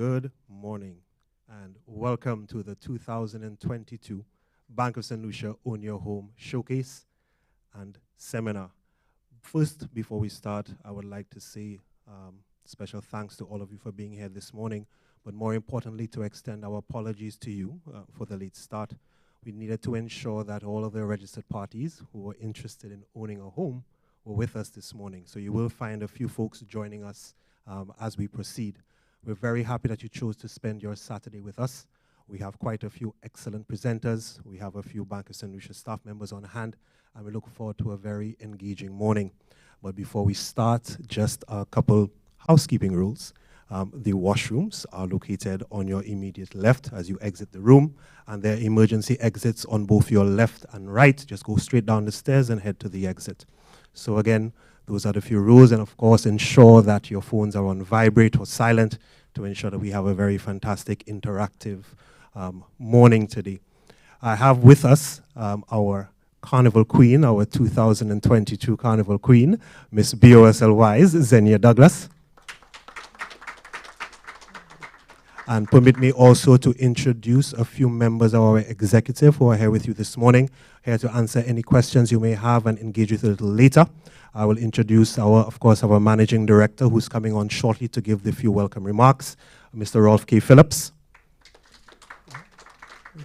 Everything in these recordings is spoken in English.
Good morning and welcome to the 2022 Bank of St. Lucia Own Your Home Showcase and Seminar. First, before we start, I would like to say special thanks to all of you for being here this morning, but more importantly to extend our apologies to you for the late start. We needed to ensure that all of the registered parties who were interested in owning a home were with us this morning. So you will find a few folks joining us as we proceed. We're very happy that you chose to spend your Saturday with us. We have quite a few excellent presenters. We have a few Bank of St. Lucia staff members on hand, and we look forward to a very engaging morning. But before we start, just a couple housekeeping rules. The washrooms are located on your immediate left as you exit the room, and there are emergency exits on both your left and right. Just go straight down the stairs and head to the exit. So again, those are the few rules, and of course ensure that your phones are on vibrate or silent to ensure that we have a very fantastic interactive morning today. I have with us our Carnival Queen, our 2022 Carnival Queen, Miss BOSL Wise, Xenia Douglas. And permit me also to introduce a few members of our executive who are here with you this morning, here to answer any questions you may have and engage with a little later. I will introduce of course, our managing director who's coming on shortly to give the few welcome remarks, Mr. Rolf K. Phillips.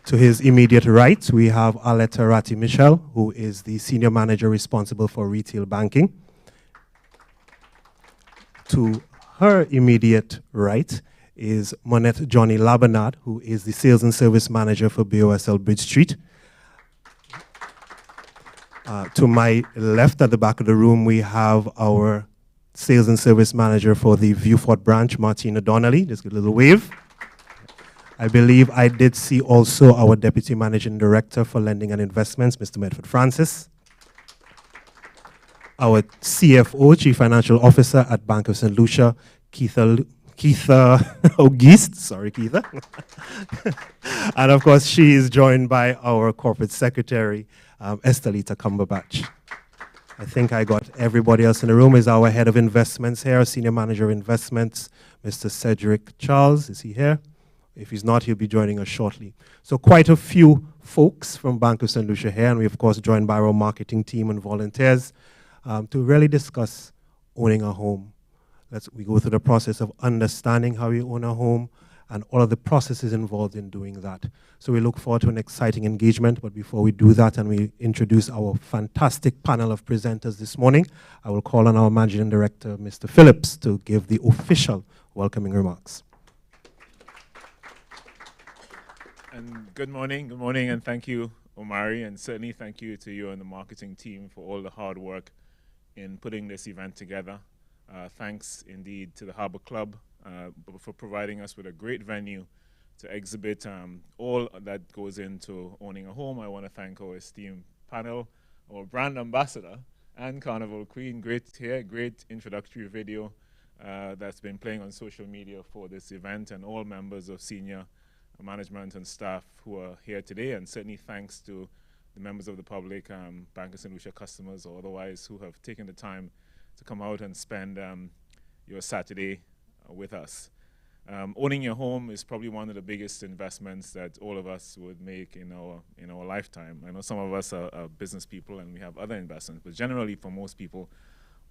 To his immediate right, we have Aletta Ratti Michel, who is the senior manager responsible for retail banking. To her immediate right is Monette Johnny Labanard, who is the sales and service manager for BOSL Bridge Street. To my left at the back of the room, we have our sales and service manager for the Viewfort branch, Martina Donnelly. Just give a little wave. I believe I did see also our deputy managing director for lending and investments, Mr. Medford Francis. Our CFO, Chief Financial Officer at Bank of St. Lucia, Keitha Auguste, sorry, Keitha. And of course, she is joined by our corporate secretary, Estelita Cumberbatch. I think I got everybody else in the room. Is our head of investments here, senior manager of investments, Mr. Cedric Charles. Is he here? If he's not, he'll be joining us shortly. So quite a few folks from Bank of St. Lucia here, and we of course joined by our marketing team and volunteers to really discuss owning a home. We go through the process of understanding how you own a home and all of the processes involved in doing that. So we look forward to an exciting engagement, but before we do that and we introduce our fantastic panel of presenters this morning, I will call on our managing director, Mr. Phillips, to give the official welcoming remarks. And good morning, and thank you, Omari, and certainly thank you to you and the marketing team for all the hard work in putting this event together. Thanks indeed to the Harbour Club for providing us with a great venue to exhibit all that goes into owning a home. I want to thank our esteemed panel, our brand ambassador, and Carnival Queen. Great introductory video that's been playing on social media for this event, and all members of senior management and staff who are here today, and certainly thanks to the members of the public, Bank of St. Lucia customers or otherwise, who have taken the time to come out and spend your Saturday with us. Owning your home is probably one of the biggest investments that all of us would make in our lifetime. I know some of us are business people and we have other investments, but generally for most people,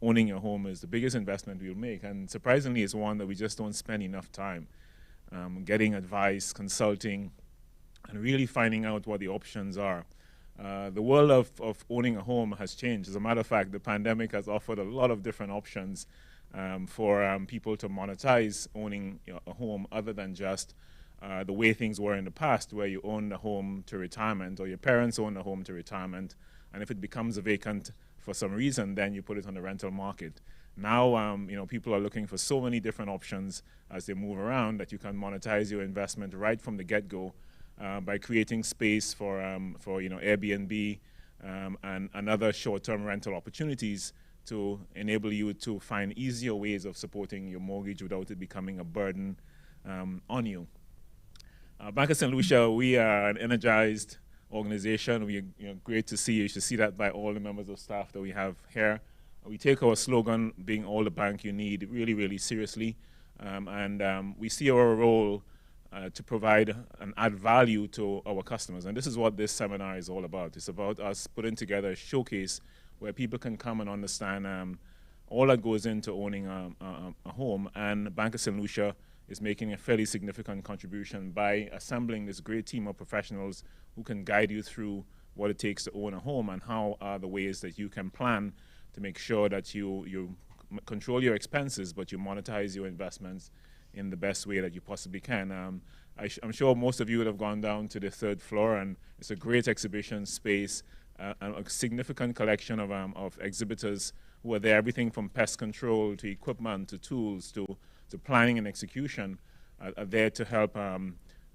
owning your home is the biggest investment we'll make, and surprisingly it's one that we just don't spend enough time getting advice, consulting, and really finding out what the options are. The world of owning a home has changed. As a matter of fact, the pandemic has offered a lot of different options for people to monetize owning a home, other than just the way things were in the past, where you own a home to retirement, or your parents own a home to retirement, and if it becomes vacant for some reason, then you put it on the rental market. Now, people are looking for so many different options as they move around that you can monetize your investment right from the get-go by creating space for Airbnb and other short-term rental opportunities to enable you to find easier ways of supporting your mortgage without it becoming a burden on you. Bank of St. Lucia, we are an energized organization. We great to see you. You should see that by all the members of staff that we have here. We take our slogan, being all the bank you need, really, really seriously. We see our role to provide and add value to our customers. And this is what this seminar is all about. It's about us putting together a showcase where people can come and understand all that goes into owning a home. And Bank of St. Lucia is making a fairly significant contribution by assembling this great team of professionals who can guide you through what it takes to own a home and how are the ways that you can plan to make sure that you control your expenses, but you monetize your investments in the best way that you possibly can. I'm sure most of you would have gone down to the third floor, and it's a great exhibition space, and a significant collection of exhibitors who are there, everything from pest control to equipment to tools to planning and execution, are there to help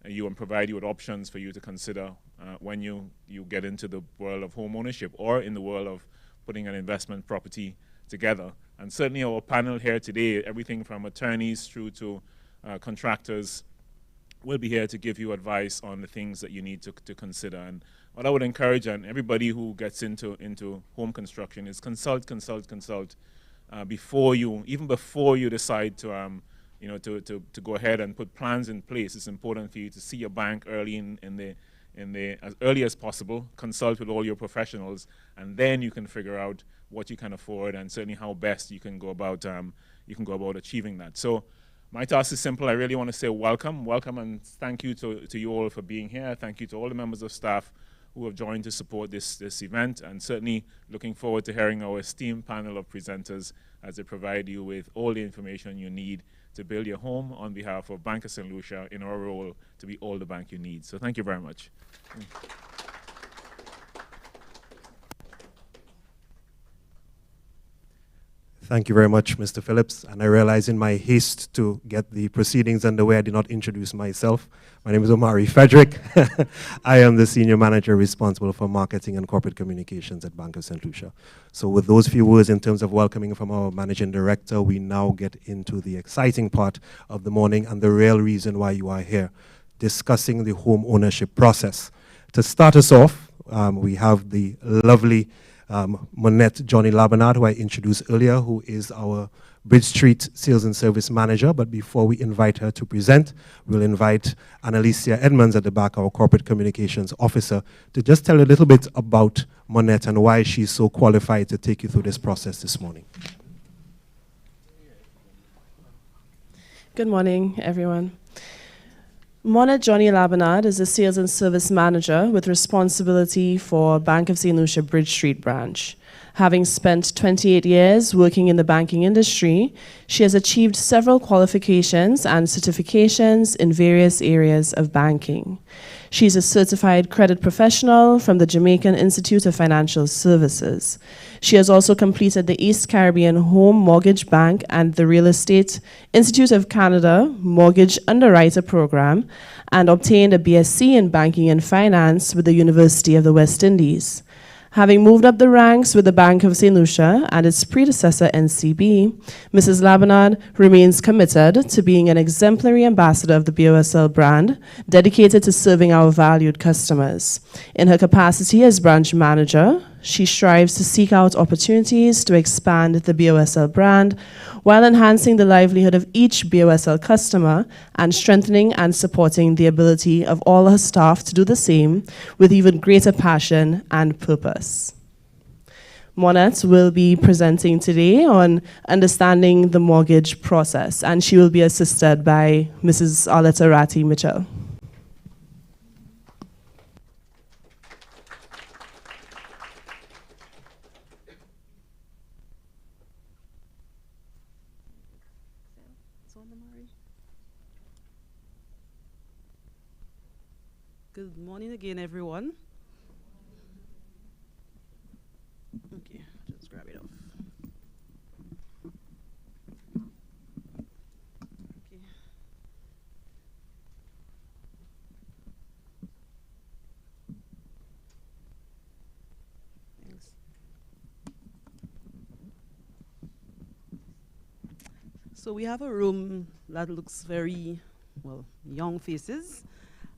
you and provide you with options for you to consider when you get into the world of home ownership or in the world of putting an investment property together. And certainly our panel here today, everything from attorneys through to contractors, will be here to give you advice on the things that you need to consider. And what I would encourage and everybody who gets into home construction is consult before you decide to go ahead and put plans in place. It's important for you to see your bank early as early as possible, consult with all your professionals, and then you can figure out what you can afford and certainly how best you can go about achieving that. So my task is simple. I really want to say welcome, and thank you to you all for being here. Thank you to all the members of staff who have joined to support this event, and certainly looking forward to hearing our esteemed panel of presenters as they provide you with all the information you need to build your home on behalf of Bank of St. Lucia in our role to be all the bank you need. So thank you very much. Thank you very much, Mr. Phillips. And I realize in my haste to get the proceedings underway, I did not introduce myself. My name is Omari Frederick. I am the Senior Manager responsible for marketing and corporate communications at Bank of St. Lucia. So with those few words in terms of welcoming from our Managing Director, we now get into the exciting part of the morning and the real reason why you are here, discussing the home ownership process. To start us off, we have the lovely Monette Johnny Labanard, who I introduced earlier, who is our Bridge Street Sales and Service Manager. But before we invite her to present, we'll invite Annalicia Edmonds at the back, our Corporate Communications Officer, to just tell a little bit about Monette and why she's so qualified to take you through this process this morning. Good morning, everyone. Monette Johnny Labanard is a Sales and Service Manager with responsibility for Bank of St. Lucia Bridge Street branch. Having spent 28 years working in the banking industry, she has achieved several qualifications and certifications in various areas of banking. She's a certified credit professional from the Jamaican Institute of Financial Services. She has also completed the East Caribbean Home Mortgage Bank and the Real Estate Institute of Canada Mortgage Underwriter Program and obtained a BSc in Banking and Finance with the University of the West Indies. Having moved up the ranks with the Bank of St. Lucia and its predecessor NCB, Mrs. Labanard remains committed to being an exemplary ambassador of the BOSL brand, dedicated to serving our valued customers. In her capacity as branch manager, she strives to seek out opportunities to expand the BOSL brand while enhancing the livelihood of each BOSL customer and strengthening and supporting the ability of all her staff to do the same with even greater passion and purpose. Monette will be presenting today on understanding the mortgage process, and she will be assisted by Mrs. Arletta Ratti Mitchell. Good morning again, everyone. Okay, just grab it off. Okay. Thanks. So we have a room that looks very, well, young faces.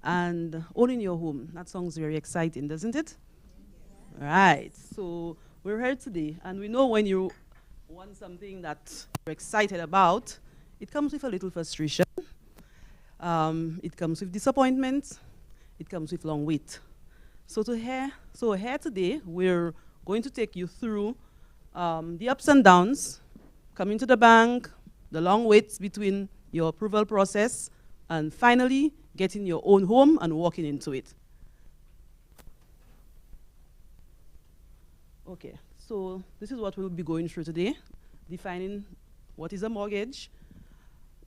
And owning your home, that sounds very exciting, doesn't it? Right, so we're here today, and we know when you want something that you're excited about, It comes with a little frustration. It comes with disappointment. It comes with long wait. So here today, we're going to take you through the ups and downs, coming to the bank, the long waits between your approval process, and finally getting your own home and walking into it. Okay, so this is what we'll be going through today, defining what is a mortgage,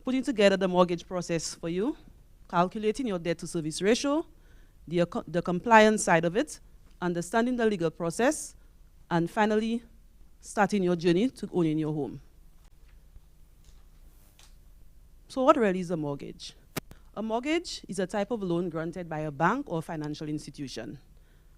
putting together the mortgage process for you, calculating your debt to service ratio, the compliance side of it, understanding the legal process, and finally starting your journey to owning your home. So what really is a mortgage? A mortgage is a type of loan granted by a bank or financial institution.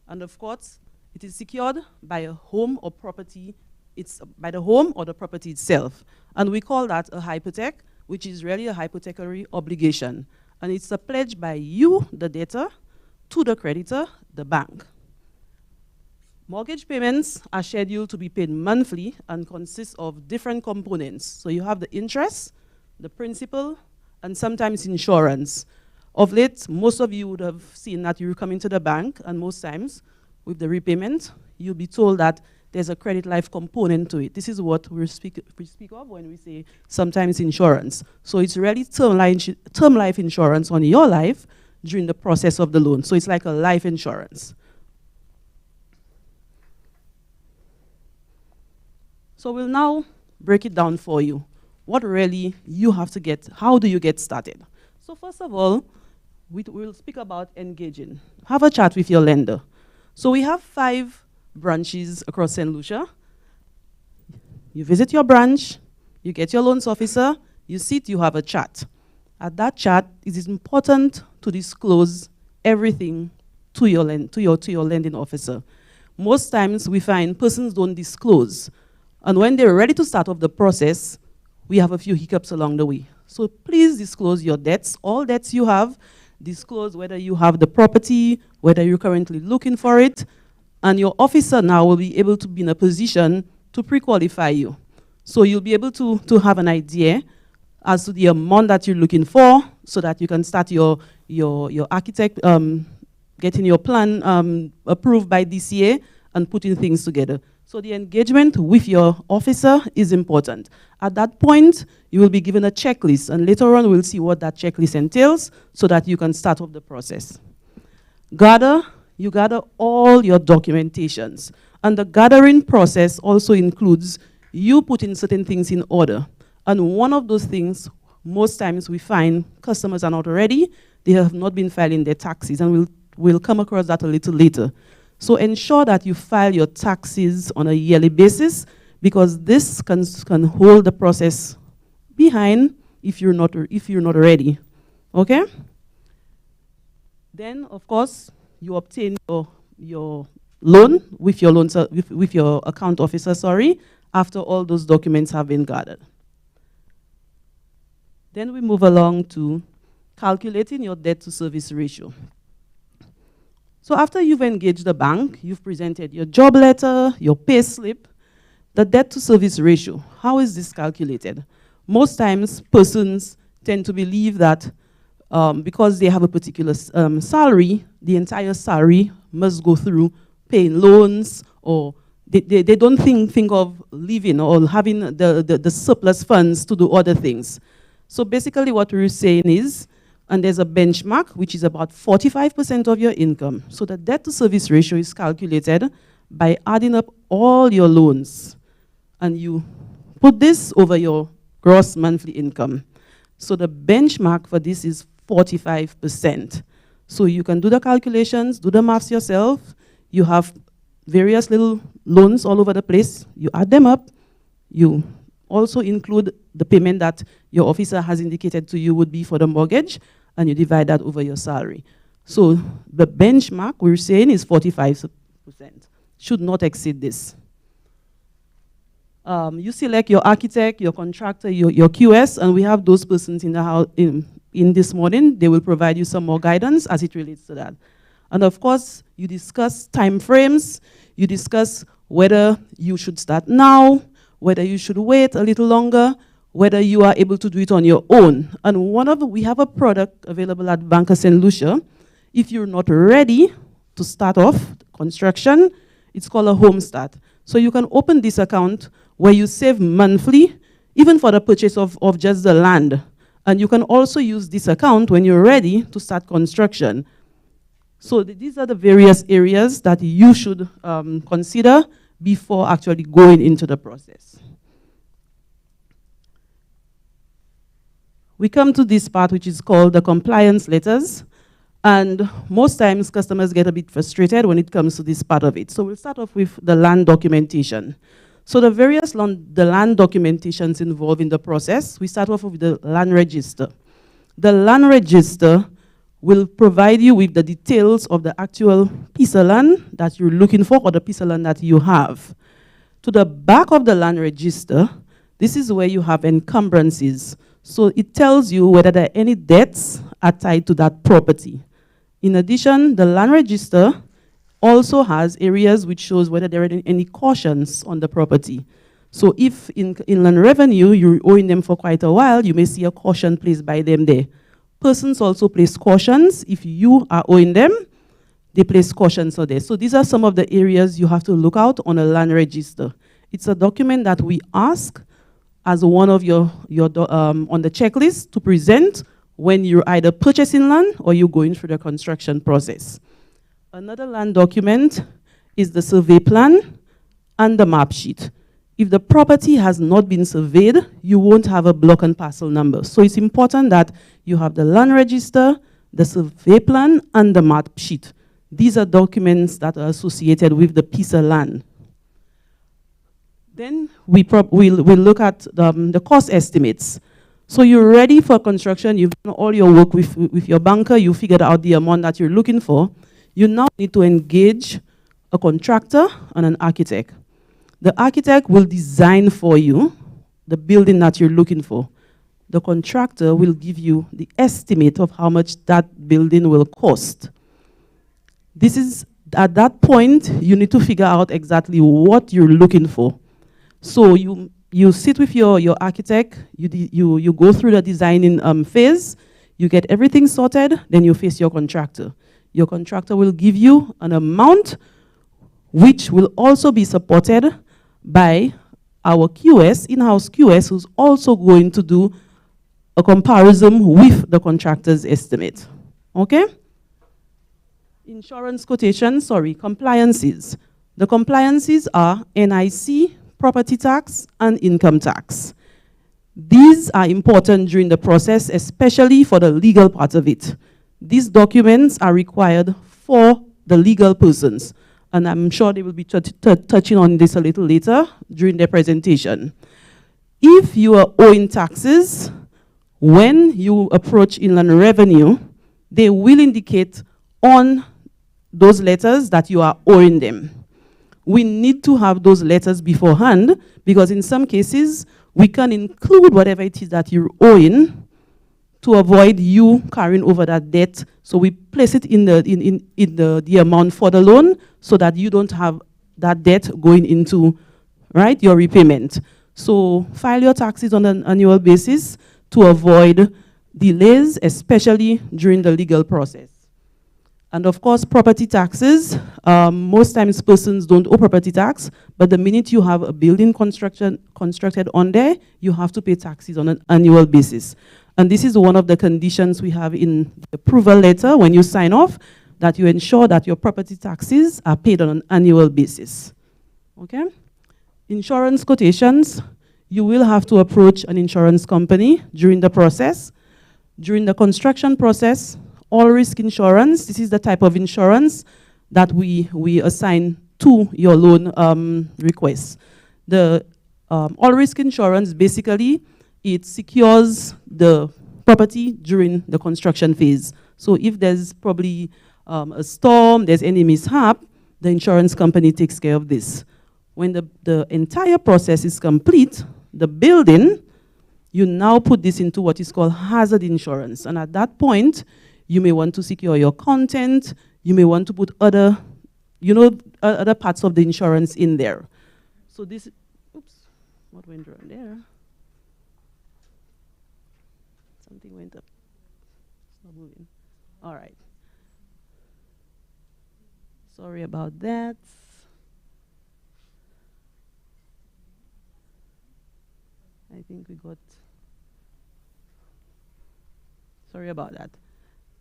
And of course, it is secured by a home or property. It's by the home or the property itself. And we call that a hypothec, which is really a hypothecary obligation. And it's a pledge by you, the debtor, to the creditor, the bank. Mortgage payments are scheduled to be paid monthly and consist of different components. So you have the interest, the principal, and sometimes insurance. Of late, most of you would have seen that you're coming to the bank, and most times, with the repayment, you'll be told that there's a credit life component to it. This is what we speak of when we say sometimes insurance. So it's really term life insurance on your life during the process of the loan. So it's like a life insurance. So we'll now break it down for you. What really you have to get, how do you get started? So first of all, we'll speak about engaging. Have a chat with your lender. So we have 5 branches across St. Lucia. You visit your branch, you get your loans officer, you sit, you have a chat. At that chat, it is important to disclose everything to your lending officer. Most times we find persons don't disclose. And when they're ready to start off the process, we have a few hiccups along the way. So please disclose your debts, all debts you have. Disclose whether you have the property, whether you're currently looking for it, and your officer now will be able to be in a position to pre-qualify you. So you'll be able to have an idea as to the amount that you're looking for so that you can start your architect, getting your plan approved by DCA and putting things together. So the engagement with your officer is important. At that point, you will be given a checklist, and later on we'll see what that checklist entails so that you can start off the process. You gather all your documentations, and the gathering process also includes you putting certain things in order. And one of those things, most times we find customers are not ready, they have not been filing their taxes, and we'll come across that a little later. So ensure that you file your taxes on a yearly basis, because this can hold the process behind if you're not ready. Okay? Then, of course, you obtain your loan with your account officer, after all those documents have been gathered. Then we move along to calculating your debt to service ratio. So after you've engaged the bank, you've presented your job letter, your pay slip, the debt to service ratio. How is this calculated? Most times, persons tend to believe that because they have a particular salary, the entire salary must go through paying loans, or they don't think of living or having the surplus funds to do other things. So basically what we're saying is, and there's a benchmark, which is about 45% of your income. So the debt to service ratio is calculated by adding up all your loans. And you put this over your gross monthly income. So the benchmark for this is 45%. So you can do the calculations, do the maths yourself. You have various little loans all over the place. You add them up. You also include the payment that your officer has indicated to you would be for the mortgage, and you divide that over your salary. So the benchmark we're saying is 45%. Should not exceed this. You select your architect, your contractor, your QS, and we have those persons in the house in this morning. They will provide you some more guidance as it relates to that. And of course, you discuss time frames. You discuss whether you should start now, whether you should wait a little longer, whether you are able to do it on your own. And we have a product available at Bank of St. Lucia. If you're not ready to start off construction, it's called a home start. So you can open this account where you save monthly, even for the purchase of just the land. And you can also use this account when you're ready to start construction. So these are the various areas that you should consider before actually going into the process. We come to this part, which is called the compliance letters. And most times customers get a bit frustrated when it comes to this part of it. So we'll start off with the land documentation. So the various land documentations involved in the process, we start off with the land register. The land register will provide you with the details of the actual piece of land that you're looking for or the piece of land that you have. To the back of the land register, this is where you have encumbrances. So it tells you whether there are any debts are tied to that property. In addition, the land register also has areas which shows whether there are any cautions on the property. So if in Inland Revenue, you're owing them for quite a while, you may see a caution placed by them there. Persons also place cautions. If you are owing them, they place cautions on there. So these are some of the areas you have to look out on a land register. It's a document that we ask as one of your on the checklist to present when you're either purchasing land or you're going through the construction process. Another land document is the survey plan and the map sheet. If the property has not been surveyed, you won't have a block and parcel number. So it's important that you have the land register, the survey plan, and the map sheet. These are documents that are associated with the piece of land. Then we'll look at the cost estimates. So you're ready for construction, you've done all your work with your banker, you figured out the amount that you're looking for. You now need to engage a contractor and an architect. The architect will design for you the building that you're looking for. The contractor will give you the estimate of how much that building will cost. This is, at that point, you need to figure out exactly what you're looking for. So you sit with your architect, you go through the designing phase, you get everything sorted, then you face your contractor. Your contractor will give you an amount which will also be supported by our QS, in-house QS, who's also going to do a comparison with the contractor's estimate. Okay? Insurance quotation, compliances. The compliances are NIC, property tax, and income tax. These are important during the process, especially for the legal part of it. These documents are required for the legal persons, and I'm sure they will be touching on this a little later during their presentation. If you are owing taxes, when you approach Inland Revenue, they will indicate on those letters that you are owing them. We need to have those letters beforehand, because in some cases, we can include whatever it is that you're owing to avoid you carrying over that debt. So we place it in the amount for the loan so that you don't have that debt going into, right, your repayment. So file your taxes on an annual basis to avoid delays, especially during the legal process. And of course, property taxes. Most times persons don't owe property tax, but the minute you have a building constructed on there, you have to pay taxes on an annual basis. And this is one of the conditions we have in the approval letter when you sign off, that you ensure that your property taxes are paid on an annual basis. Okay? Insurance quotations. You will have to approach an insurance company during the process. During the construction process, all risk insurance, this is the type of insurance that we assign to your loan request. The all risk insurance, basically, it secures the property during the construction phase. So if there's probably a storm, there's any mishap, the insurance company takes care of this. When the entire process is complete, the building, you now put this into what is called hazard insurance. And at that point, you may want to secure your content, you may want to put other parts of the insurance in there. So this, oops, what went wrong there? Something went up. It's not moving. All right. Sorry about that. I think we got. Sorry about that.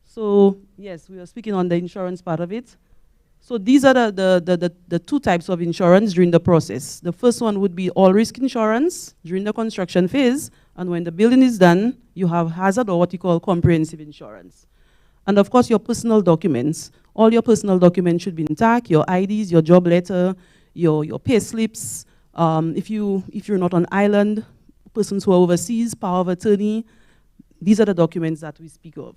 So yes, we are speaking on the insurance part of it. So these are the two types of insurance during the process. The first one would be all risk insurance during the construction phase, and when the building is done, you have hazard or what you call comprehensive insurance. And of course, your personal documents. All your personal documents should be intact, your IDs, your job letter, your pay slips. If you're not on island, persons who are overseas, power of attorney, these are the documents that we speak of.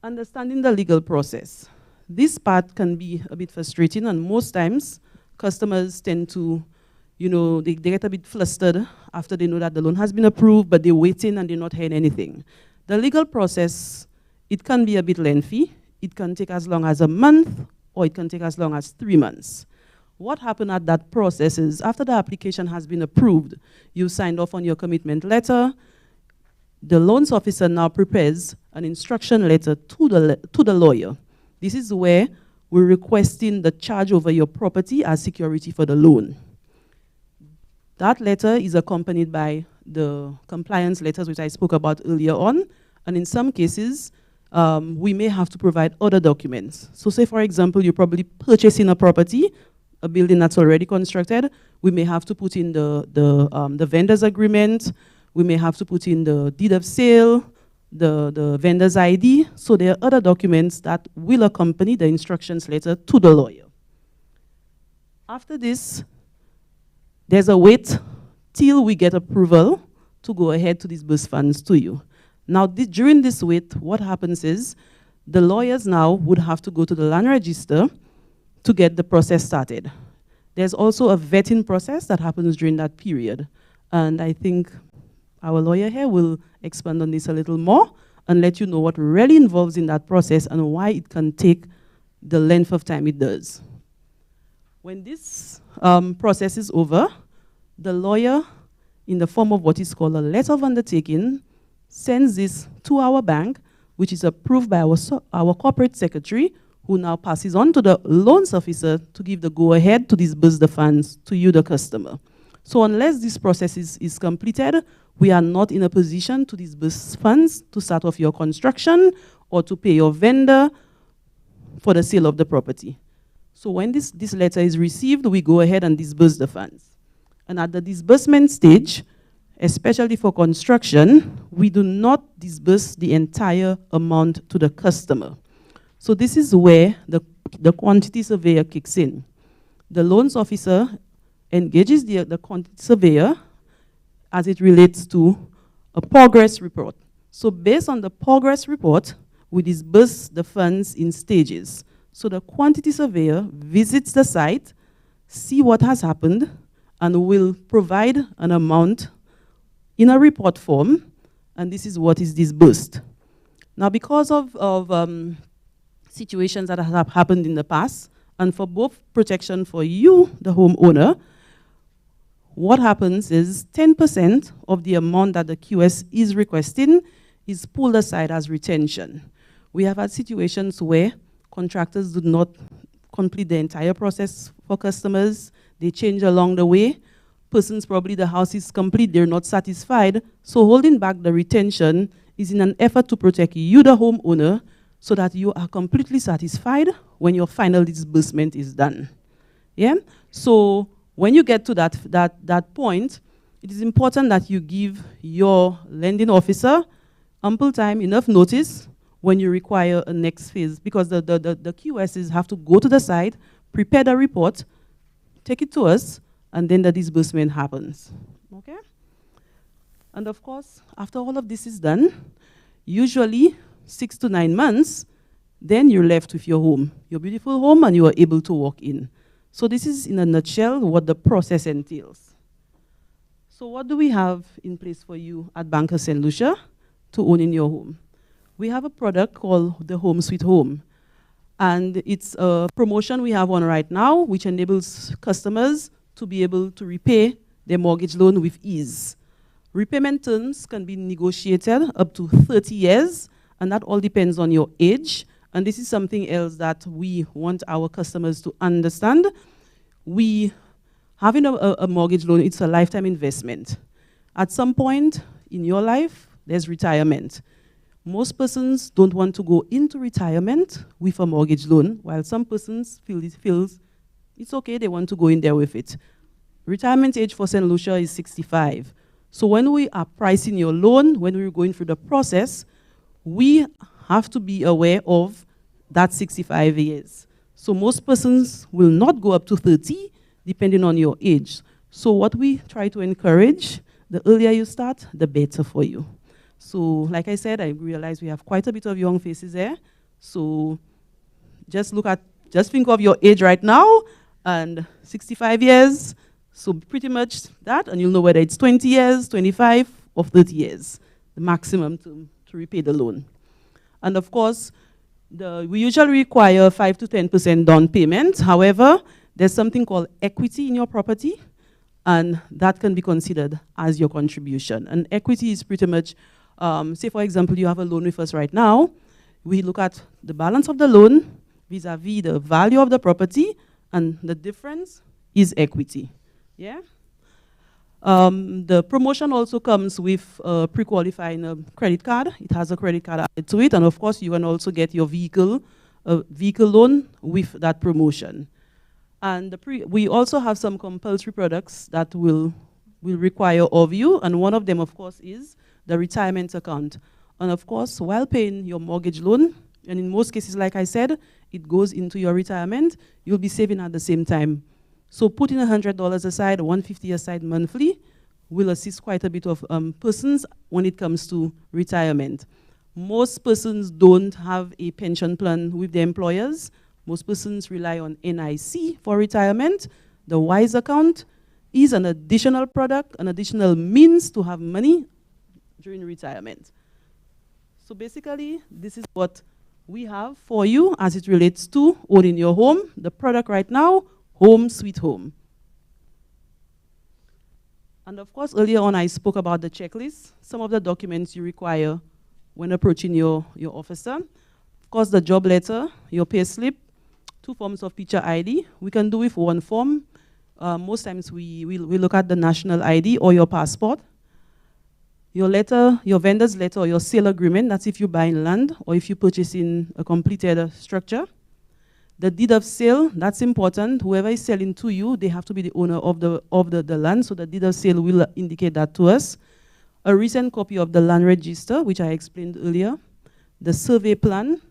Understanding the legal process. This part can be a bit frustrating, and most times customers tend to, they get a bit flustered after they know that the loan has been approved, but they're waiting and they're not hearing anything. The legal process, it can be a bit lengthy. It can take as long as a month, or it can take as long as 3 months. What happened at that process is after the application has been approved, you signed off on your commitment letter. The loans officer now prepares an instruction letter to the lawyer. This is where we're requesting the charge over your property as security for the loan. That letter is accompanied by the compliance letters, which I spoke about earlier on. And in some cases, we may have to provide other documents. So say, for example, you're probably purchasing a property, a building that's already constructed. We may have to put in the vendor's agreement. We may have to put in the deed of sale, the vendor's ID. So there are other documents that will accompany the instructions letter to the lawyer. After this, there's a wait till we get approval to go ahead to disburse funds to you. Now, during this wait, what happens is the lawyers now would have to go to the land register to get the process started. There's also a vetting process that happens during that period. And I think our lawyer here will expand on this a little more and let you know what really involves in that process and why it can take the length of time it does. When this process is over, the lawyer, in the form of what is called a letter of undertaking, sends this to our bank, which is approved by our corporate secretary, who now passes on to the loans officer to give the go-ahead to disburse the funds to you, the customer. So unless this process is completed, we are not in a position to disburse funds to start off your construction or to pay your vendor for the sale of the property. So when this letter is received, we go ahead and disburse the funds. And at the disbursement stage, especially for construction, we do not disburse the entire amount to the customer. So this is where the quantity surveyor kicks in. The loans officer engages the quantity surveyor as it relates to a progress report. So based on the progress report, we disburse the funds in stages. So the quantity surveyor visits the site, see what has happened, and will provide an amount in a report form, and this is what is disbursed. Now, because of situations that have happened in the past, and for both protection for you, the homeowner, what happens is 10% of the amount that the QS is requesting is pulled aside as retention. We have had situations where contractors do not complete the entire process for customers. They change along the way. Persons, probably the house is complete, they're not satisfied. So holding back the retention is in an effort to protect you, the homeowner, so that you are completely satisfied when your final disbursement is done. Yeah? So when you get to that point, it is important that you give your lending officer ample time, enough notice when you require a next phase, because the QSs have to go to the site, prepare the report, take it to us, and then the disbursement happens. Okay? And of course, after all of this is done, usually 6 to 9 months, then you're left with your home, your beautiful home, and you are able to walk in. So this is, in a nutshell, what the process entails. So what do we have in place for you at Bank of St. Lucia to own in your home? We have a product called the Home Sweet Home. And it's a promotion we have on right now, which enables customers to be able to repay their mortgage loan with ease. Repayment terms can be negotiated up to 30 years, and that all depends on your age. And this is something else that we want our customers to understand. Having a mortgage loan, it's a lifetime investment. At some point in your life, there's retirement. Most persons don't want to go into retirement with a mortgage loan, while some persons feel it's okay, they want to go in there with it. Retirement age for St. Lucia is 65. So when we are pricing your loan, when we're going through the process, we have to be aware of that 65 years. So most persons will not go up to 30, depending on your age. So what we try to encourage, the earlier you start, the better for you. So like I said, I realize we have quite a bit of young faces there. So just think of your age right now, and 65 years, so pretty much that, and you'll know whether it's 20 years, 25, or 30 years, the maximum to repay the loan. And of course, we usually require 5 to 10% down payment. However, there's something called equity in your property, and that can be considered as your contribution. And equity is pretty much, say for example, you have a loan with us right now. We look at the balance of the loan vis-a-vis the value of the property, and the difference is equity. Yeah. The promotion also comes with pre-qualifying credit card. It has a credit card added to it, and of course you can also get your vehicle loan with that promotion. And we also have some compulsory products that will require of you, and one of them, of course, is the retirement account. And of course, while paying your mortgage loan, and in most cases, like I said, it goes into your retirement, you'll be saving at the same time. So putting $100 aside, $150 aside monthly will assist quite a bit of persons when it comes to retirement. Most persons don't have a pension plan with their employers. Most persons rely on NIC for retirement. The WISE account is an additional product, an additional means to have money during retirement. So basically, this is what we have for you as it relates to owning your home. The product right now, Home Sweet Home. And of course, earlier on I spoke about the checklist, some of the documents you require when approaching your officer. Of course, the job letter, your pay slip, 2 forms of picture ID. We can do with 1 form. Most times we look at the national ID or your passport. Your letter, your vendor's letter or your sale agreement, that's if you buy land or if you purchase in a completed structure. The deed of sale, that's important. Whoever is selling to you, they have to be the owner of the land, so the deed of sale will indicate that to us. A recent copy of the land register, which I explained earlier. The survey plan,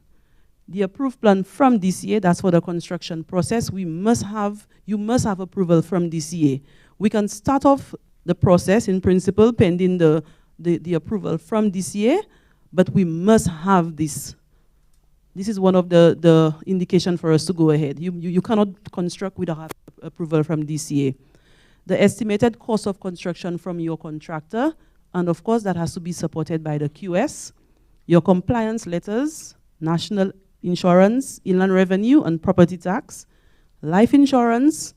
the approved plan from DCA, that's for the construction process. You must have approval from DCA. We can start off the process in principle pending the approval from DCA, but we must have this. This is one of the indication for us to go ahead. You cannot construct without approval from DCA. The estimated cost of construction from your contractor, and of course that has to be supported by the QS. Your compliance letters, national insurance, inland revenue, and property tax. Life insurance,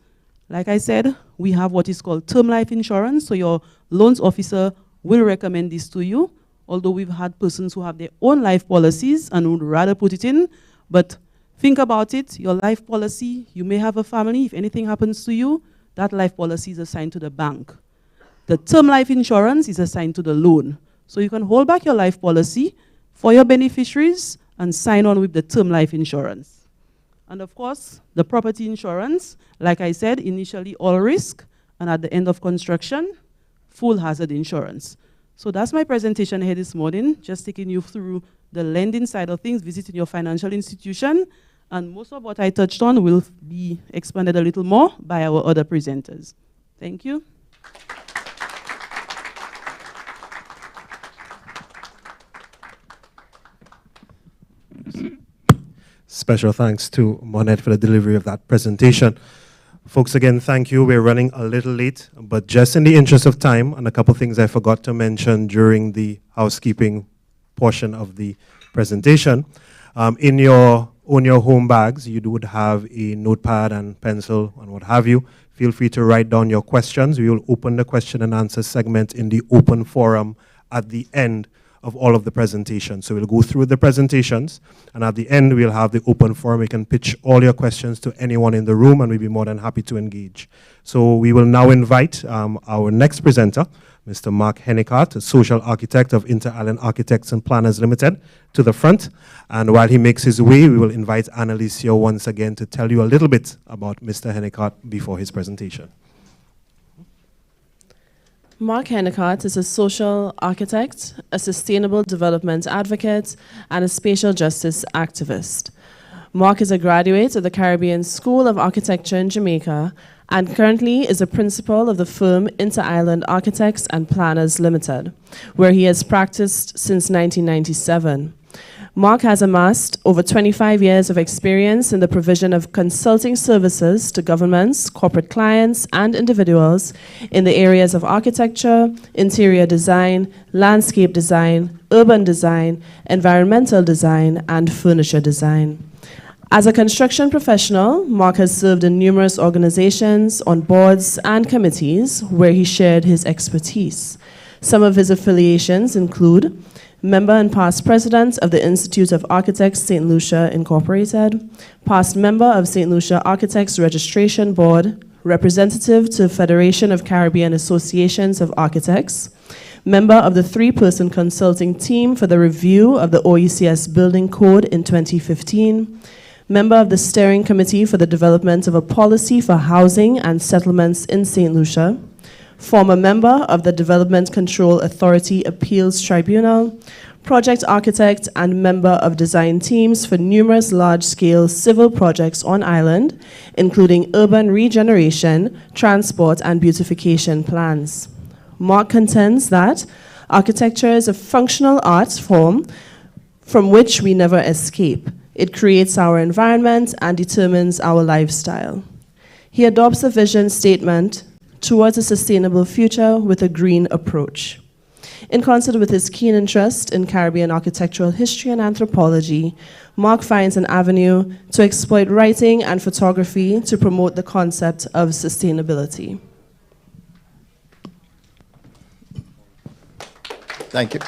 like I said, we have what is called term life insurance, so your loans officer will recommend this to you, although we've had persons who have their own life policies and would rather put it in. But think about it, your life policy, you may have a family, if anything happens to you, that life policy is assigned to the bank. The term life insurance is assigned to the loan. So you can hold back your life policy for your beneficiaries and sign on with the term life insurance. And of course, the property insurance, like I said, initially all risk, and at the end of construction, full hazard insurance. So that's my presentation here this morning, just taking you through the lending side of things, visiting your financial institution, and most of what I touched on will be expanded a little more by our other presenters. Thank you. Special thanks to Monette for the delivery of that presentation. Folks, again, thank you. We're running a little late, but just in the interest of time, and a couple things I forgot to mention during the housekeeping portion of the presentation. In your home bags, you would have a notepad and pencil and what have you. Feel free to write down your questions. We will open the question and answer segment in the open forum at the end of all of the presentations. So we'll go through the presentations, and at the end we'll have the open forum. You can pitch all your questions to anyone in the room, and we'll be more than happy to engage. So we will now invite our next presenter, Mr. Mark Hennicott, a social architect of Inter-Island Architects and Planners Limited, to the front. And while he makes his way, we will invite Annalicia once again to tell you a little bit about Mr. Hennicott before his presentation. Mark Hennicott is a social architect, a sustainable development advocate, and a spatial justice activist. Mark is a graduate of the Caribbean School of Architecture in Jamaica and currently is a principal of the firm Inter-Island Architects and Planners Limited, where he has practiced since 1997. Mark has amassed over 25 years of experience in the provision of consulting services to governments, corporate clients, and individuals in the areas of architecture, interior design, landscape design, urban design, environmental design, and furniture design. As a construction professional, Mark has served in numerous organizations, on boards, and committees where he shared his expertise. Some of his affiliations include member and past president of the Institute of Architects St. Lucia Incorporated, past member of St. Lucia Architects Registration Board, representative to Federation of Caribbean Associations of Architects, member of the three-person consulting team for the review of the OECS Building Code in 2015, member of the steering committee for the development of a policy for housing and settlements in St. Lucia, former member of the Development Control Authority Appeals Tribunal, project architect and member of design teams for numerous large-scale civil projects on island, including urban regeneration, transport, and beautification plans. Mark contends that architecture is a functional art form from which we never escape. It creates our environment and determines our lifestyle. He adopts a vision statement towards a sustainable future with a green approach. In concert with his keen interest in Caribbean architectural history and anthropology, Mark finds an avenue to exploit writing and photography to promote the concept of sustainability. Thank you.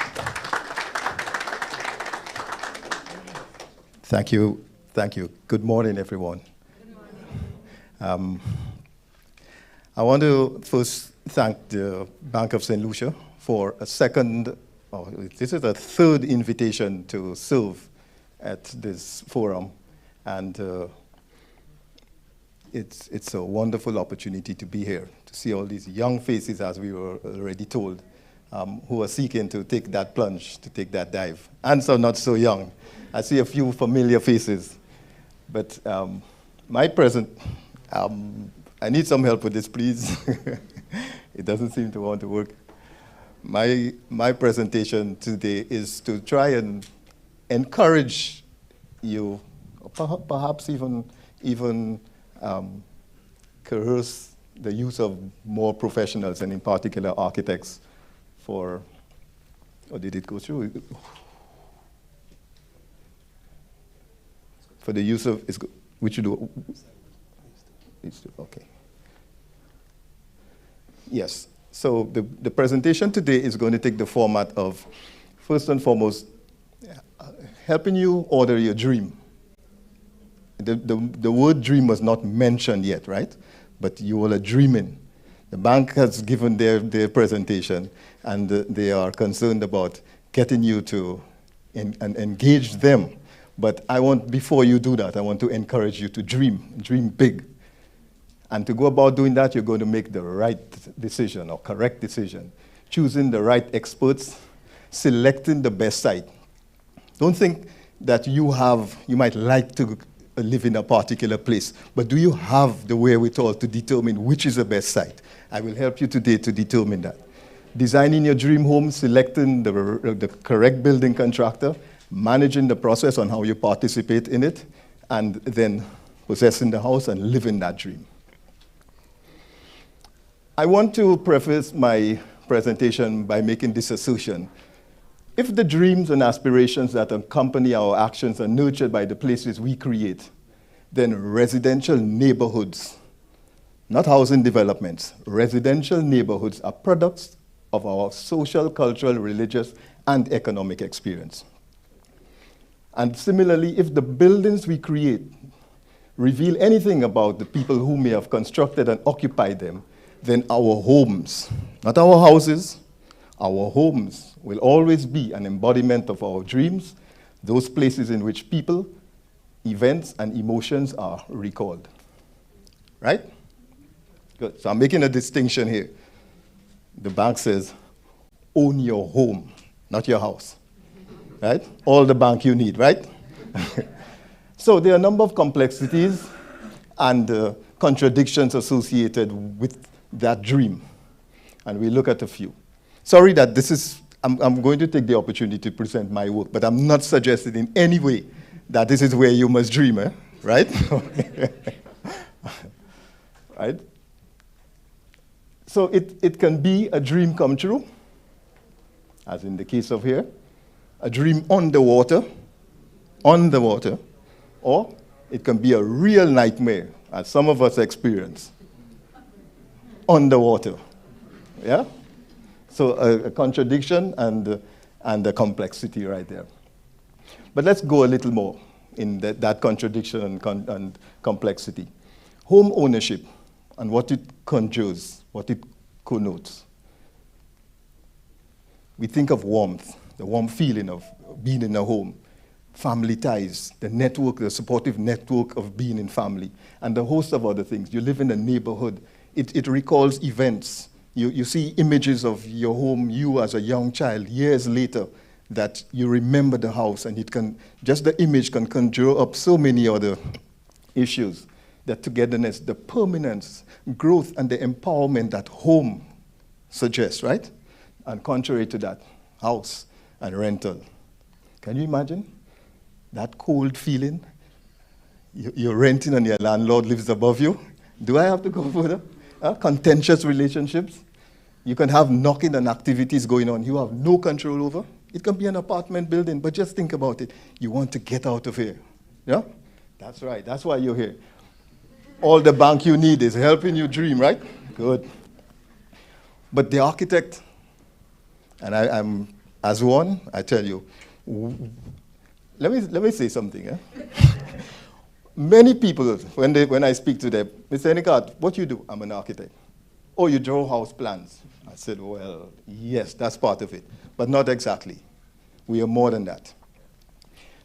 Thank you. Thank you. Good morning, everyone. Good morning. I want to first thank the Bank of St. Lucia for this is a third invitation to serve at this forum. And it's a wonderful opportunity to be here, to see all these young faces, as we were already told, who are seeking to take that plunge, to take that dive. And so not so young. I see a few familiar faces. But I need some help with this, please. It doesn't seem to want to work. My presentation today is to try and encourage you, or perhaps even coerce the use of more professionals, and in particular architects, or did it go through? For the use of, which you do. Okay. Yes. So the presentation today is going to take the format of, first and foremost, helping you order your dream. The word dream was not mentioned yet, right? But you all are dreaming. The bank has given their presentation, and they are concerned about getting you to engage them. But before you do that, I want to encourage you to dream big. And to go about doing that, you're going to make the right decision or correct decision, choosing the right experts, selecting the best site. Don't think that you might like to live in a particular place, but do you have the wherewithal to determine which is the best site? I will help you today to determine that. Designing your dream home, selecting the correct building contractor, managing the process on how you participate in it, and then possessing the house and living that dream. I want to preface my presentation by making this assertion. If the dreams and aspirations that accompany our actions are nurtured by the places we create, then residential neighborhoods not housing developments. Residential neighborhoods are products of our social, cultural, religious, and economic experience. And similarly, if the buildings we create reveal anything about the people who may have constructed and occupied them, then our homes, not our houses, our homes will always be an embodiment of our dreams, those places in which people, events, and emotions are recalled. Right? Good. So I'm making a distinction here. The bank says, own your home, not your house. Right? All the bank you need, right? So there are a number of complexities and contradictions associated with that dream. And we look at a few. Sorry that this is, I'm going to take the opportunity to present my work, but I'm not suggesting in any way that this is where you must dream, right? Right? So it can be a dream come true, as in the case of here, a dream on the water, or it can be a real nightmare, as some of us experience, on the water. Yeah? So a contradiction and a complexity right there. But let's go a little more in that contradiction and complexity. Home ownership and what it conjures, what it connotes. We think of warmth, the warm feeling of being in a home, family ties, the network, the supportive network of being in family, and a host of other things. You live in a neighborhood. It recalls events. You see images of your home, you as a young child, years later, that you remember the house, and it can, just the image can conjure up so many other issues. The togetherness, the permanence, growth, and the empowerment that home suggests, right? And contrary to that, house and rental. Can you imagine that cold feeling? You're renting and your landlord lives above you. Do I have to go further? Contentious relationships. You can have knocking and activities going on you have no control over. It can be an apartment building, but just think about it. You want to get out of here. Yeah? That's right. That's why you're here. All the bank you need is helping you dream, right? Good. But the architect, and I'm as one, I tell you, let me say something. Many people, when I speak to them, they say, Nicard, what you do? I'm an architect. Oh, you draw house plans. I said, well, yes, that's part of it, but not exactly. We are more than that.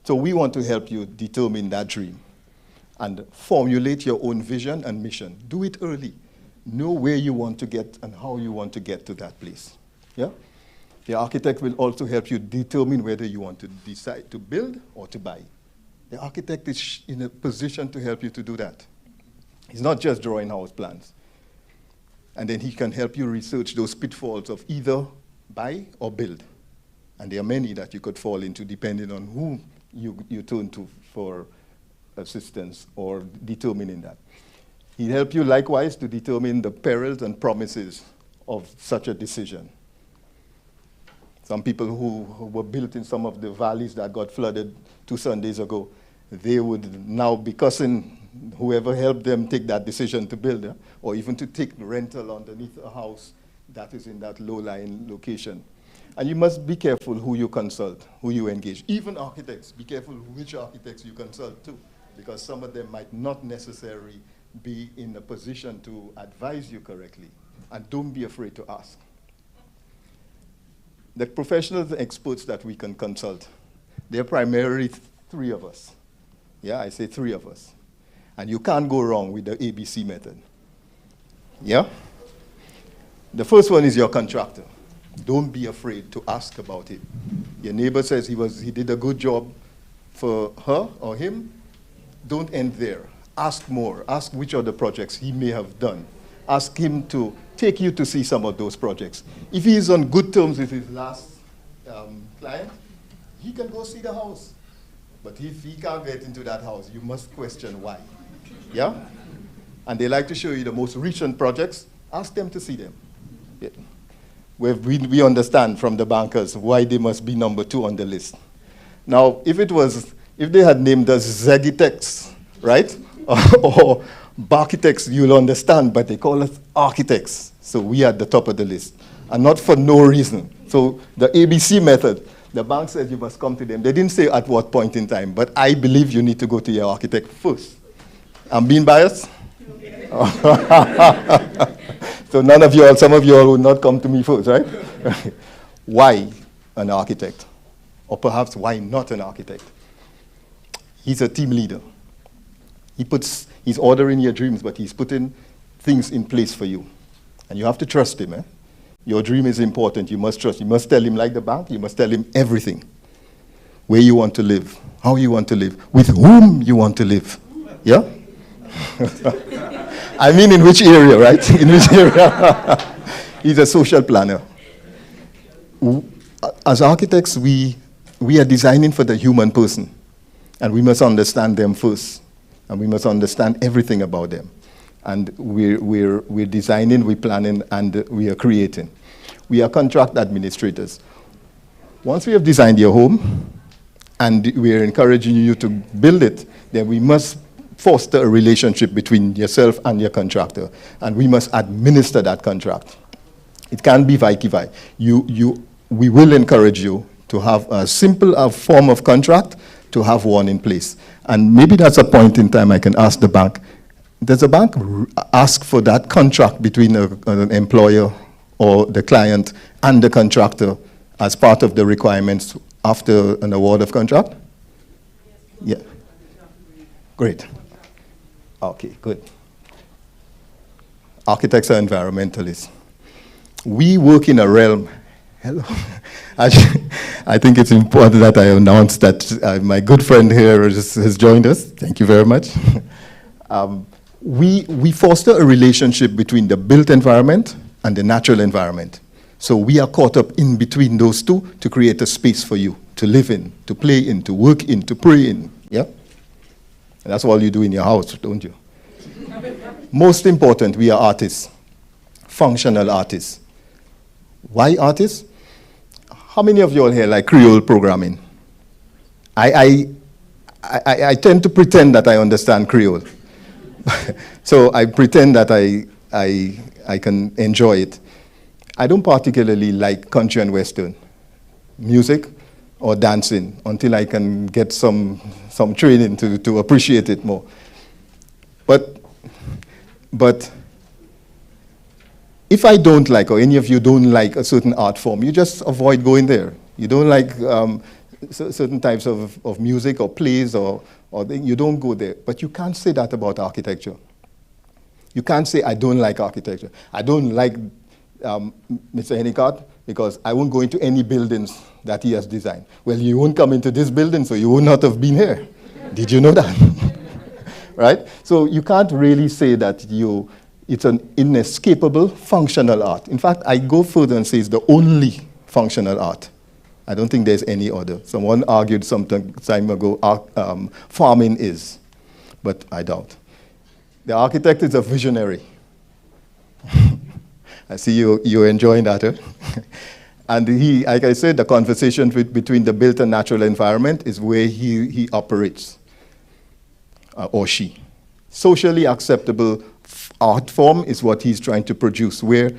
So we want to help you determine that dream and formulate your own vision and mission. Do it early. Know where you want to get and how you want to get to that place. Yeah? The architect will also help you determine whether you want to decide to build or to buy. The architect is in a position to help you to do that. He's not just drawing house plans. And then he can help you research those pitfalls of either buy or build. And there are many that you could fall into depending on who you turn to for assistance or determining that. He'll help you likewise to determine the perils and promises of such a decision. Some people who were built in some of the valleys that got flooded 2 Sundays ago, they would now be cussing whoever helped them take that decision to build, or even to take rental underneath a house that is in that low-lying location. And you must be careful who you consult, who you engage. Even architects, be careful which architects you consult too, because some of them might not necessarily be in a position to advise you correctly. And don't be afraid to ask. The professionals and experts that we can consult, they're primarily 3 of us. Yeah, I say 3 of us. And you can't go wrong with the ABC method. Yeah? The first one is your contractor. Don't be afraid to ask about it. Your neighbor says he did a good job for her or him. Don't end there. Ask more. Ask which other projects he may have done. Ask him to take you to see some of those projects. If he is on good terms with his last client, he can go see the house. But if he can't get into that house, you must question why. Yeah? And they like to show you the most recent projects. Ask them to see them. Yeah. We understand from the bankers why they must be number 2 on the list. Now, if they had named us Zegitex, right? Architects, you'll understand, but they call us architects. So we are at the top of the list, and not for no reason. So the ABC method, the bank says you must come to them. They didn't say at what point in time, but I believe you need to go to your architect first. I'm being biased? So none of you all, some of you all would not come to me first, right? Why an architect? Or perhaps why not an architect? He's a team leader. He's ordering your dreams, but he's putting things in place for you. And you have to trust him. Your dream is important. You must trust. You must tell him, like the bank, you must tell him everything. Where you want to live, how you want to live, with whom you want to live. Yeah? I mean, in which area, right? In which area? He's a social planner. As architects, we are designing for the human person. And we must understand them first. And we must understand everything about them. And we're designing, we're planning, and we are creating. We are contract administrators. Once we have designed your home, and we are encouraging you to build it, then we must foster a relationship between yourself and your contractor. And we must administer that contract. It can't be vice-versa. We will encourage you to have a simple form of contract, to have one in place. And maybe that's a point in time I can ask the bank, does the bank ask for that contract between an employer or the client and the contractor as part of the requirements after an award of contract? Yeah. Great. Okay, good. Architects are environmentalists. We work in a realm. Hello. I think it's important that I announce that my good friend here has joined us. Thank you very much. We foster a relationship between the built environment and the natural environment. So we are caught up in between those two to create a space for you to live in, to play in, to work in, to pray in. Yeah? And that's all you do in your house, don't you? Most important, we are artists, functional artists. Why artists? How many of you all here like Creole programming? I tend to pretend that I understand Creole. So I pretend that I can enjoy it. I don't particularly like country and western music or dancing until I can get some training to appreciate it more. But if I don't like, or any of you don't like a certain art form, you just avoid going there. You don't like certain types of music or plays or you don't go there. But you can't say that about architecture. You can't say, I don't like architecture. I don't like Mr. Hennicott because I won't go into any buildings that he has designed. Well, you won't come into this building, so you would not have been here. Did you know that? Right? So you can't really say that it's an inescapable functional art. In fact, I go further and say it's the only functional art. I don't think there's any other. Someone argued some time ago, farming is, but I doubt. The architect is a visionary. I see you're enjoying that, eh? And he, like I said, the conversation between the built and natural environment is where he operates, or she. Socially acceptable art form is what he's trying to produce, where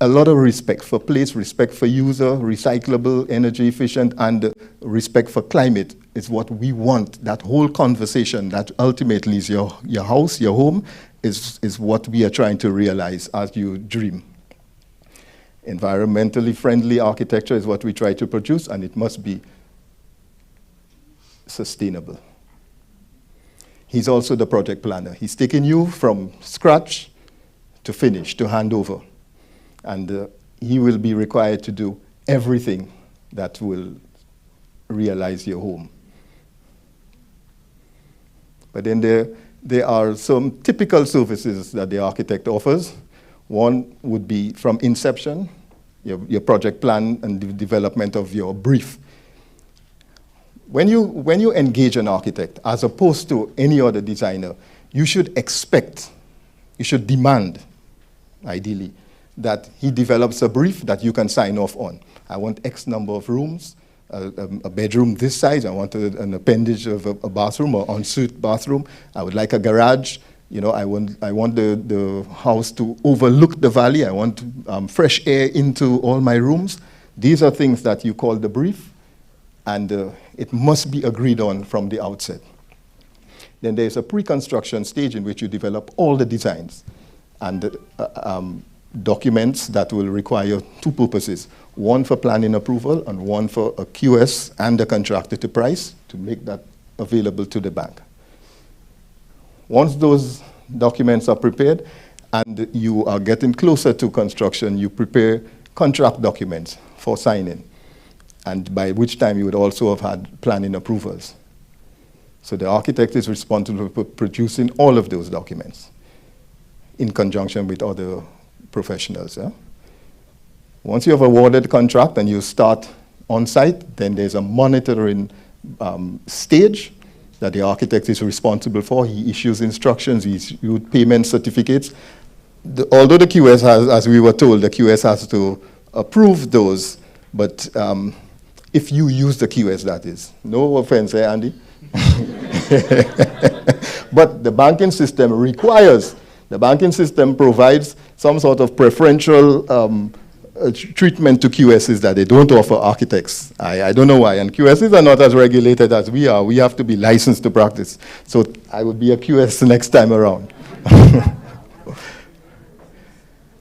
a lot of respect for place, respect for user, recyclable, energy efficient, and respect for climate is what we want. That whole conversation that ultimately is your house, your home, is what we are trying to realize as you dream. Environmentally friendly architecture is what we try to produce, and it must be sustainable. He's also the project planner. He's taking you from scratch to finish, to hand over. And he will be required to do everything that will realize your home. But then there are some typical services that the architect offers. One would be from inception, your project plan and the development of your brief. When you engage an architect, as opposed to any other designer, you should expect, you should demand, ideally, that he develops a brief that you can sign off on. I want X number of rooms, a bedroom this size, I want an appendage of a bathroom or ensuite bathroom, I would like a garage, You know, I want the house to overlook the valley. I want fresh air into all my rooms. These are things that you call the brief, and it must be agreed on from the outset. Then there's a pre-construction stage in which you develop all the designs and documents that will require two purposes. One for planning approval and one for a QS and the contractor to price to make that available to the bank. Once those documents are prepared and you are getting closer to construction, you prepare contract documents for signing, and by which time you would also have had planning approvals. So the architect is responsible for producing all of those documents in conjunction with other professionals. Yeah? Once you have awarded the contract and you start on site, then there's a monitoring stage that the architect is responsible for. He issues instructions, he issues payment certificates. Although the QS has, as we were told, the QS has to approve those, but if you use the QS, that is. No offense, Andy? But the banking system requires, the banking system provides some sort of preferential treatment to QSs that they don't offer architects. I don't know why. And QSs are not as regulated as we are. We have to be licensed to practice. So I will be a QS next time around.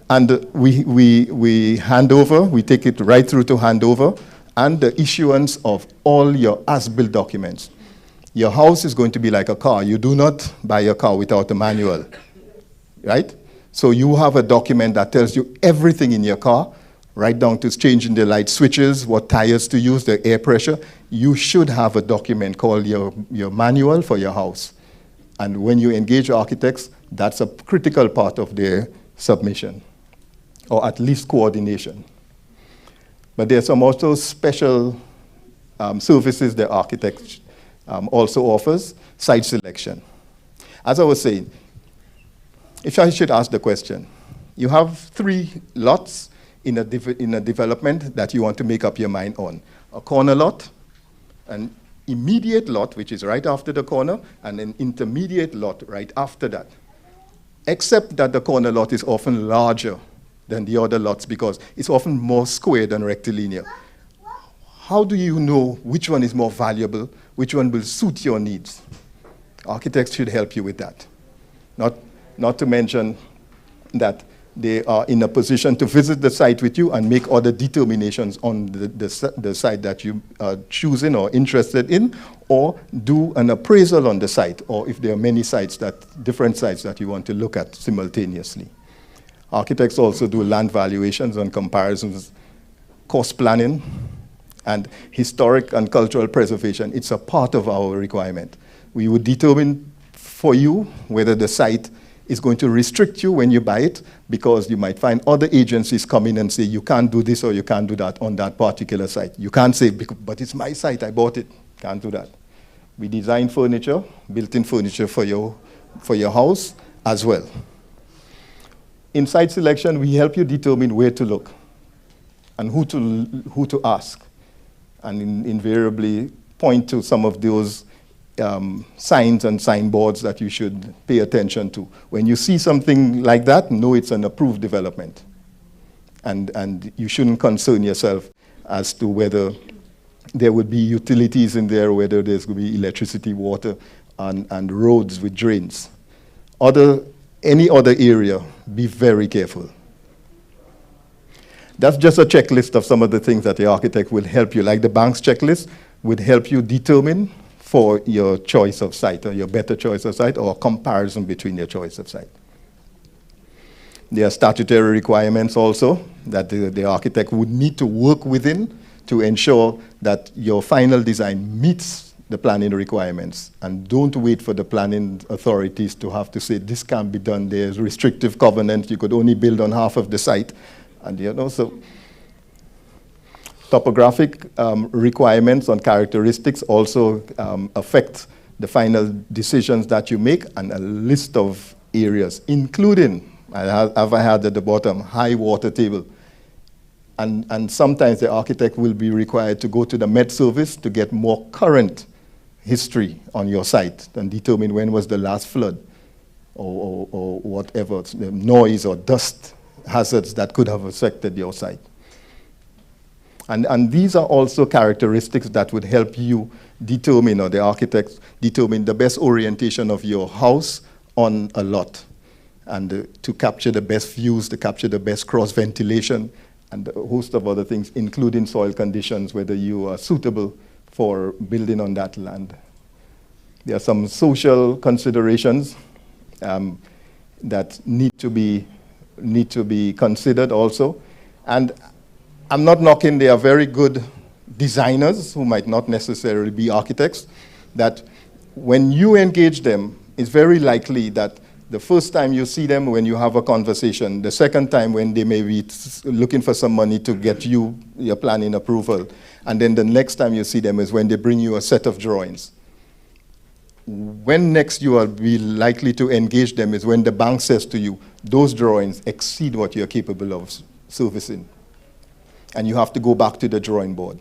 And we hand over, we take it right through to handover, and the issuance of all your as-built documents. Your house is going to be like a car. You do not buy a car without a manual, right? So you have a document that tells you everything in your car, right down to changing the light switches, what tires to use, the air pressure. You should have a document called your manual for your house. And when you engage architects, that's a critical part of their submission, or at least coordination. But there's some also special services the architect also offers, site selection. As I was saying, if I should ask the question, you have 3 lots in a development that you want to make up your mind on. A corner lot, an immediate lot, which is right after the corner, and an intermediate lot right after that. Except that the corner lot is often larger than the other lots because it's often more square than rectilinear. How do you know which one is more valuable, which one will suit your needs? Architects should help you with that. Not to mention that they are in a position to visit the site with you and make other determinations on the site that you are choosing or interested in, or do an appraisal on the site, or if there are many sites, different sites that you want to look at simultaneously. Architects also do land valuations and comparisons, cost planning, and historic and cultural preservation. It's a part of our requirement. We would determine for you whether the site is going to restrict you when you buy it, because you might find other agencies come in and say, you can't do this or you can't do that on that particular site. You can't say, but it's my site, I bought it. Can't do that. We design furniture, built-in furniture for your house as well. In site selection, we help you determine where to look and who to ask, and invariably point to some of those signs and signboards that you should pay attention to. When you see something like that, know it's an approved development. And you shouldn't concern yourself as to whether there would be utilities in there, whether there's going to be electricity, water, and roads with drains. Any other area, be very careful. That's just a checklist of some of the things that the architect will help you, like the bank's checklist would help you determine for your choice of site, or your better choice of site, or a comparison between your choice of site. There are statutory requirements also that the architect would need to work within to ensure that your final design meets the planning requirements. And don't wait for the planning authorities to have to say, this can't be done, there's restrictive covenants, you could only build on half of the site. And so topographic requirements on characteristics also affect the final decisions that you make, and a list of areas, including, I had at the bottom, high water table. And sometimes the architect will be required to go to the Met Service to get more current history on your site and determine when was the last flood, or whatever, noise or dust hazards that could have affected your site. And these are also characteristics that would help you determine, or the architects determine, the best orientation of your house on a lot, and to capture the best views, to capture the best cross ventilation, and a host of other things, including soil conditions, whether you are suitable for building on that land. There are some social considerations that need to be considered also. And I'm not knocking, they are very good designers who might not necessarily be architects, that when you engage them, it's very likely that the first time you see them when you have a conversation, the second time when they may be looking for some money to get you your planning approval, and then the next time you see them is when they bring you a set of drawings. When next you will be likely to engage them is when the bank says to you, those drawings exceed what you're capable of servicing. And you have to go back to the drawing board.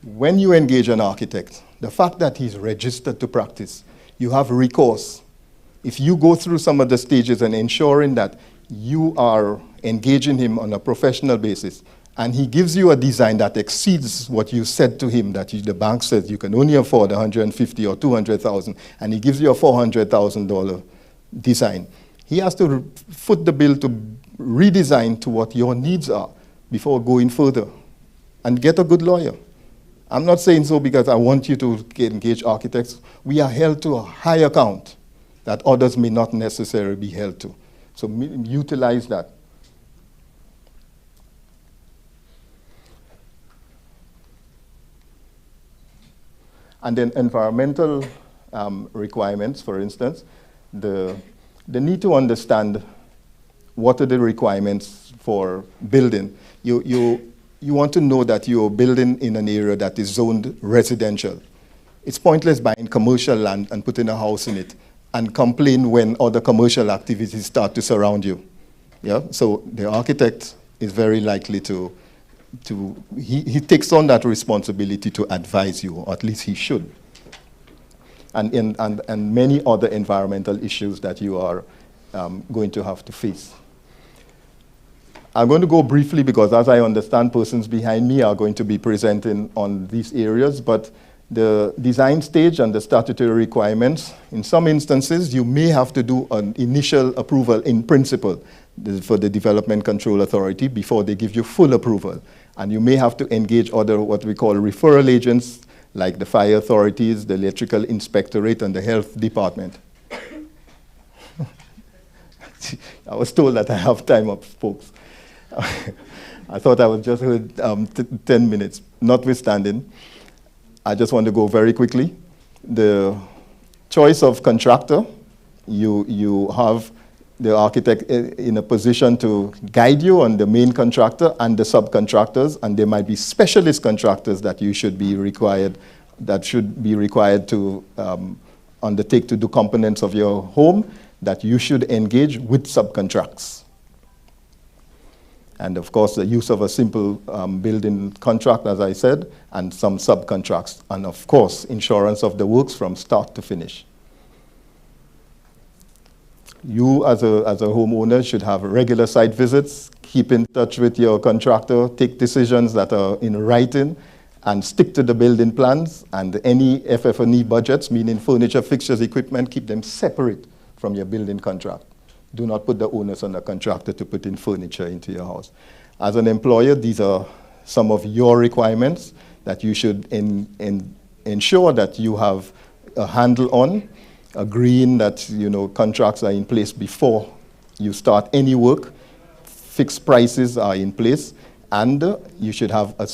When you engage an architect, the fact that he's registered to practice, you have recourse. If you go through some of the stages and ensuring that you are engaging him on a professional basis, and he gives you a design that exceeds what you said to him, that the bank says you can only afford $150,000 or $200,000, and he gives you a $400,000 design, he has to foot the bill to redesign to what your needs are before going further, and get a good lawyer. I'm not saying so because I want you to engage architects. We are held to a high account that others may not necessarily be held to. So utilize that. And then environmental requirements, for instance, the need to understand what are the requirements for building. You want to know that you're building in an area that is zoned residential. It's pointless buying commercial land and putting a house in it and complain when other commercial activities start to surround you. Yeah? So the architect is very likely he takes on that responsibility to advise you, or at least he should. And many other environmental issues that you are going to have to face. I'm going to go briefly because, as I understand, persons behind me are going to be presenting on these areas, but the design stage and the statutory requirements, in some instances, you may have to do an initial approval in principle for the Development Control Authority before they give you full approval. And you may have to engage other, what we call referral agents, like the fire authorities, the electrical inspectorate, and the health department. I was told that I have time up, folks. I thought I was just heard 10 minutes. Notwithstanding, I just want to go very quickly. The choice of contractor, you have the architect in a position to guide you on the main contractor and the subcontractors, and there might be specialist contractors that you should be required, to undertake to do components of your home, that you should engage with subcontracts. And of course, the use of a simple building contract, as I said, and some subcontracts. And of course, insurance of the works from start to finish. You, as a homeowner, should have regular site visits, keep in touch with your contractor, take decisions that are in writing, and stick to the building plans, and any FF&E budgets, meaning furniture, fixtures, equipment, keep them separate from your building contract. Do not put the onus on the contractor to put in furniture into your house. As an employer, these are some of your requirements that you should ensure that you have a handle on, agreeing that contracts are in place before you start any work, fixed prices are in place, and you should have a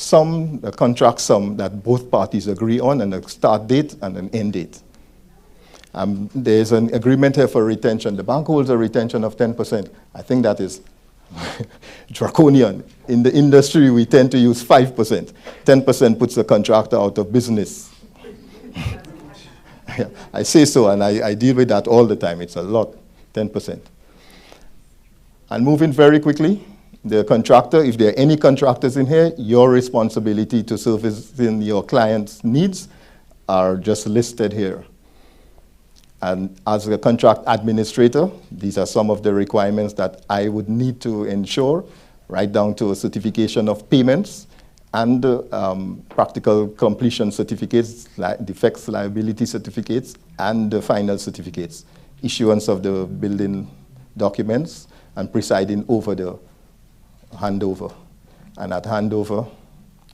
contract sum that both parties agree on, and a start date and an end date. There's an agreement here for retention. The bank holds a retention of 10%. I think that is draconian. In the industry, we tend to use 5%. 10% puts the contractor out of business. I say so, and I deal with that all the time. It's a lot, 10%. And moving very quickly, the contractor, if there are any contractors in here, your responsibility to service your client's needs are just listed here. And as a contract administrator, these are some of the requirements that I would need to ensure, right down to a certification of payments and practical completion certificates, defects liability certificates, and the final certificates, issuance of the building documents, and presiding over the handover. And at handover,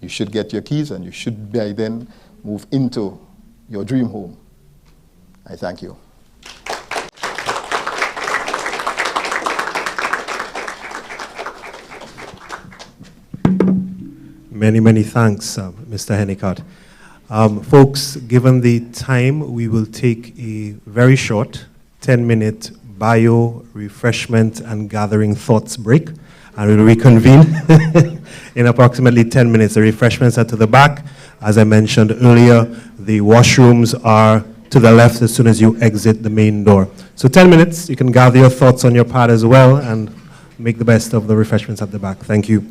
you should get your keys, and you should by then move into your dream home. I thank you. Many, many thanks, Mr. Hennicott. Folks, given the time, we will take a very short 10-minute bio, refreshment, and gathering thoughts break, and we'll reconvene in approximately 10 minutes. The refreshments are to the back. As I mentioned earlier, the washrooms are to the left as soon as you exit the main door. So 10 minutes, you can gather your thoughts on your pad as well and make the best of the refreshments at the back. Thank you.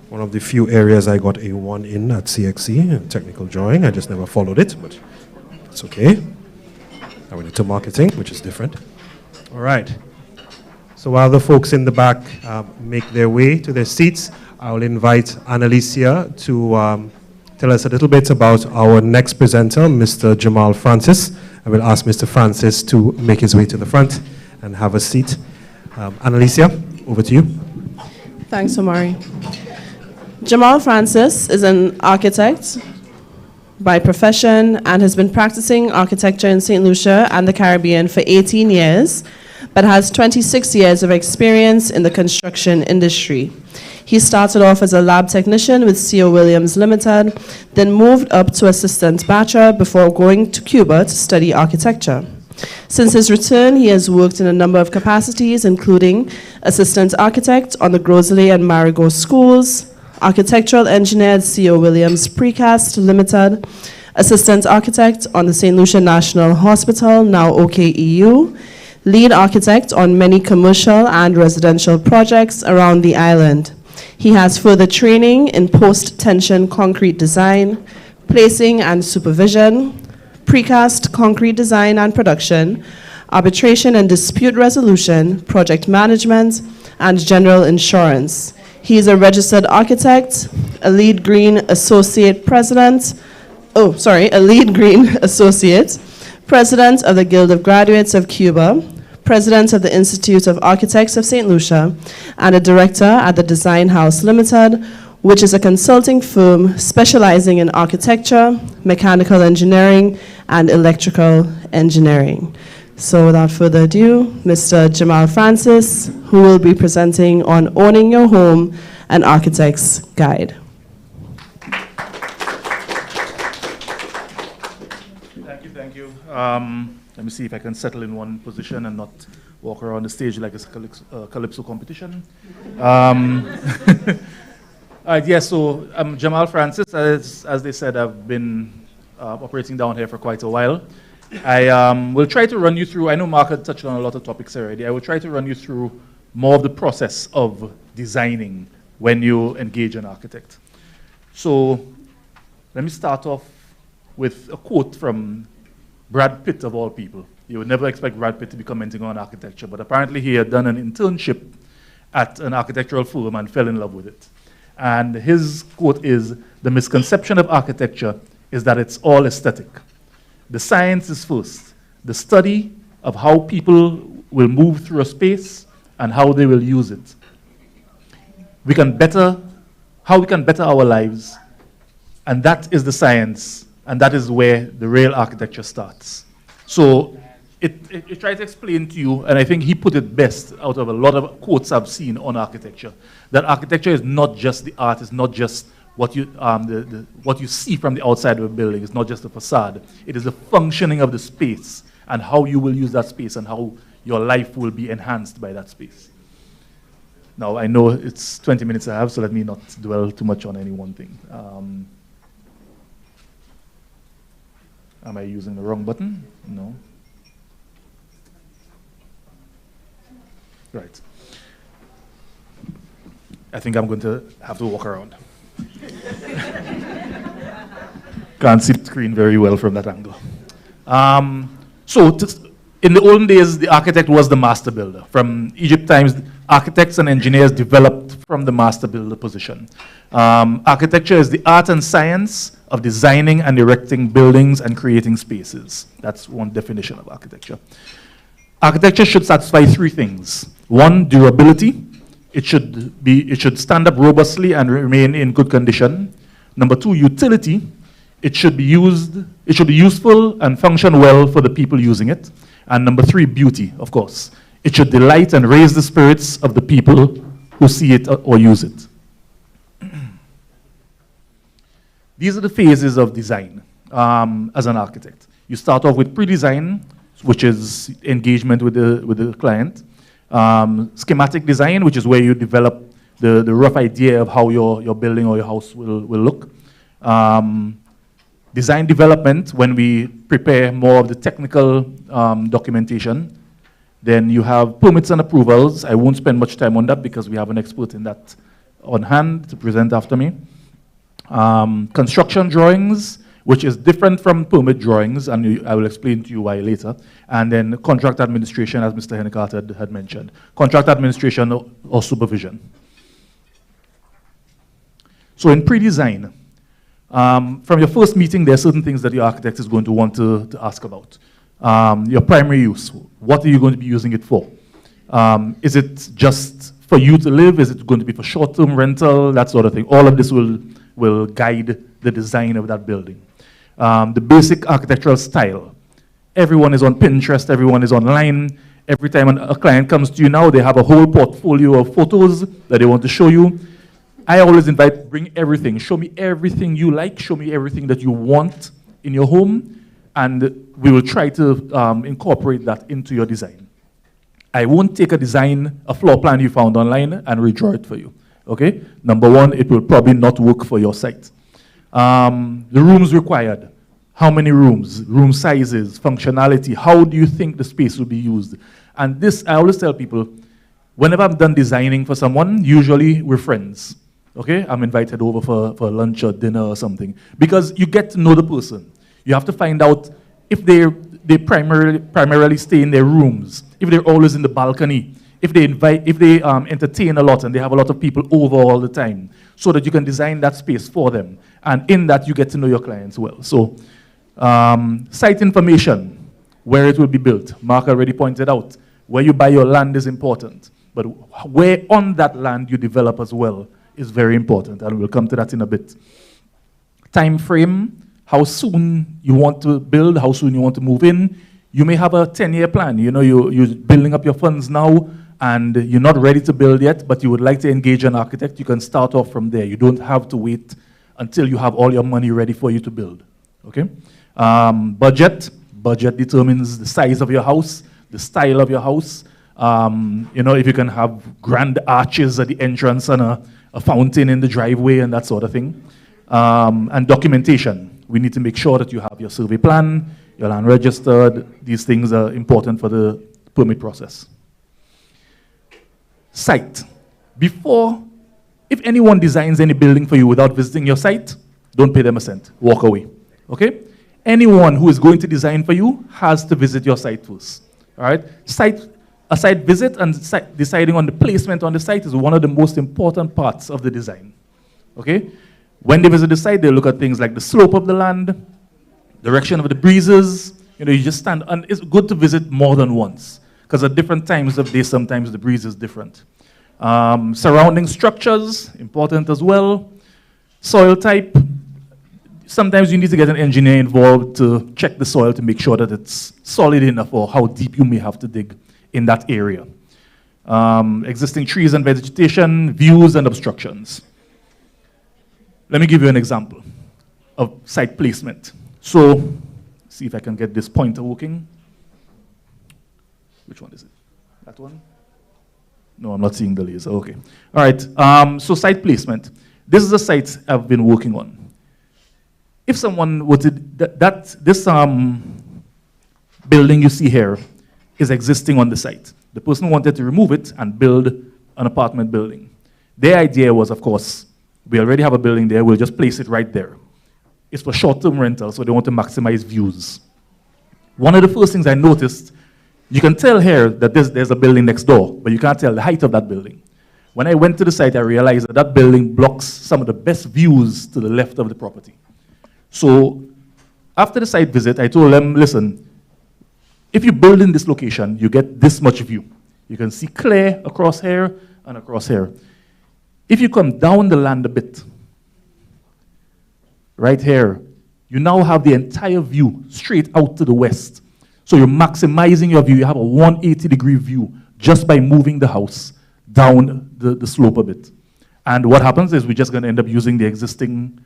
One of the few areas I got a 1 in at CXC, technical drawing. I just never followed it, but it's okay. I went into marketing, which is different. All right. So while the folks in the back make their way to their seats, I will invite Lucia to tell us a little bit about our next presenter, Mr. Jamal Francis. I will ask Mr. Francis to make his way to the front and have a seat. Lucia, over to you. Thanks, Omari. Jamal Francis is an architect by profession and has been practicing architecture in St. Lucia and the Caribbean for 18 years, but has 26 years of experience in the construction industry. He started off as a lab technician with C.O. Williams Limited, then moved up to assistant batcher before going to Cuba to study architecture. Since his return, he has worked in a number of capacities, including assistant architect on the Grosley and Marigot schools, architectural engineer at C.O. Williams Precast Limited, assistant architect on the St. Lucia National Hospital, now OKEU, lead architect on many commercial and residential projects around the island. He has further training in post-tension concrete design, placing and supervision, precast concrete design and production, arbitration and dispute resolution, project management, and general insurance. He is a registered architect, a lead green associate, president of the Guild of Graduates of Cuba, president of the Institute of Architects of St. Lucia, and a director at the Design House Limited, which is a consulting firm specializing in architecture, mechanical engineering, and electrical engineering. So without further ado, Mr. Jamal Francis, who will be presenting on Owning Your Home, an Architect's Guide. Thank you. Let me see if I can settle in one position and not walk around the stage like it's a calypso competition. So I'm Jamal Francis. As they said, I've been operating down here for quite a while. I will try to run you through, I know Mark had touched on a lot of topics already. I will try to run you through more of the process of designing when you engage an architect. So let me start off with a quote from Brad Pitt, of all people. You would never expect Brad Pitt to be commenting on architecture, but apparently he had done an internship at an architectural firm and fell in love with it. And his quote is, "The misconception of architecture is that it's all aesthetic. The science is first, the study of how people will move through a space and how they will use it. How we can better our lives, and that is the science, and that is where the real architecture starts." So it tries to explain to you, and I think he put it best out of a lot of quotes I've seen on architecture, that architecture is not just the art, it's not just what you see from the outside of a building. It's not just the facade. It is the functioning of the space and how you will use that space and how your life will be enhanced by that space. Now, I know it's 20 minutes I have, so let me not dwell too much on any one thing. Am I using the wrong button? No. Right. I think I'm going to have to walk around. Can't see the screen very well from that angle. In the olden days, the architect was the master builder. From Egypt times, architects and engineers developed from the master builder position. Architecture is the art and science of designing and erecting buildings and creating spaces. That's one definition of architecture. Architecture should satisfy three things. One, durability. It should stand up robustly and remain in good condition. Number two, utility. It should be useful and function well for the people using it. And number three, beauty, of course. It should delight and raise the spirits of the people who see it or use it. These are the phases of design as an architect. You start off with pre-design, which is engagement with the client. Schematic design, which is where you develop the rough idea of how your building or your house will look. Design development, when we prepare more of the technical documentation. Then you have permits and approvals. I won't spend much time on that because we have an expert in that on hand to present after me. Construction drawings, which is different from permit drawings, and I will explain to you why later. And then contract administration, as Mr. Hennecart had mentioned. Contract administration or supervision. So in pre-design, from your first meeting, there are certain things that your architect is going to want to ask about. Your primary use, what are you going to be using it for? Is it just for you to live? Is it going to be for short-term rental? That sort of thing. All of this will guide the design of that building. The basic architectural style. Everyone is on Pinterest, everyone is online. Every time a client comes to you now, they have a whole portfolio of photos that they want to show you. I always invite, bring everything. Show me everything you like, show me everything that you want in your home, and we will try to incorporate that into your design. I won't take a floor plan you found online and redraw it for you, okay? Number one, it will probably not work for your site. The rooms required. How many rooms? Room sizes, functionality. How do you think the space will be used? And this, I always tell people, whenever I'm done designing for someone, usually we're friends, okay? I'm invited over for lunch or dinner or something. Because you get to know the person. You have to find out if they primarily stay in their rooms, if they're always in the balcony, if they entertain a lot and they have a lot of people over all the time, so that you can design that space for them. And in that, you get to know your clients well. So, site information, where it will be built. Mark already pointed out, where you buy your land is important, but where on that land you develop as well is very important, and we'll come to that in a bit. Time frame, how soon you want to build, how soon you want to move in. You may have a 10-year plan. You know, you're building up your funds now, and you're not ready to build yet, but you would like to engage an architect. You can start off from there. You don't have to wait until you have all your money ready for you to build, okay? Budget determines the size of your house, the style of your house. You know, if you can have grand arches at the entrance and a fountain in the driveway and that sort of thing. And documentation. We need to make sure that you have your survey plan, your land registered. These things are important for the permit process. Site. If anyone designs any building for you without visiting your site, don't pay them a cent. Walk away, okay? Anyone who is going to design for you has to visit your site first, all right? A site visit and deciding on the placement on the site is one of the most important parts of the design, okay? When they visit the site, they look at things like the slope of the land, direction of the breezes. You know, you just stand, and it's good to visit more than once, because at different times of day, sometimes the breeze is different. Surrounding structures, important as well. Soil type, sometimes you need to get an engineer involved to check the soil to make sure that it's solid enough or how deep you may have to dig in that area. Existing trees and vegetation, views and obstructions. Let me give you an example of site placement. So, see if I can get this pointer working. Which one is it? That one? No, I'm not seeing the laser. Okay. All right. So site placement. This is a site I've been working on. If someone were to this building you see here is existing on the site. The person wanted to remove it and build an apartment building. Their idea was, of course, we already have a building there. We'll just place it right there. It's for short-term rental, so they want to maximize views. One of the first things I noticed, you can tell here that there's a building next door, but you can't tell the height of that building. When I went to the site, I realized that that building blocks some of the best views to the left of the property. So after the site visit, I told them, listen, if you build in this location, you get this much view. You can see clear across here and across here. If you come down the land a bit, right here, you now have the entire view straight out to the west. So you're maximizing your view. You have a 180-degree view just by moving the house down the slope a bit. And what happens is we're just going to end up using the existing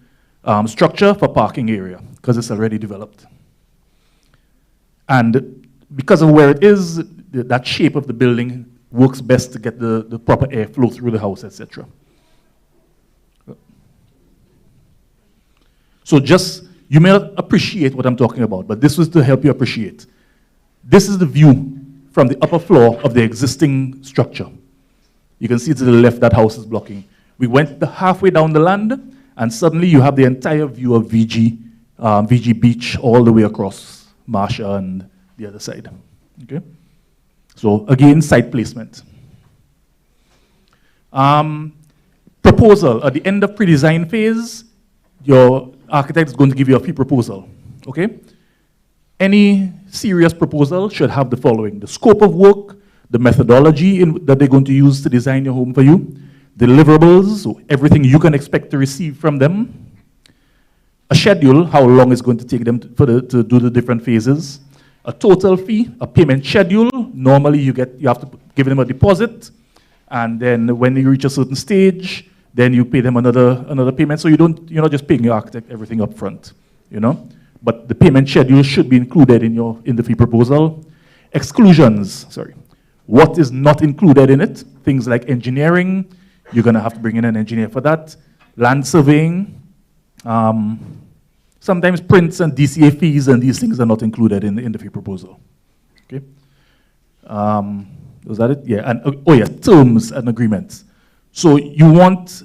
structure for parking area because it's already developed. And because of where it is, that shape of the building works best to get the proper airflow through the house, etc. So just, you may not appreciate what I'm talking about, but this was to help you appreciate. This is the view from the upper floor of the existing structure. You can see to the left that house is blocking. We went halfway down the land, and suddenly you have the entire view of VG Beach all the way across Marsha and the other side. Okay? So again, site placement. Proposal. At the end of pre-design phase, your architect is going to give you a fee proposal. Okay? Any serious proposal should have the following: the scope of work, the methodology that they're going to use to design your home for you, deliverables, so everything you can expect to receive from them, a schedule, how long it's going to take them to do the different phases, a total fee, a payment schedule. Normally you have to give them a deposit, and then when you reach a certain stage, then you pay them another payment. So you're not just paying your architect everything up front, you know. But the payment schedule should be included in the fee proposal. Exclusions, sorry. What is not included in it? Things like engineering, you're gonna have to bring in an engineer for that. Land surveying, sometimes prints and DCA fees and these things are not included in the fee proposal. Okay. Was that it? Yeah, and oh yeah, terms and agreements. So you want,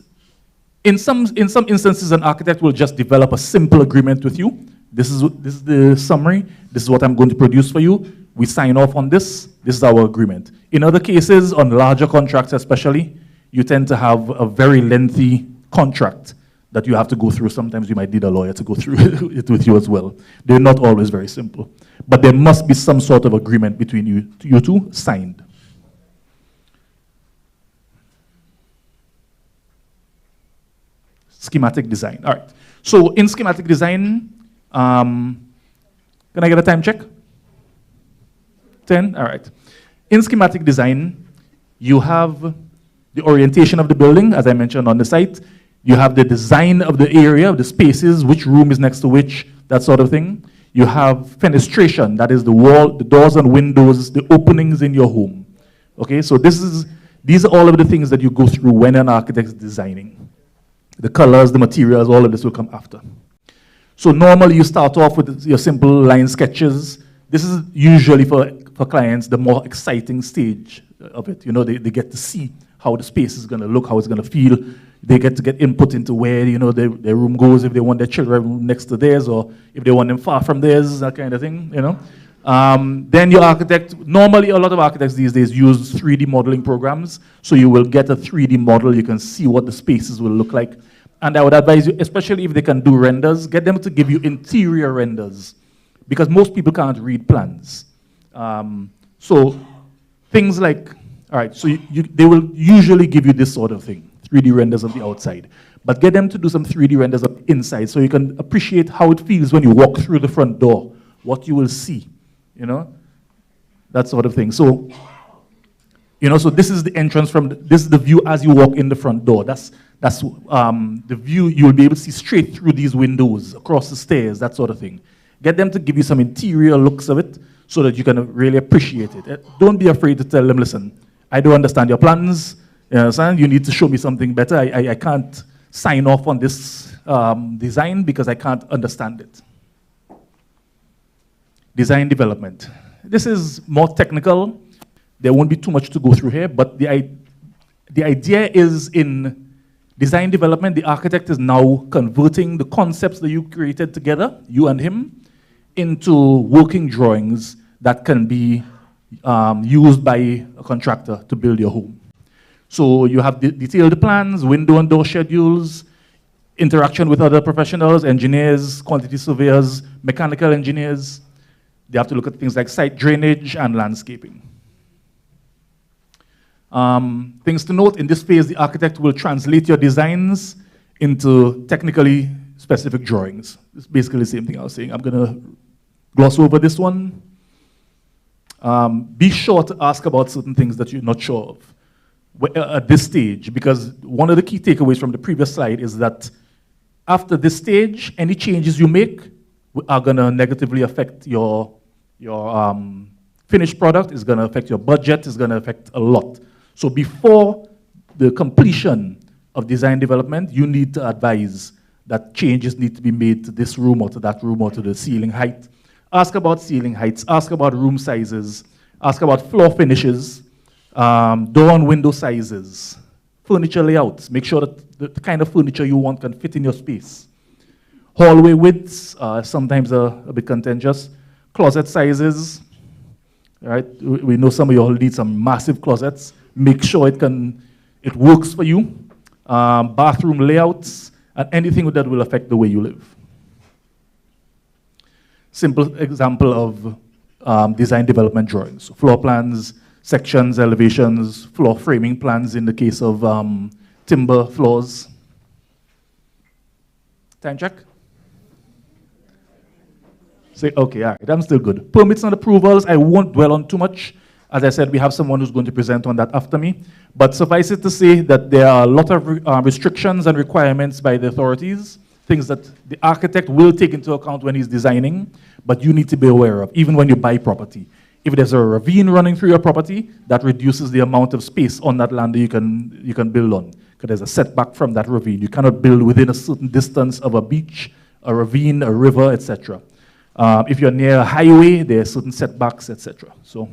in some instances, an architect will just develop a simple agreement with you. This is the summary. This is what I'm going to produce for you. We sign off on this. This is our agreement. In other cases, on larger contracts especially, you tend to have a very lengthy contract that you have to go through. Sometimes you might need a lawyer to go through it with you as well. They're not always very simple. But there must be some sort of agreement between you two signed. Schematic design. All right. So in schematic design, can I get a time check? 10? All right. In schematic design, you have the orientation of the building, as I mentioned on the site. You have the design of the area, of the spaces, which room is next to which, that sort of thing. You have fenestration, that is the wall, the doors and windows, the openings in your home. Okay, so these are all of the things that you go through when an architect is designing. The colors, the materials, all of this will come after. So normally you start off with your simple line sketches. This is usually for clients the more exciting stage of it. You know, they get to see how the space is going to look, how it's going to feel. They get to get input into where, you know, their room goes, if they want their children next to theirs or if they want them far from theirs, that kind of thing, you know. Then your architect, normally a lot of architects these days use 3D modeling programs. So you will get a 3D model, you can see what the spaces will look like. And I would advise you, especially if they can do renders, get them to give you interior renders because most people can't read plans. So things like, all right, so they will usually give you this sort of thing, 3D renders of the outside. But get them to do some 3D renders of inside so you can appreciate how it feels when you walk through the front door, what you will see, you know, that sort of thing. So, you know, so this is the entrance this is the view as you walk in the front door. That's the view you will be able to see straight through these windows, across the stairs, that sort of thing. Get them to give you some interior looks of it so that you can really appreciate it. Don't be afraid to tell them, listen, I don't understand your plans. You understand? You need to show me something better. I can't sign off on this design because I can't understand it. Design development. This is more technical. There won't be too much to go through here, but the idea is in design development, the architect is now converting the concepts that you created together, you and him, into working drawings that can be used by a contractor to build your home. So you have detailed plans, window and door schedules, interaction with other professionals, engineers, quantity surveyors, mechanical engineers. They have to look at things like site drainage and landscaping. Things to note, in this phase, the architect will translate your designs into technically specific drawings. It's basically the same thing I was saying. I'm gonna gloss over this one. Be sure to ask about certain things that you're not sure of at this stage, because one of the key takeaways from the previous slide is that after this stage, any changes you make are gonna negatively affect your finished product, is gonna affect your budget, is gonna affect a lot. So before the completion of design development, you need to advise that changes need to be made to this room or to that room or to the ceiling height. Ask about ceiling heights, ask about room sizes, ask about floor finishes, door and window sizes, furniture layouts. Make sure that the kind of furniture you want can fit in your space. Hallway widths, sometimes a bit contentious. Closet sizes, right? We know some of you all need some massive closets. Make sure it works for you. Bathroom layouts, and anything that will affect the way you live. Simple example of design development drawings. Floor plans, sections, elevations, floor framing plans in the case of timber floors. Time check? Say, okay, all right, I'm still good. Permits and approvals, I won't dwell on too much. As I said, we have someone who's going to present on that after me. But suffice it to say that there are a lot of restrictions and requirements by the authorities, things that the architect will take into account when he's designing, but you need to be aware of, even when you buy property. If there's a ravine running through your property, that reduces the amount of space on that land that you can build on, because there's a setback from that ravine. You cannot build within a certain distance of a beach, a ravine, a river, etc. If you're near a highway, there are certain setbacks, etc. So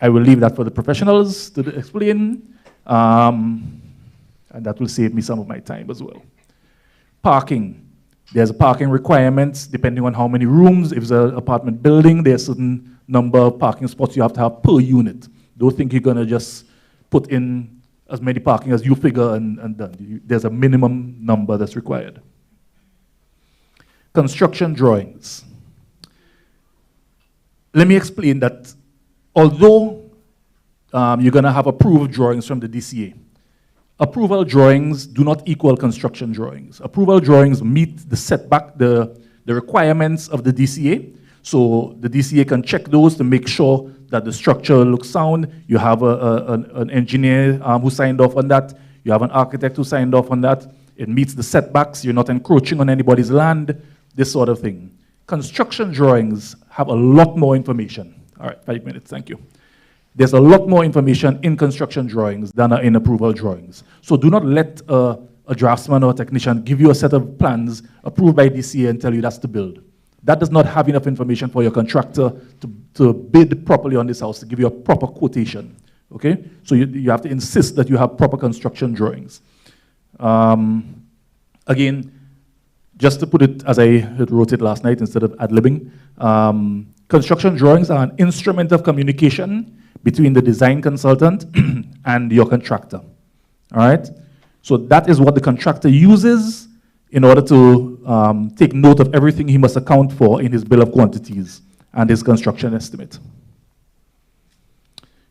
I will leave that for the professionals to explain, and that will save me some of my time as well. Parking. There's parking requirements depending on how many rooms. If it's an apartment building, there's a certain number of parking spots you have to have per unit. Don't think you're gonna just put in as many parking as you figure and done. There's a minimum number that's required. Construction drawings. Let me explain that although you're gonna have approved drawings from the DCA, approval drawings do not equal construction drawings. Approval drawings meet the setback, the requirements of the DCA. So the DCA can check those to make sure that the structure looks sound. You have an engineer who signed off on that. You have an architect who signed off on that. It meets the setbacks. You're not encroaching on anybody's land, this sort of thing. Construction drawings have a lot more information. All right, 5 minutes, thank you. There's a lot more information in construction drawings than are in approval drawings. So do not let a draftsman or a technician give you a set of plans approved by DCA and tell you that's to build. That does not have enough information for your contractor to bid properly on this house, to give you a proper quotation, okay? So you have to insist that you have proper construction drawings. Again, just to put it as I wrote it last night instead of ad-libbing, construction drawings are an instrument of communication between the design consultant and your contractor, all right? So that is what the contractor uses in order to take note of everything he must account for in his bill of quantities and his construction estimate.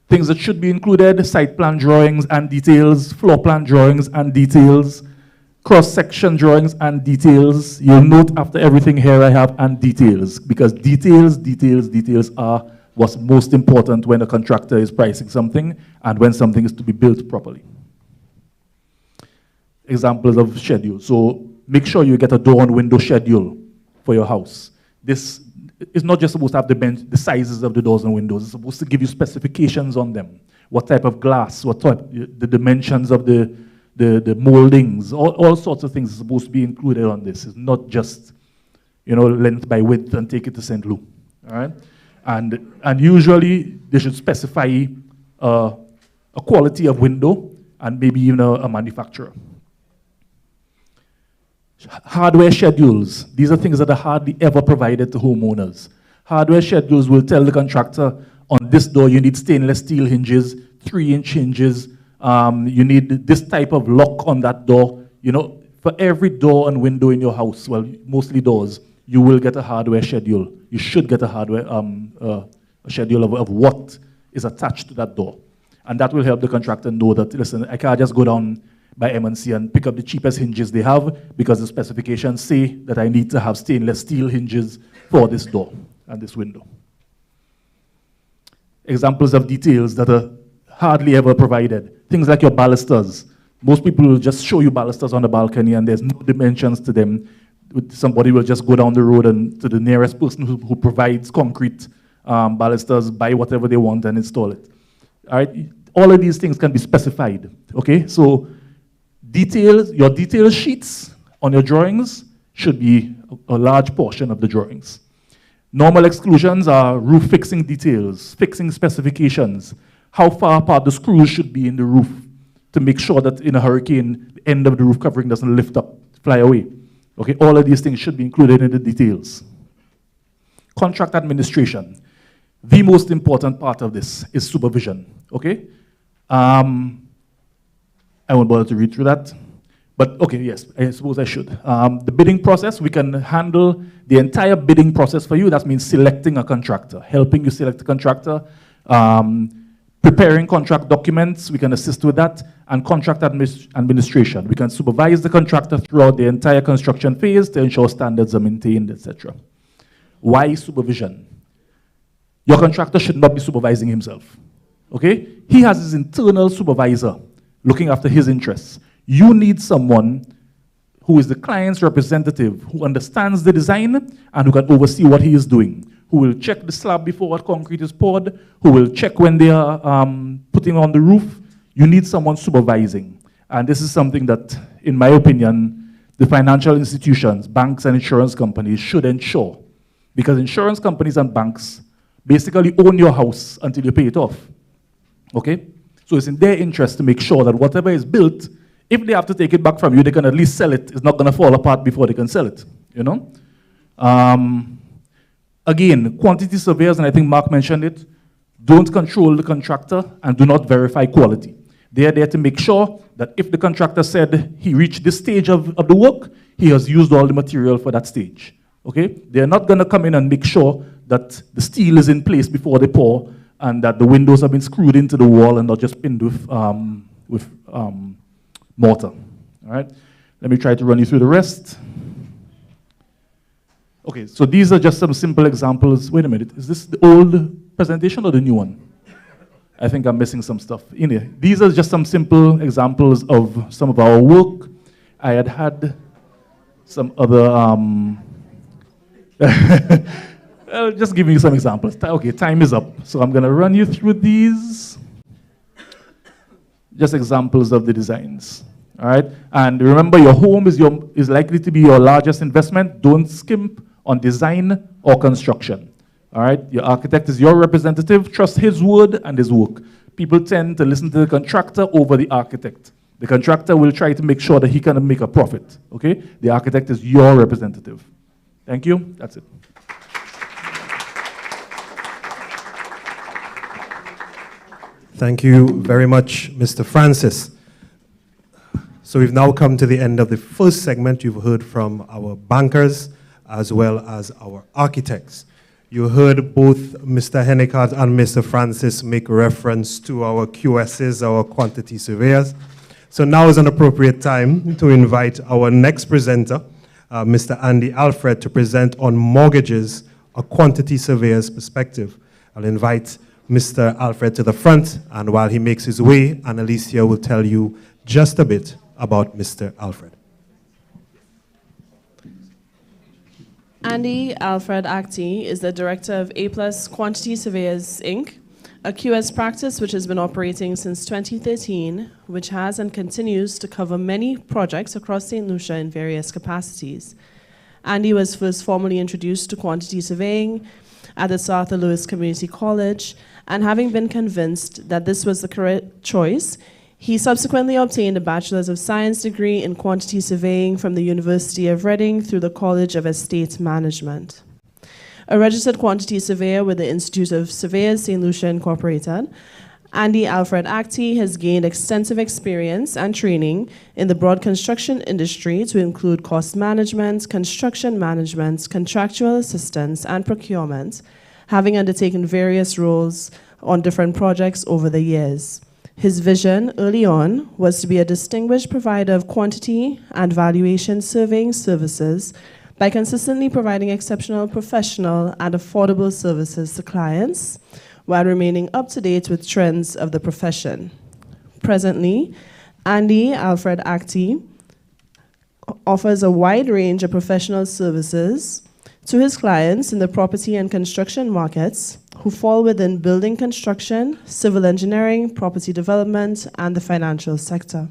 Things that should be included: site plan drawings and details, floor plan drawings and details, cross-section drawings and details. You'll note after everything here I have "and details," because details are what's most important when a contractor is pricing something and when something is to be built properly. Examples of schedules. So make sure you get a door and window schedule for your house. This is not just supposed to have the sizes of the doors and windows. It's supposed to give you specifications on them. What type of glass, what type, the dimensions of the moldings, all sorts of things are supposed to be included on this. It's not just, length by width and take it to St. Louis, all right? And usually they should specify a quality of window and maybe even a manufacturer. Hardware schedules. These are things that are hardly ever provided to homeowners. Hardware schedules will tell the contractor, on this door you need stainless steel hinges, 3-inch hinges, You need this type of lock on that door. You know, for every door and window in your house, well, mostly doors, you will get a hardware schedule. You should get a hardware a schedule of what is attached to that door. And that will help the contractor know that, listen, I can't just go down by M&C and pick up the cheapest hinges they have because the specifications say that I need to have stainless steel hinges for this door and this window. Examples of details that are hardly ever provided. Things like your balusters. Most people will just show you balusters on the balcony and there's no dimensions to them. Somebody will just go down the road and to the nearest person who provides concrete balusters, buy whatever they want and install it. All right? All of these things can be specified, okay? So details, your detail sheets on your drawings should be a large portion of the drawings. Normal exclusions are roof fixing details, fixing specifications, how far apart the screws should be in the roof to make sure that in a hurricane, the end of the roof covering doesn't lift up, fly away. Okay, all of these things should be included in the details. Contract administration. The most important part of this is supervision, okay? I won't bother to read through that. But okay, yes, I suppose I should. The bidding process, we can handle the entire bidding process for you. That means selecting a contractor, helping you select a contractor, preparing contract documents, we can assist with that, and contract administration. We can supervise the contractor throughout the entire construction phase to ensure standards are maintained, etc. Why supervision? Your contractor should not be supervising himself, okay? He has his internal supervisor looking after his interests. You need someone who is the client's representative, who understands the design and who can oversee what he is doing, who will check the slab before concrete is poured, who will check when they are putting on the roof. You need someone supervising. And this is something that, in my opinion, the financial institutions, banks and insurance companies should ensure. Because insurance companies and banks basically own your house until you pay it off, okay? So it's in their interest to make sure that whatever is built, if they have to take it back from you, they can at least sell it. It's not going to fall apart before they can sell it, you know? Again, quantity surveyors, and I think Mark mentioned it, don't control the contractor and do not verify quality. They are there to make sure that if the contractor said he reached this stage of the work, he has used all the material for that stage, okay? They're not going to come in and make sure that the steel is in place before they pour and that the windows have been screwed into the wall and not just pinned with mortar, all right? Let me try to run you through the rest. Okay, so these are just some simple examples. Wait a minute, is this the old presentation or the new one? I think I'm missing some stuff in here. These are just some simple examples of some of our work. I had some other, just giving you some examples. Okay, time is up. So I'm gonna run you through these. Just examples of the designs, all right? And remember, your home is likely to be your largest investment. Don't skimp on design or construction, all right? Your architect is your representative. Trust his word and his work. People tend to listen to the contractor over the architect. The contractor will try to make sure that he can make a profit, okay? The architect is your representative. Thank you, that's it. Thank you very much, Mr. Francis. So we've now come to the end of the first segment. You've heard from our bankers as well as our architects. You heard both Mr. Hennickart and Mr. Francis make reference to our QSs, our quantity surveyors. So now is an appropriate time to invite our next presenter, Mr. Andy Alfred, to present on mortgages, a quantity surveyor's perspective. I'll invite Mr. Alfred to the front, and while he makes his way, Annalicia will tell you just a bit about Mr. Alfred. Andy Alfred Acti is the director of A+ Quantity Surveyors, Inc., a QS practice which has been operating since 2013, which has and continues to cover many projects across St. Lucia in various capacities. Andy was first formally introduced to quantity surveying at the Sir Arthur Lewis Community College, and having been convinced that this was the correct choice, he subsequently obtained a Bachelor's of Science degree in quantity surveying from the University of Reading through the College of Estate Management. A registered quantity surveyor with the Institute of Surveyors, St. Lucia Incorporated, Andy Alfred Actie has gained extensive experience and training in the broad construction industry to include cost management, construction management, contractual assistance, and procurement, having undertaken various roles on different projects over the years. His vision early on was to be a distinguished provider of quantity and valuation surveying services by consistently providing exceptional professional and affordable services to clients while remaining up to date with trends of the profession. Presently, Andy Alfred Actie offers a wide range of professional services to his clients in the property and construction markets who fall within building construction, civil engineering, property development, and the financial sector.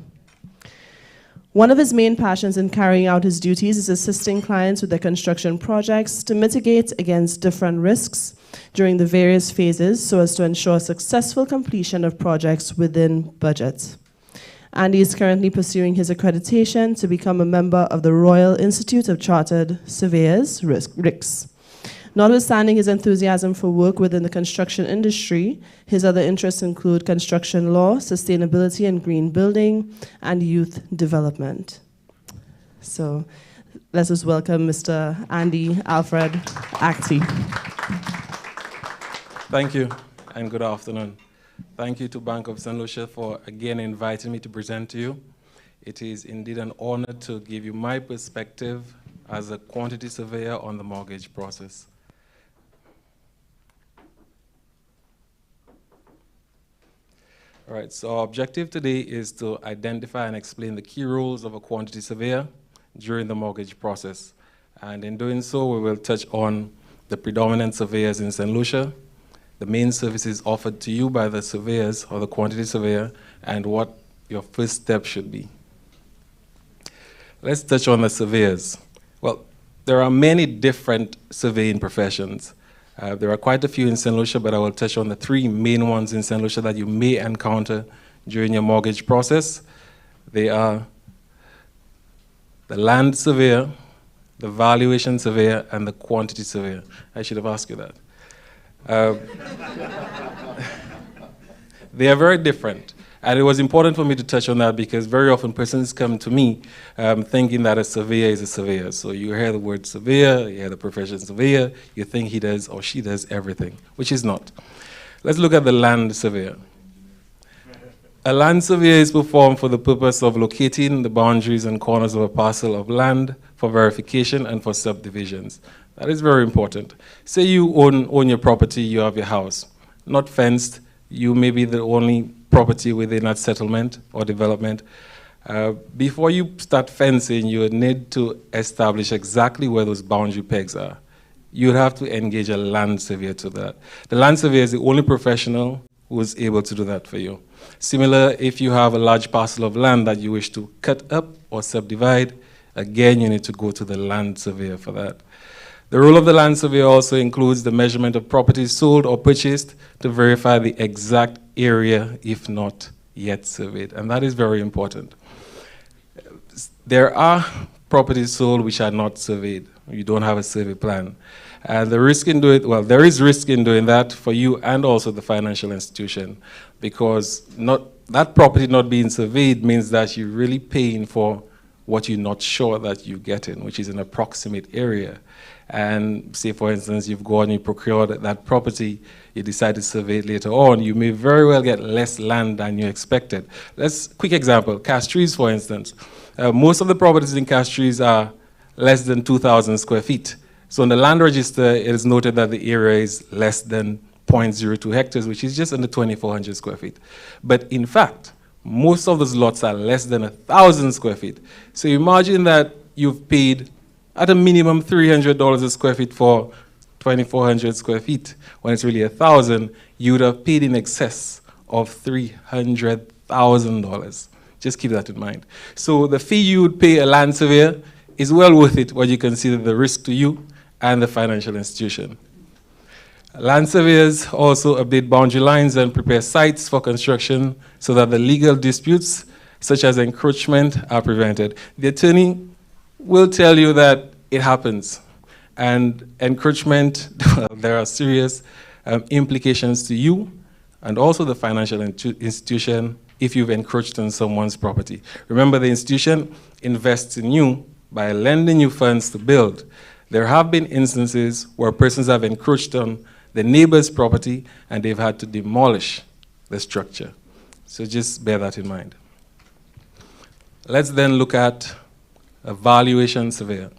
One of his main passions in carrying out his duties is assisting clients with their construction projects to mitigate against different risks during the various phases so as to ensure successful completion of projects within budget. Andy is currently pursuing his accreditation to become a member of the Royal Institute of Chartered Surveyors, RICS. Notwithstanding his enthusiasm for work within the construction industry, his other interests include construction law, sustainability and green building, and youth development. So let us welcome Mr. Andy Alfred Actie. Thank you, and good afternoon. Thank you to Bank of St. Lucia for again inviting me to present to you. It is indeed an honor to give you my perspective as a quantity surveyor on the mortgage process. All right, so our objective today is to identify and explain the key roles of a quantity surveyor during the mortgage process. And in doing so, we will touch on the predominant surveyors in St. Lucia, the main services offered to you by the surveyors or the quantity surveyor, and what your first step should be. Let's touch on the surveyors. Well, there are many different surveying professions. There are quite a few in St. Lucia, but I will touch on the three main ones in St. Lucia that you may encounter during your mortgage process. They are the land surveyor, the valuation surveyor, and the quantity surveyor. I should have asked you that. They are very different. And it was important for me to touch on that because very often persons come to me thinking that a surveyor is a surveyor. So you hear the word surveyor, you hear the profession surveyor, you think he does or she does everything, which is not. Let's look at the land surveyor. A land surveyor is performed for the purpose of locating the boundaries and corners of a parcel of land for verification and for subdivisions. That is very important. Say you own your property, you have your house, not fenced, you may be the only property within that settlement or development. Before you start fencing, you need to establish exactly where those boundary pegs are. You'd have to engage a land surveyor to that. The land surveyor is the only professional who is able to do that for you. Similar, if you have a large parcel of land that you wish to cut up or subdivide, again, you need to go to the land surveyor for that. The role of the land surveyor also includes the measurement of properties sold or purchased to verify the exact area, if not yet surveyed, and that is very important. There are properties sold which are not surveyed. You don't have a survey plan. And the risk in doing, well, there is risk in doing that for you and also the financial institution, because that property not being surveyed means that you're really paying for what you're not sure that you're getting, which is an approximate area. And say, for instance, you've gone, you procured that property, you decide to survey it later on, you may very well get less land than you expected. Quick example, Castries, for instance. Most of the properties in Castries are less than 2,000 square feet. So in the land register, it is noted that the area is less than 0.02 hectares, which is just under 2,400 square feet. But in fact, most of those lots are less than 1,000 square feet. So imagine that you've paid at a minimum $300 a square feet for 2,400 square feet. When it's really 1,000, you would have paid in excess of $300,000. Just keep that in mind. So the fee you would pay a land surveyor is well worth it when you consider the risk to you and the financial institution. Land surveyors also update boundary lines and prepare sites for construction so that the legal disputes, such as encroachment, are prevented. The attorney will tell you that it happens. And encroachment, there are serious implications to you and also the financial institution if you've encroached on someone's property. Remember, the institution invests in you by lending you funds to build. There have been instances where persons have encroached on the neighbor's property and they've had to demolish the structure. So just bear that in mind. Let's then look at a valuation surveyor.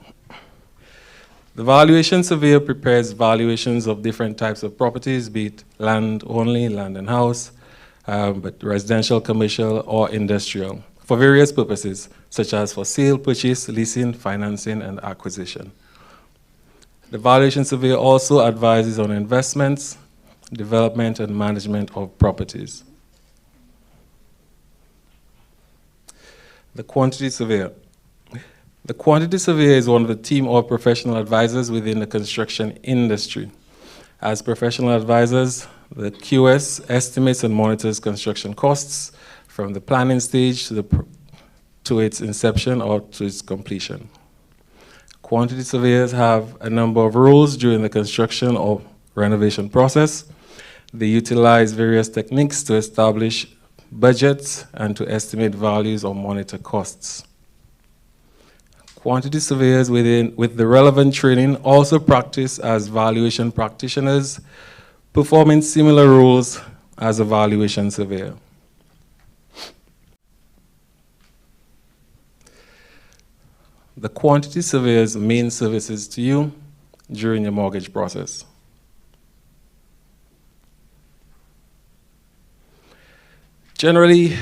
The valuation surveyor prepares valuations of different types of properties, be it land only, land and house, but residential, commercial, or industrial, for various purposes, such as for sale, purchase, leasing, financing, and acquisition. The valuation surveyor also advises on investments, development, and management of properties. The quantity surveyor. The quantity surveyor is one of the team or professional advisors within the construction industry. As professional advisors, the QS estimates and monitors construction costs from the planning stage to its inception or to its completion. Quantity surveyors have a number of roles during the construction or renovation process. They utilize various techniques to establish budgets and to estimate values or monitor costs. Quantity surveyors with the relevant training also practice as valuation practitioners, performing similar roles as a valuation surveyor. The quantity surveyor's main services to you during your mortgage process. Generally,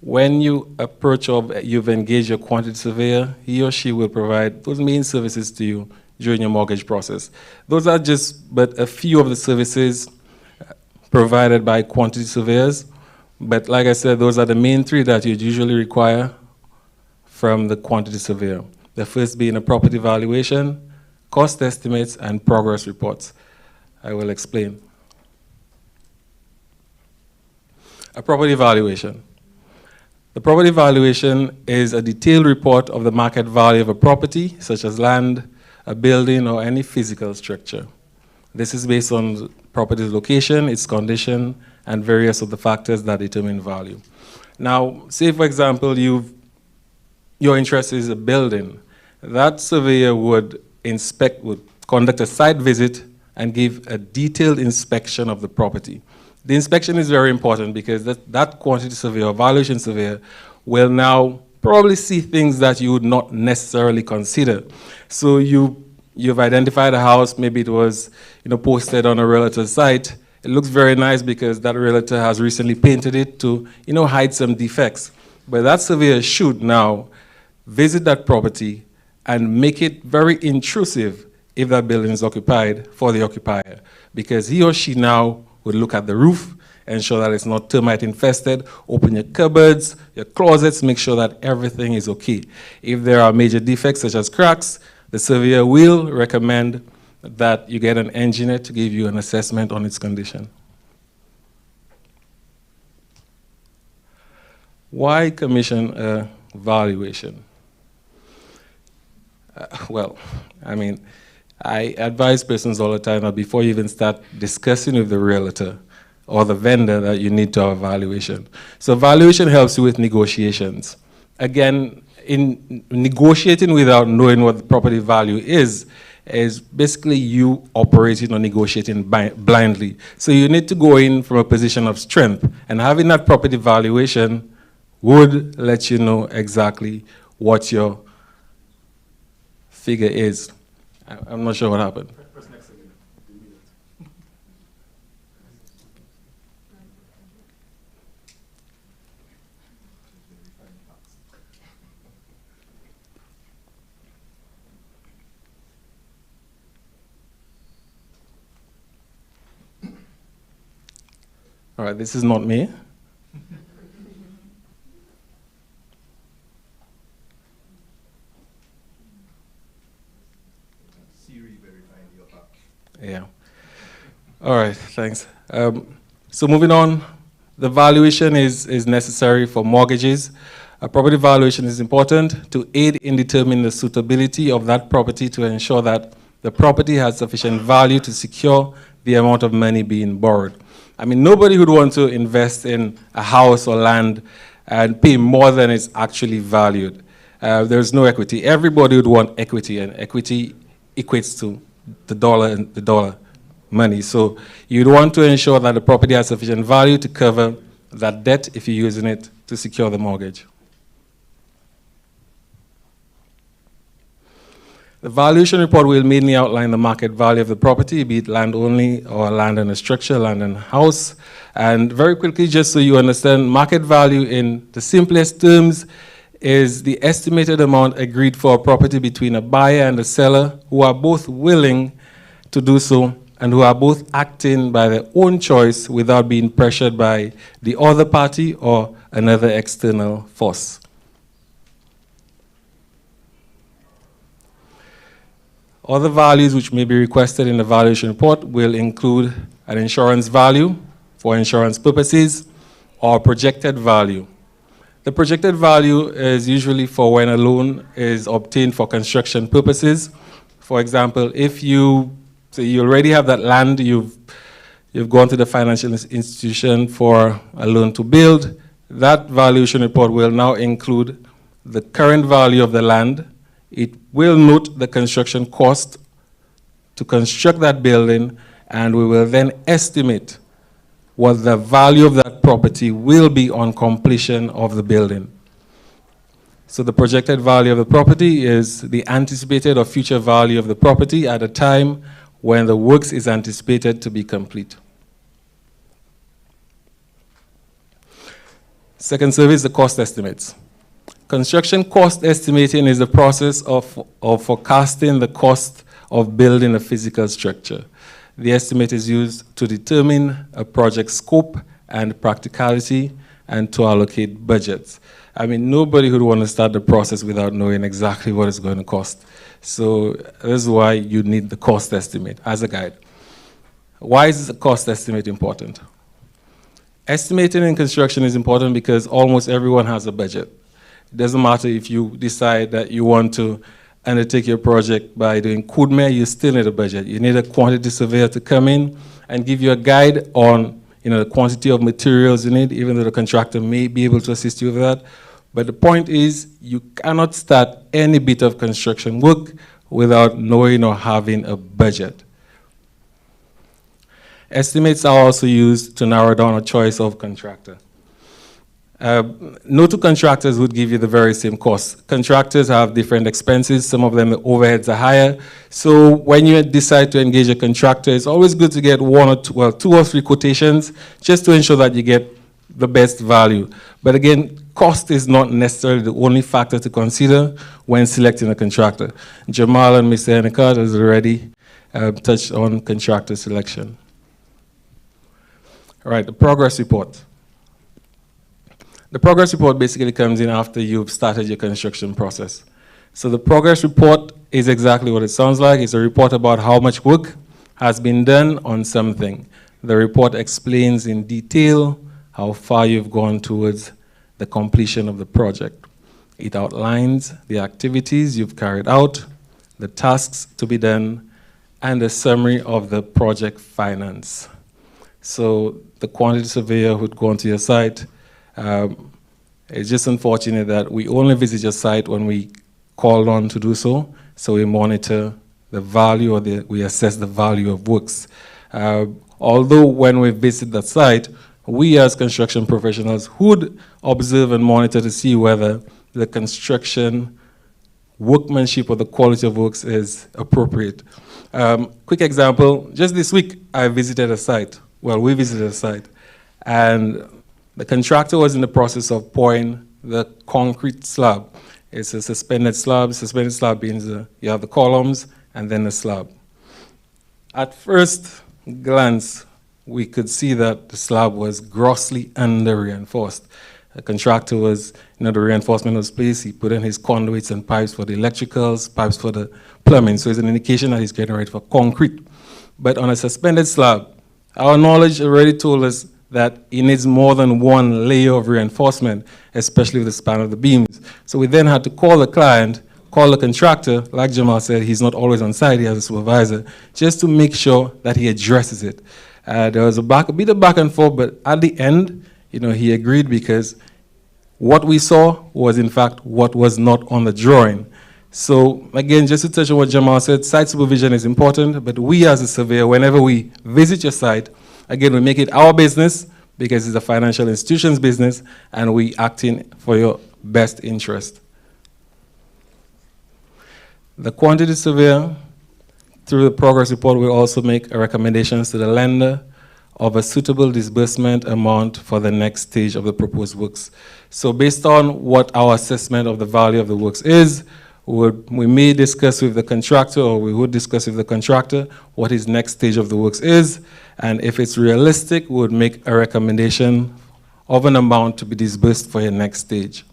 when you approach or you've engaged your quantity surveyor, he or she will provide those main services to you during your mortgage process. Those are just but a few of the services provided by quantity surveyors. But like I said, those are the main three that you'd usually require from the quantity surveyor. The first being a property valuation, cost estimates, and progress reports. I will explain. A property valuation. The property valuation is a detailed report of the market value of a property, such as land, a building, or any physical structure. This is based on the property's location, its condition, and various of the factors that determine value. Now, say for example, your interest is a building. That surveyor would conduct a site visit and give a detailed inspection of the property. The inspection is very important because that quantity surveyor or valuation surveyor will now probably see things that you would not necessarily consider. So you've identified a house, maybe it was posted on a realtor's site. It looks very nice because that realtor has recently painted it to hide some defects. But that surveyor should now visit that property and make it very intrusive if that building is occupied for the occupier, because he or she now would look at the roof, ensure that it's not termite infested, open your cupboards, your closets, make sure that everything is okay. If there are major defects such as cracks, the surveyor will recommend that you get an engineer to give you an assessment on its condition. Why commission a valuation? I advise persons all the time that before you even start discussing with the realtor or the vendor that you need to have a valuation. So valuation helps you with negotiations. Again, in negotiating without knowing what the property value is basically you operating or negotiating blindly. So you need to go in from a position of strength, and having that property valuation would let you know exactly what your figure is. I'm not sure what happened. All right, this is not me. Yeah. All right, thanks. So moving on, the valuation is necessary for mortgages. A property valuation is important to aid in determining the suitability of that property to ensure that the property has sufficient value to secure the amount of money being borrowed. I mean, nobody would want to invest in a house or land and pay more than it's actually valued. There's no equity. Everybody would want equity, and equity equates to the dollar and the dollar money. So you'd want to ensure that the property has sufficient value to cover that debt if you're using it to secure the mortgage. The valuation report will mainly outline the market value of the property, be it land only or land and a structure, land and house. And very quickly, just so you understand, market value in the simplest terms is the estimated amount agreed for a property between a buyer and a seller who are both willing to do so and who are both acting by their own choice without being pressured by the other party or another external force. Other values which may be requested in the valuation report will include an insurance value for insurance purposes or projected value. The projected value is usually for when a loan is obtained for construction purposes. For example, if you say you already have that land, you've gone to the financial institution for a loan to build, that valuation report will now include the current value of the land. It will note the construction cost to construct that building, and we will then estimate what the value of that property will be on completion of the building. So the projected value of the property is the anticipated or future value of the property at a time when the works is anticipated to be complete. Second survey is the cost estimates. Construction cost estimating is the process of forecasting the cost of building a physical structure. The estimate is used to determine a project scope and practicality and to allocate budgets. I mean, nobody would want to start the process without knowing exactly what it's going to cost. So this is why you need the cost estimate as a guide. Why is the cost estimate important? Estimating in construction is important because almost everyone has a budget. It doesn't matter if you decide that you want to undertake your project by doing CUDME, you still need a budget. You need a quantity surveyor to come in and give you a guide on the quantity of materials you need, even though the contractor may be able to assist you with that. But the point is, you cannot start any bit of construction work without knowing or having a budget. Estimates are also used to narrow down a choice of contractor. No two contractors would give you the very same cost. Contractors have different expenses. Some of them, the overheads are higher. So when you decide to engage a contractor, it's always good to get two or three quotations just to ensure that you get the best value. But again, cost is not necessarily the only factor to consider when selecting a contractor. Jamal and Mr. Henniker has already touched on contractor selection. All right, the progress report. The progress report basically comes in after you've started your construction process. So the progress report is exactly what it sounds like. It's a report about how much work has been done on something. The report explains in detail how far you've gone towards the completion of the project. It outlines the activities you've carried out, the tasks to be done, and a summary of the project finance. So the quantity surveyor who'd gone to your site, it's just unfortunate that we only visit your site when we called on to do so. So we monitor the value or we assess the value of works. Although when we visit the site, we as construction professionals would observe and monitor to see whether the construction workmanship or the quality of works is appropriate. Quick example, just this week I visited a site. Well, we visited a site, and the contractor was in the process of pouring the concrete slab. It's a suspended slab. Suspended slab means you have the columns and then the slab. At first glance, we could see that the slab was grossly under-reinforced. The contractor was, the reinforcement was placed. He put in his conduits and pipes for the electricals, pipes for the plumbing. So it's an indication that he's getting ready for concrete. But on a suspended slab, our knowledge already told us that it needs more than one layer of reinforcement, especially with the span of the beams. So we then had to call the client, call the contractor. Like Jamal said, he's not always on site, he has a supervisor, just to make sure that he addresses it. There was a bit of back and forth, but at the end, he agreed because what we saw was, in fact, what was not on the drawing. So, again, just to touch on what Jamal said, site supervision is important, but we as a surveyor, whenever we visit your site, again, we make it our business because it's a financial institution's business, and we acting for your best interest. The quantity surveyor, through the progress report, will also make recommendations to the lender of a suitable disbursement amount for the next stage of the proposed works. So based on what our assessment of the value of the works is, we may discuss with the contractor, or we would discuss with the contractor what his next stage of the works is, and if it's realistic, we would make a recommendation of an amount to be disbursed for your next stage.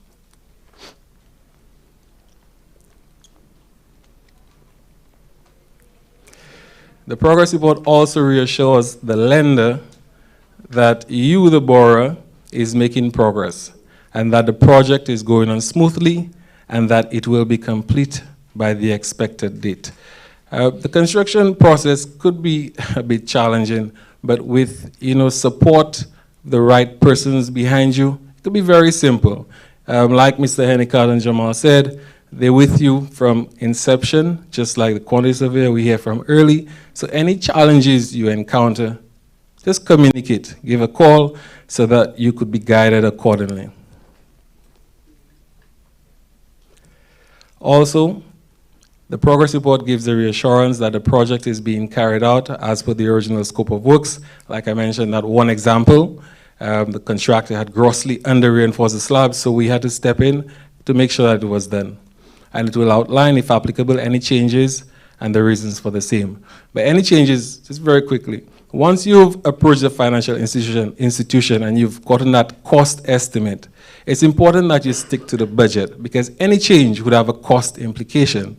The progress report also reassures the lender that you, the borrower, is making progress, and that the project is going on smoothly, and that it will be complete by the expected date. The construction process could be a bit challenging, but with support, the right persons behind you, it could be very simple. Like Mr. Hennicott and Jamal said, they're with you from inception, just like the quantity surveyor, we hear from early. So any challenges you encounter, just communicate, give a call so that you could be guided accordingly. Also, the progress report gives the reassurance that the project is being carried out as per the original scope of works. Like I mentioned, that one example, the contractor had grossly under-reinforced the slab, so we had to step in to make sure that it was done. And it will outline, if applicable, any changes and the reasons for the same. But any changes, just very quickly, once you've approached the financial institution and you've gotten that cost estimate, it's important that you stick to the budget, because any change would have a cost implication.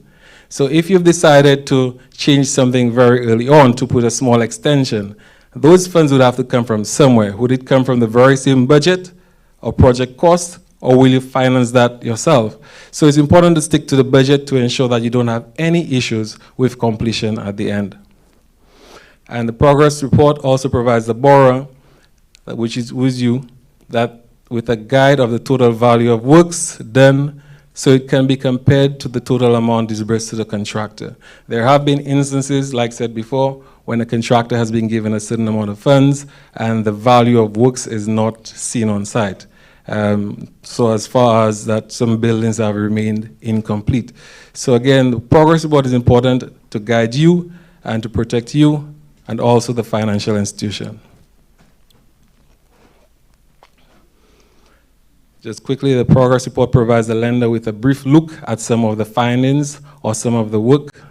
So if you've decided to change something very early on to put a small extension, those funds would have to come from somewhere. Would it come from the very same budget or project cost, or will you finance that yourself? So it's important to stick to the budget to ensure that you don't have any issues with completion at the end. And the progress report also provides the borrower, which is with you, that with a guide of the total value of works done, so it can be compared to the total amount disbursed to the contractor. There have been instances, like said before, when a contractor has been given a certain amount of funds and the value of works is not seen on site. So as far as that, some buildings have remained incomplete. So again, the progress report is important to guide you and to protect you, and also the financial institution. Just quickly, the progress report provides the lender with a brief look at some of the findings or some of the work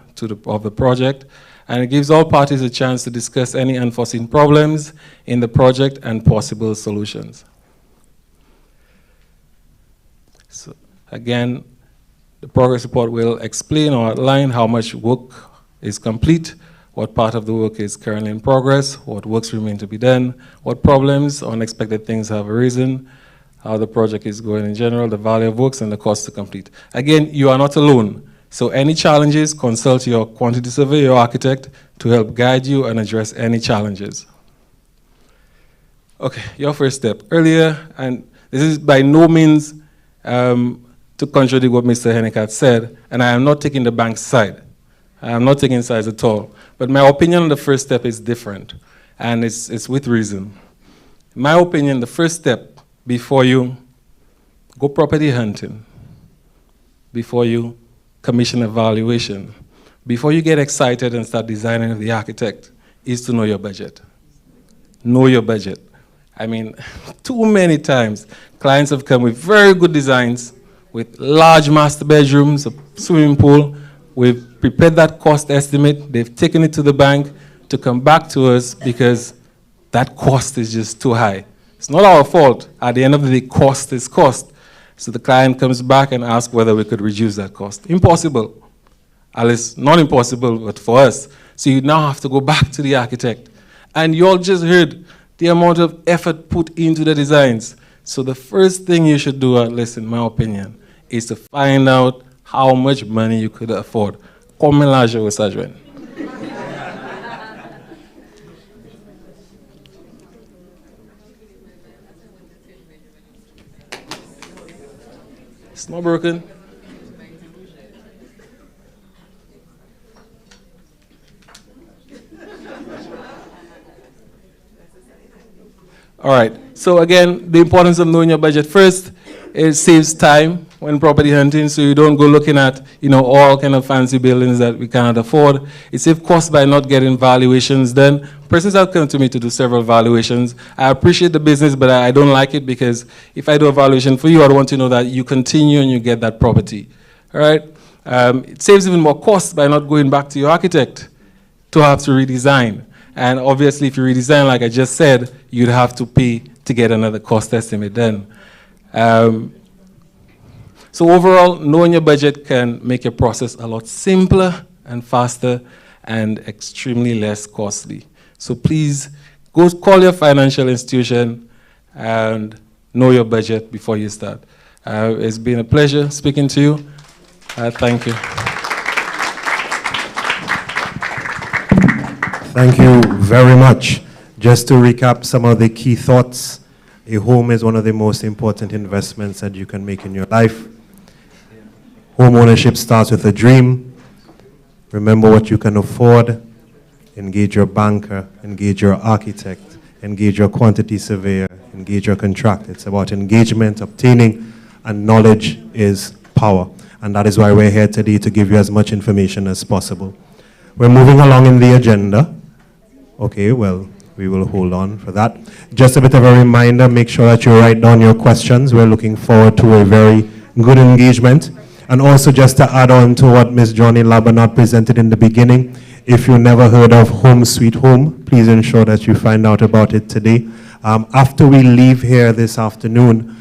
of the project, and it gives all parties a chance to discuss any unforeseen problems in the project and possible solutions. So again, the progress report will explain or outline how much work is complete, what part of the work is currently in progress, what works remain to be done, what problems, unexpected things have arisen, how the project is going in general, the value of works, and the cost to complete. Again, you are not alone. So any challenges, consult your quantity surveyor, your architect, to help guide you and address any challenges. Okay, your first step. Earlier, and this is by no means to contradict what Mr. Hennicott said, and I am not taking the bank's side. I am not taking sides at all. But my opinion on the first step is different, and it's with reason. In my opinion, the first step, before you go property hunting, before you commission evaluation, before you get excited and start designing with the architect, is to know your budget. Know your budget. I mean, too many times, clients have come with very good designs, with large master bedrooms, a swimming pool. We've prepared that cost estimate. They've taken it to the bank to come back to us because that cost is just too high. It's not our fault. At the end of the day, cost is cost. So the client comes back and asks whether we could reduce that cost. Impossible. At least not impossible, but for us. So you now have to go back to the architect. And you all just heard the amount of effort put into the designs. So the first thing you should do, at least in my opinion, is to find out how much money you could afford. Comme mélanger au sajwen. It's not broken. All right. So again, the importance of knowing your budget. First, it saves time when property hunting, so you don't go looking at, all kind of fancy buildings that we cannot afford. It saves costs by not getting valuations done. Persons have come to me to do several valuations. I appreciate the business, but I don't like it, because if I do a valuation for you, I want to know that you continue and you get that property. All right. It saves even more costs by not going back to your architect to have to redesign. And obviously, if you redesign, like I just said, you'd have to pay to get another cost estimate done. So overall, knowing your budget can make your process a lot simpler and faster and extremely less costly. So please go call your financial institution and know your budget before you start. It's been a pleasure speaking to you. Thank you. Thank you very much. Just to recap some of the key thoughts, a home is one of the most important investments that you can make in your life. Home ownership starts with a dream. Remember what you can afford. Engage your banker, engage your architect, engage your quantity surveyor, engage your contractor. It's about engagement, obtaining, and knowledge is power. And that is why we're here today, to give you as much information as possible. We're moving along in the agenda. Okay, well, we will hold on for that. Just a bit of a reminder, make sure that you write down your questions. We're looking forward to a very good engagement. And also, just to add on to what Ms. Johnny Labanat presented in the beginning, if you never heard of Home Sweet Home, please ensure that you find out about it today. After we leave here this afternoon,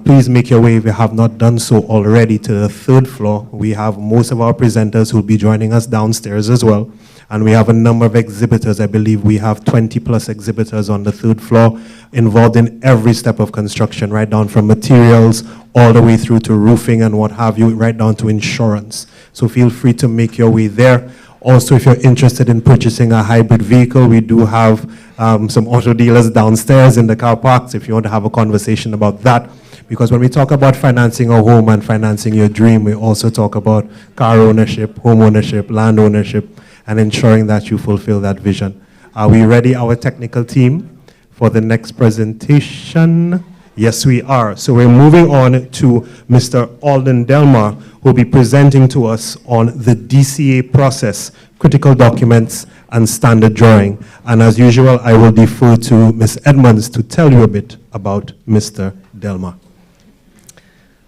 please make your way, if you have not done so already, to the 3rd floor. We have most of our presenters who will be joining us downstairs as well. And we have a number of exhibitors. I believe we have 20+ exhibitors on the 3rd floor, involved in every step of construction, right down from materials all the way through to roofing and what have you, right down to insurance. So feel free to make your way there. Also, if you're interested in purchasing a hybrid vehicle, we do have some auto dealers downstairs in the car parks if you want to have a conversation about that. Because when we talk about financing a home and financing your dream, we also talk about car ownership, home ownership, land ownership, and ensuring that you fulfill that vision. Are we ready, our technical team, for the next presentation? Yes, we are. So we're moving on to Mr. Alden Delmar, who will be presenting to us on the DCA process, critical documents, and standard drawing. And as usual, I will defer to Ms. Edmonds to tell you a bit about Mr. Delmar.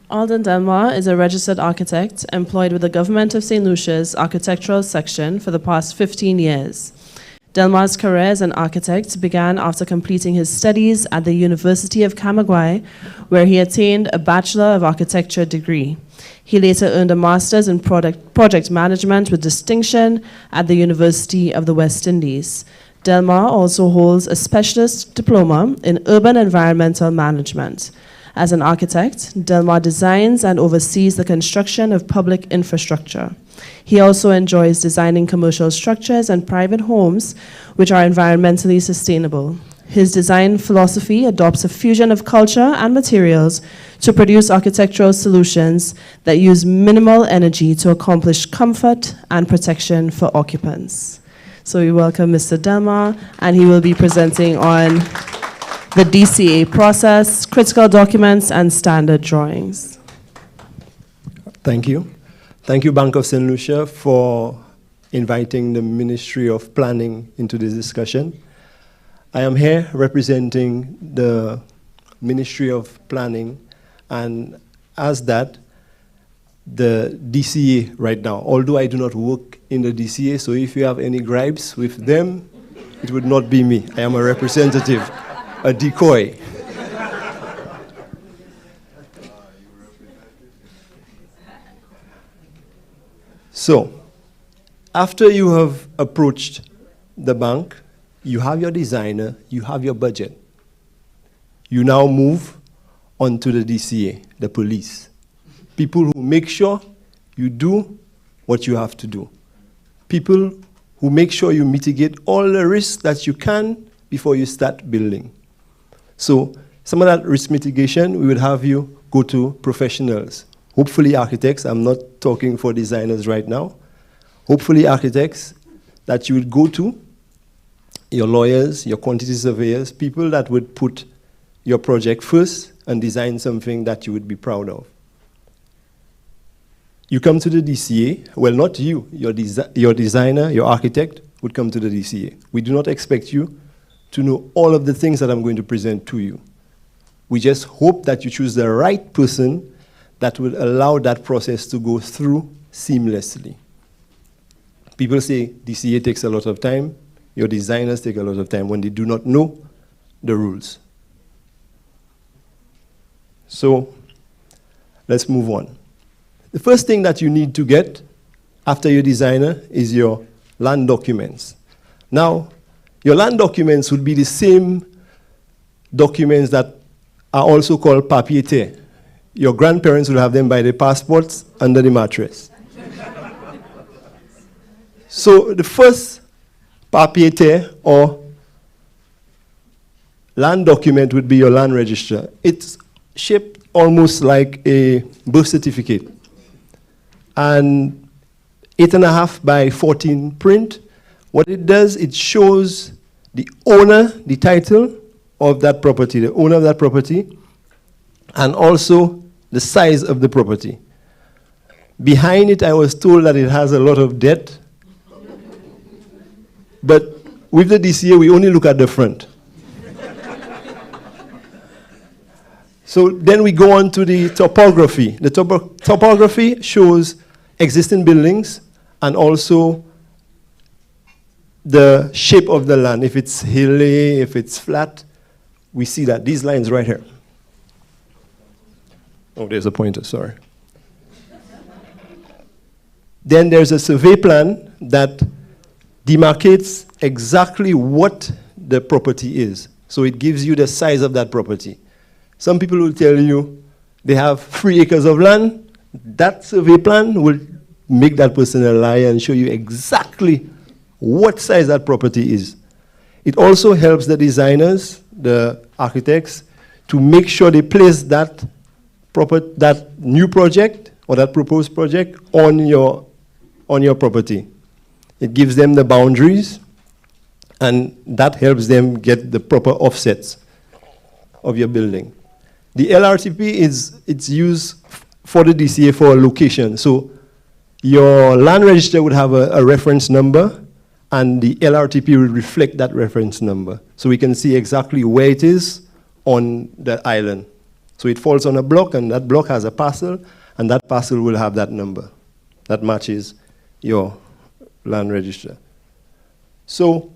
Alden Delmar is a registered architect employed with the Government of St. Lucia's Architectural Section for the past 15 years. Delmar's career as an architect began after completing his studies at the University of Camagüey, where he attained a Bachelor of Architecture degree. He later earned a Master's in Project Management with distinction at the University of the West Indies. Delmar also holds a Specialist Diploma in Urban Environmental Management. As an architect, Delmar designs and oversees the construction of public infrastructure. He also enjoys designing commercial structures and private homes which are environmentally sustainable. His design philosophy adopts a fusion of culture and materials to produce architectural solutions that use minimal energy to accomplish comfort and protection for occupants. So we welcome Mr. Delmar, and he will be presenting on the DCA process, critical documents, and standard drawings. Thank you. Thank you, Bank of St. Lucia, for inviting the Ministry of Planning into this discussion. I am here representing the Ministry of Planning, and as that, the DCA right now, although I do not work in the DCA, so if you have any gripes with them, it would not be me. I am a representative, a decoy. So, after you have approached the bank, you have your designer, you have your budget. You now move on to the DCA, the police. People who make sure you do what you have to do. People who make sure you mitigate all the risks that you can before you start building. So some of that risk mitigation, we would have you go to professionals. hopefully architects, I'm not talking for designers right now, hopefully architects that you would go to, your lawyers, your quantity surveyors, people that would put your project first and design something that you would be proud of. You come to the DCA, well, not you, your designer, your architect would come to the DCA. We do not expect you to know all of the things that I'm going to present to you. We just hope that you choose the right person that will allow that process to go through seamlessly. People say DCA takes a lot of time. Your designers take a lot of time when they do not know the rules. So let's move on. The first thing that you need to get after your designer is your land documents. Now, your land documents would be the same documents that are also called papier. Your grandparents will have them by their passports under the mattress. So the first papier or land document would be your land register. It's shaped almost like a birth certificate. And 8.5 by 14 print. What it does, it shows the owner, the title of that property, the owner of that property, and also the size of the property. Behind it, I was told that it has a lot of debt. But with the DCA, we only look at the front. So then we go on to the topography. The topography shows existing buildings and also the shape of the land. If it's hilly, if it's flat, we see that. These lines right here. Oh, there's a pointer, sorry. Then there's a survey plan that demarcates exactly what the property is. So it gives you the size of that property. Some people will tell you they have 3 acres of land. That survey plan will make that person a liar and show you exactly what size that property is. It also helps the designers, the architects, to make sure they place that new project or that proposed project on your property. It gives them the boundaries, and that helps them get the proper offsets of your building. The LRTP it's used for the DCA for a location. So your land register would have a reference number, and the LRTP will reflect that reference number. So we can see exactly where it is on the island. So it falls on a block, and that block has a parcel, and that parcel will have that number that matches your land register. So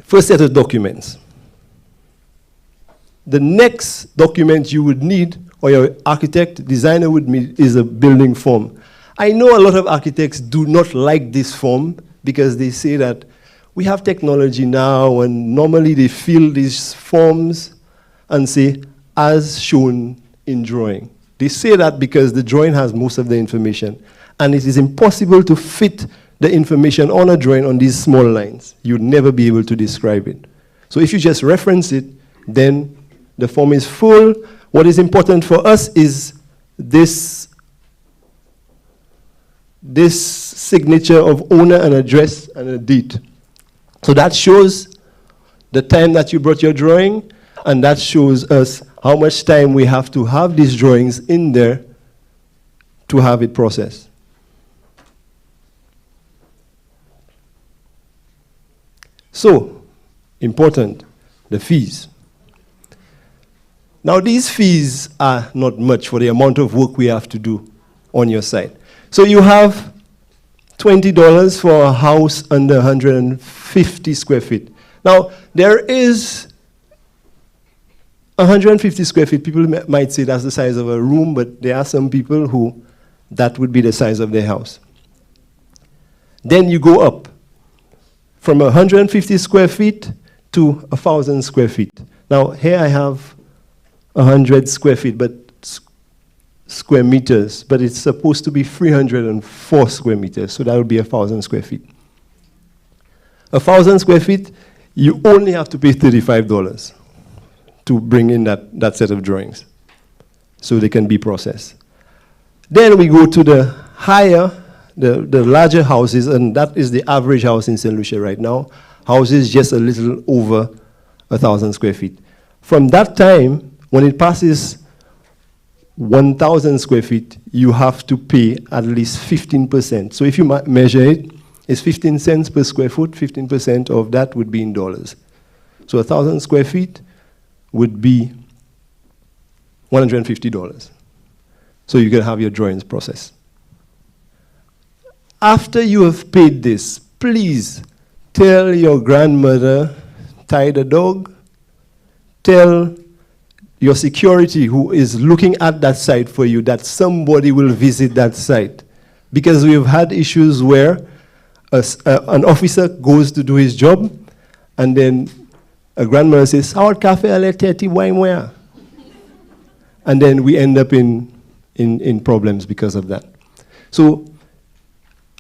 first set of documents. The next document you would need, or your architect, designer would need, is a building form. I know a lot of architects do not like this form because they say that we have technology now, and normally they fill these forms and say, as shown in drawing. They say that because the drawing has most of the information, and it is impossible to fit the information on a drawing on these small lines. You'd never be able to describe it. So if you just reference it, then the form is full. What is important for us is this signature of owner and address and a date. So that shows the time that you brought your drawing, and that shows us how much time we have to have these drawings in there to have it processed. So, important, the fees. Now, these fees are not much for the amount of work we have to do on your site. So you have $20 for a house under 150 square feet. Now, there is 150 square feet. People might say that's the size of a room, but there are some people who that would be the size of their house. Then you go up from 150 square feet to 1,000 square feet. Now, here I have 100 square feet, but square meters, but it's supposed to be 304 square meters, so that would be 1,000 square feet. 1,000 square feet, you only have to pay $35 to bring in that set of drawings so they can be processed. Then we go to the higher, the larger houses, and that is the average house in St. Lucia right now. Houses just a little over 1,000 square feet. From that time, when it passes 1,000 square feet, you have to pay at least 15%. So if you measure it, it's 15 cents per square foot, 15% of that would be in dollars. So 1,000 square feet would be $150. So you can have your drawings processed. After you have paid this, please tell your grandmother, tie the dog, tell your security who is looking at that site for you that somebody will visit that site. Because we've had issues where an officer goes to do his job, and then a grandmother says, "Howard cafe ale 30 wine where?" And then we end up in problems because of that. So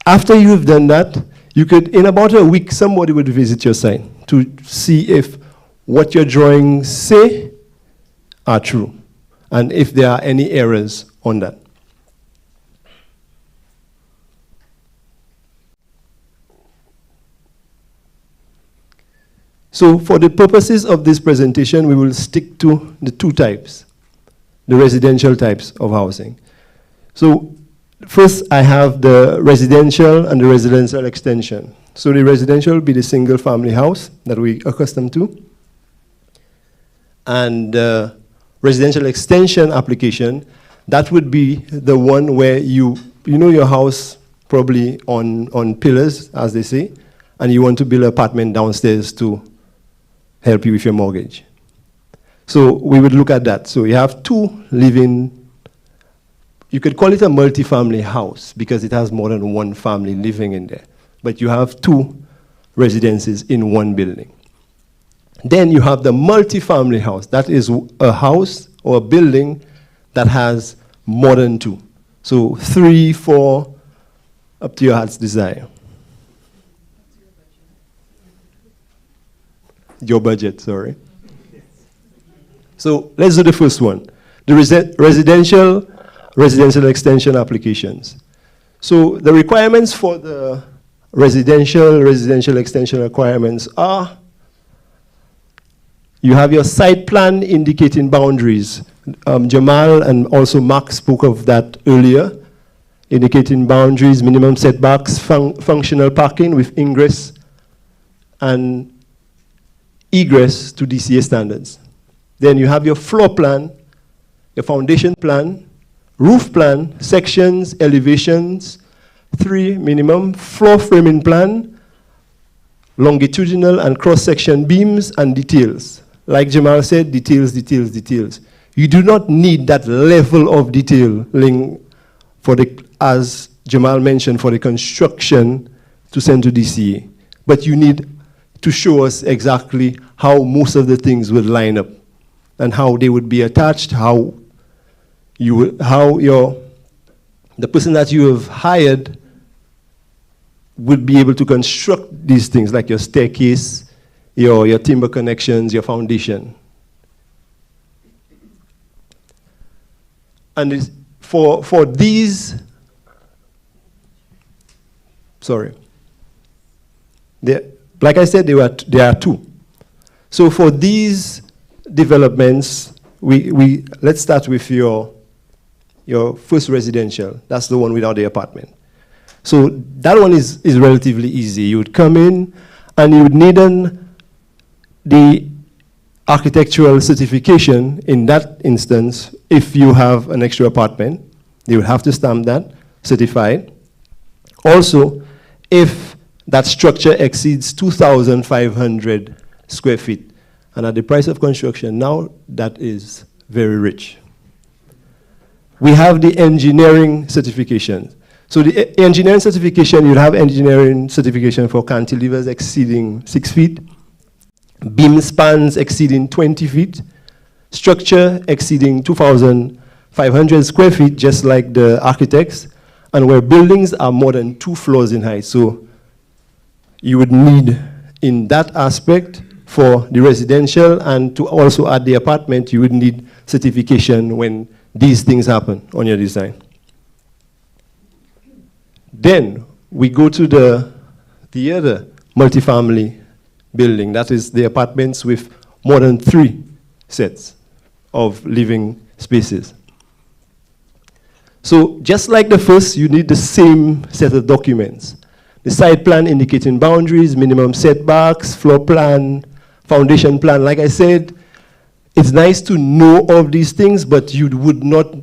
after you've done that, you could, in about a week, somebody would visit your site to see if what your drawings say are true, and if there are any errors on that. So for the purposes of this presentation, we will stick to the two types, the residential types of housing. So first, I have the residential and the residential extension. So the residential will be the single family house that we are accustomed to. And residential extension application, that would be the one where you know your house probably on pillars, as they say, and you want to build an apartment downstairs to help you with your mortgage. So we would look at that. So you have two living, you could call it a multifamily house because it has more than one family living in there. But you have two residences in one building. Then you have the multifamily house. That is a house or a building that has more than two. So 3, 4, up to your heart's desire. Your budget, sorry. So let's do the first one. The residential extension applications. So the requirements for the residential extension requirements are, you have your site plan indicating boundaries. Jamal and also Mark spoke of that earlier, indicating boundaries, minimum setbacks, functional parking with ingress and egress to DCA standards. Then you have your floor plan, your foundation plan, roof plan, sections, elevations, 3 minimum, floor framing plan, longitudinal and cross-section beams, and details. Like Jamal said, details, details, details. You do not need that level of detailing for the, as Jamal mentioned, for the construction to send to DCA. But you need to show us exactly how most of the things would line up and how they would be attached, the person that you have hired would be able to construct these things, like your staircase, your timber connections, your foundation. And for these, sorry, like I said, there are two. So for these developments, let's start with your first residential. That's the one without the apartment. So that one is relatively easy. You would come in and you would need the architectural certification in that instance. If you have an extra apartment, you would have to stamp that, certified. Also, if that structure exceeds 2,500 square feet, and at the price of construction now, that is very rich. We have the engineering certification. So the engineering certification, you'll have engineering certification for cantilevers exceeding 6 feet, beam spans exceeding 20 feet, structure exceeding 2,500 square feet, just like the architects, and where buildings are more than 2 floors in height. So you would need, in that aspect, for the residential and to also add the apartment, you would need certification when these things happen on your design. Then we go to the other multifamily building, that is the apartments with more than 3 sets of living spaces. So just like the first, you need the same set of documents. The site plan indicating boundaries, minimum setbacks, floor plan, foundation plan. Like I said, it's nice to know all these things, but you would not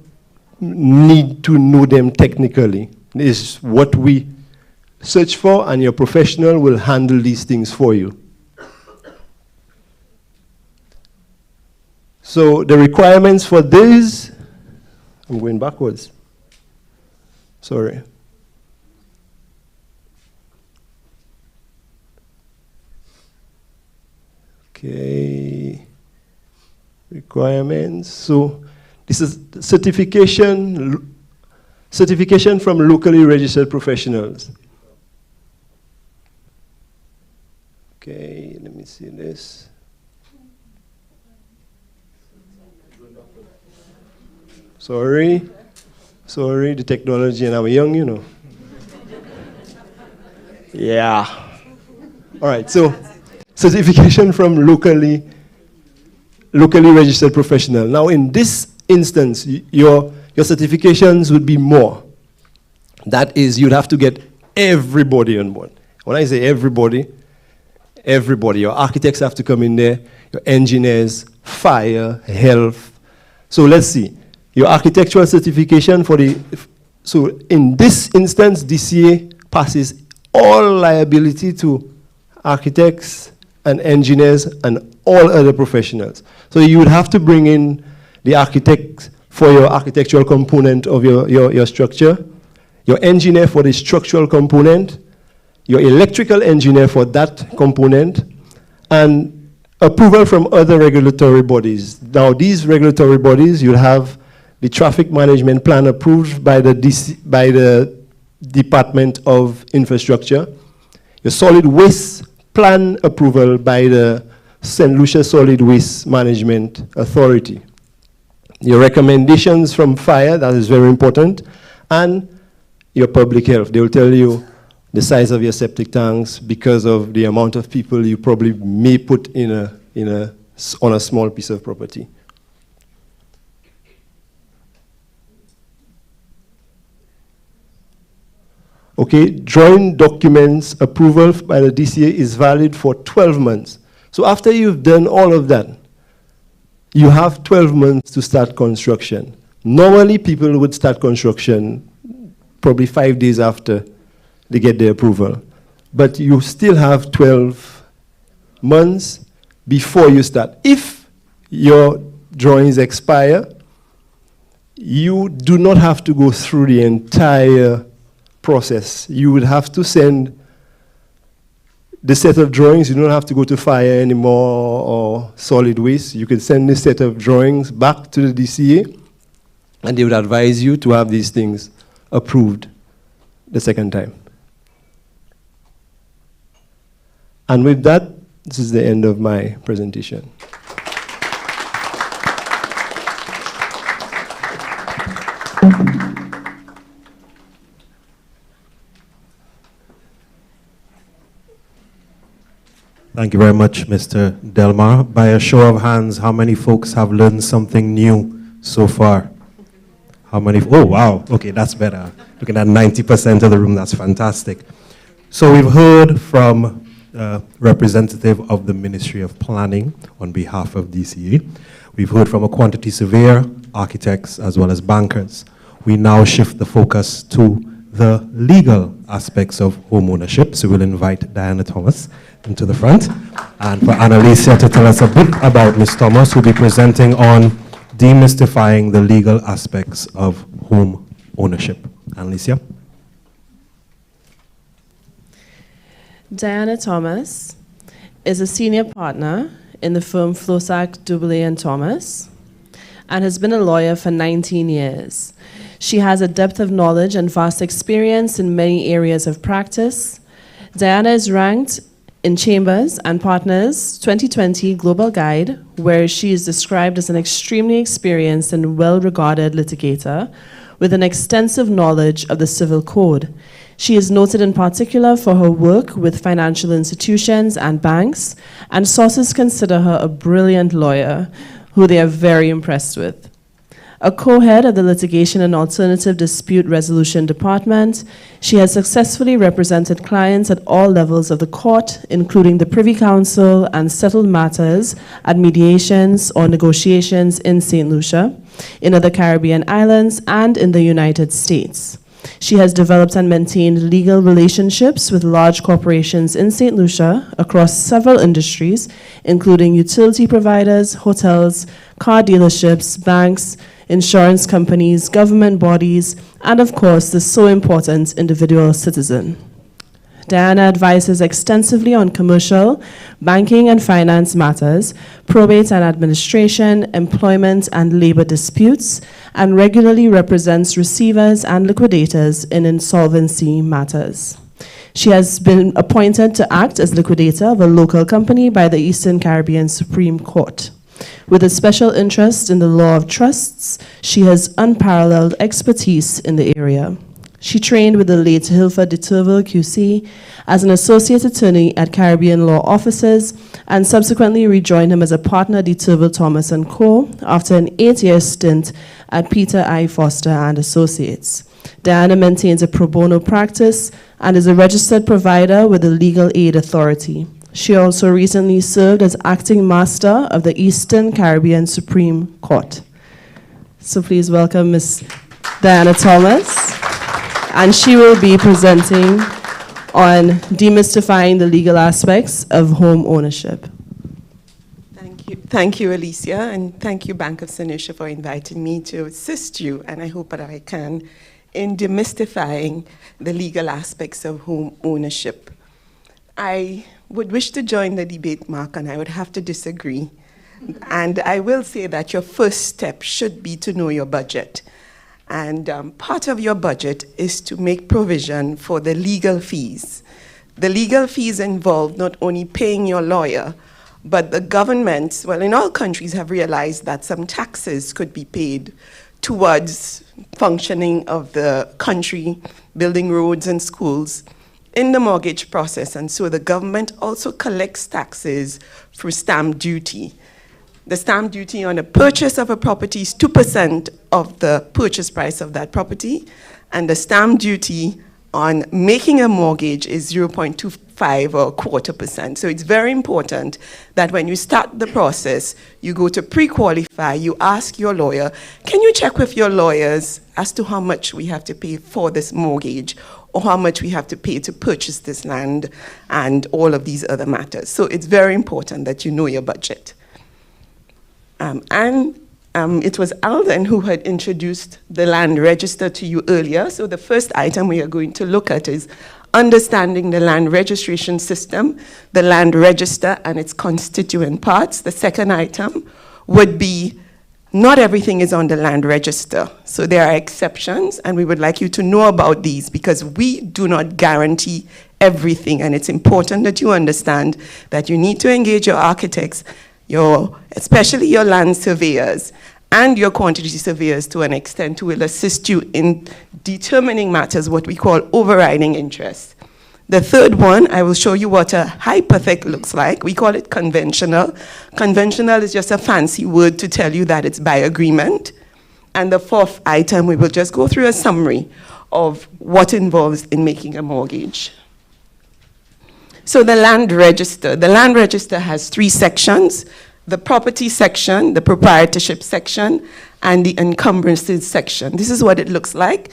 need to know them technically. It's what we search for, and your professional will handle these things for you. So the requirements for this, I'm going backwards. Sorry. Okay. Requirements. So this is certification from locally registered professionals. Okay, let me see this. Sorry, the technology, and I'm young, you know. Yeah. All right, so certification from locally registered professional. Now, in this instance, your certifications would be more. That is, you'd have to get everybody on board. When I say everybody, your architects have to come in there, your engineers, fire, health. So let's see. Your architectural certification so in this instance, DCA passes all liability to architects and engineers and all other professionals. So you would have to bring in the architect for your architectural component of your structure, your engineer for the structural component, your electrical engineer for that component, and approval from other regulatory bodies. Now, these regulatory bodies, you'll have the traffic management plan approved by the Department of Infrastructure, your solid waste plan approval by the St. Lucia Solid Waste Management Authority. Your recommendations from fire, that is very important, and your public health. They will tell you the size of your septic tanks because of the amount of people you probably may put on a small piece of property. Okay, drawing documents approval by the DCA is valid for 12 months. So after you've done all of that, you have 12 months to start construction. Normally, people would start construction probably 5 days after they get the approval. But you still have 12 months before you start. If your drawings expire, you do not have to go through the entire process. You would have to send the set of drawings. You don't have to go to fire anymore or solid waste. You can send this set of drawings back to the DCA, and they would advise you to have these things approved the second time. And with that, this is the end of my presentation. Thank you very much, Mr. Delmar. By a show of hands, how many folks have learned something new so far? How many? Oh, wow. Okay, that's better. Looking at 90% of the room, that's fantastic. So we've heard from a representative of the Ministry of Planning on behalf of DCA. We've heard from a quantity surveyor, architects, as well as bankers. We now shift the focus to the legal aspects of home ownership. So we'll invite Diana Thomas into the front, and for Annalisa to tell us a bit about Ms. Thomas, who'll be presenting on demystifying the legal aspects of home ownership. Annalisa. Diana Thomas is a senior partner in the firm Flosac, Dublé & Thomas, and has been a lawyer for 19 years. She has a depth of knowledge and vast experience in many areas of practice. Diana is ranked in Chambers and Partners 2020 Global Guide, where she is described as an extremely experienced and well-regarded litigator with an extensive knowledge of the civil code. She is noted in particular for her work with financial institutions and banks, and sources consider her a brilliant lawyer who they are very impressed with. A co-head of the Litigation and Alternative Dispute Resolution Department, she has successfully represented clients at all levels of the court, including the Privy Council, and settled matters at mediations or negotiations in St. Lucia, in other Caribbean islands, and in the United States. She has developed and maintained legal relationships with large corporations in St. Lucia across several industries, including utility providers, hotels, car dealerships, banks, insurance companies, government bodies, and of course, the so important individual citizen. Diana advises extensively on commercial, banking and finance matters, probate and administration, employment and labor disputes, and regularly represents receivers and liquidators in insolvency matters. She has been appointed to act as liquidator of a local company by the Eastern Caribbean Supreme Court. With a special interest in the law of trusts, she has unparalleled expertise in the area. She trained with the late Hilfa de Turville QC as an associate attorney at Caribbean Law Offices and subsequently rejoined him as a partner de Turville Thomas & Co. after an 8-year stint at Peter I. Foster and Associates. Diana maintains a pro bono practice and is a registered provider with the Legal Aid Authority. She also recently served as acting master of the Eastern Caribbean Supreme Court. So please welcome Ms. Diana Thomas. And she will be presenting on demystifying the legal aspects of home ownership. Thank you, Alicia, and thank you, Bank of St. Lucia, for inviting me to assist you, and I hope that I can, in demystifying the legal aspects of home ownership. I would wish to join the debate, Mark, and I would have to disagree. And I will say that your first step should be to know your budget. And part of your budget is to make provision for the legal fees. The legal fees involve not only paying your lawyer, but the governments, well, in all countries have realized that some taxes could be paid towards functioning of the country, building roads and schools in the mortgage process. And so the government also collects taxes through stamp duty. The stamp duty on the purchase of a property is 2% of the purchase price of that property, and the stamp duty on making a mortgage is 0.25 or 0.25%. So it's very important that when you start the process, you go to pre-qualify, you ask your lawyer, can you check with your lawyers as to how much we have to pay for this mortgage, or how much we have to pay to purchase this land, and all of these other matters. So it's very important that you know your budget. It was Alden who had introduced the land register to you earlier. So the first item we are going to look at is understanding the land registration system, the land register and its constituent parts. The second item would be not everything is on the land register. So there are exceptions, and we would like you to know about these because we do not guarantee everything. And it's important that you understand that you need to engage your architects, especially your land surveyors and your quantity surveyors to an extent who will assist you in determining matters, what we call overriding interest. The third one, I will show you what a hypothec looks like. We call it conventional. Conventional is just a fancy word to tell you that it's by agreement. And the fourth item, we will just go through a summary of what involves in making a mortgage. So the land register. The land register has 3 sections: the property section, the proprietorship section, and the encumbrances section. This is what it looks like.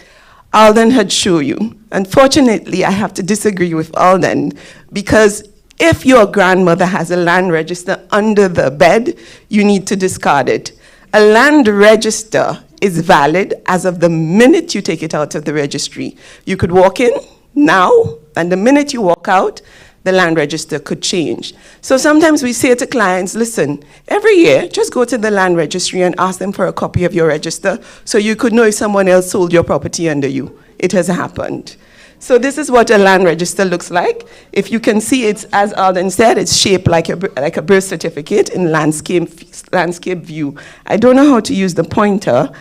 Alden had shown you. Unfortunately, I have to disagree with Alden because if your grandmother has a land register under the bed, you need to discard it. A land register is valid as of the minute you take it out of the registry. You could walk in now, and the minute you walk out, the land register could change. So sometimes we say to clients, listen, every year, just go to the land registry and ask them for a copy of your register so you could know if someone else sold your property under you. It has happened. So this is what a land register looks like. If you can see, it's, as Alden said, it's shaped like a birth certificate in landscape view. I don't know how to use the pointer,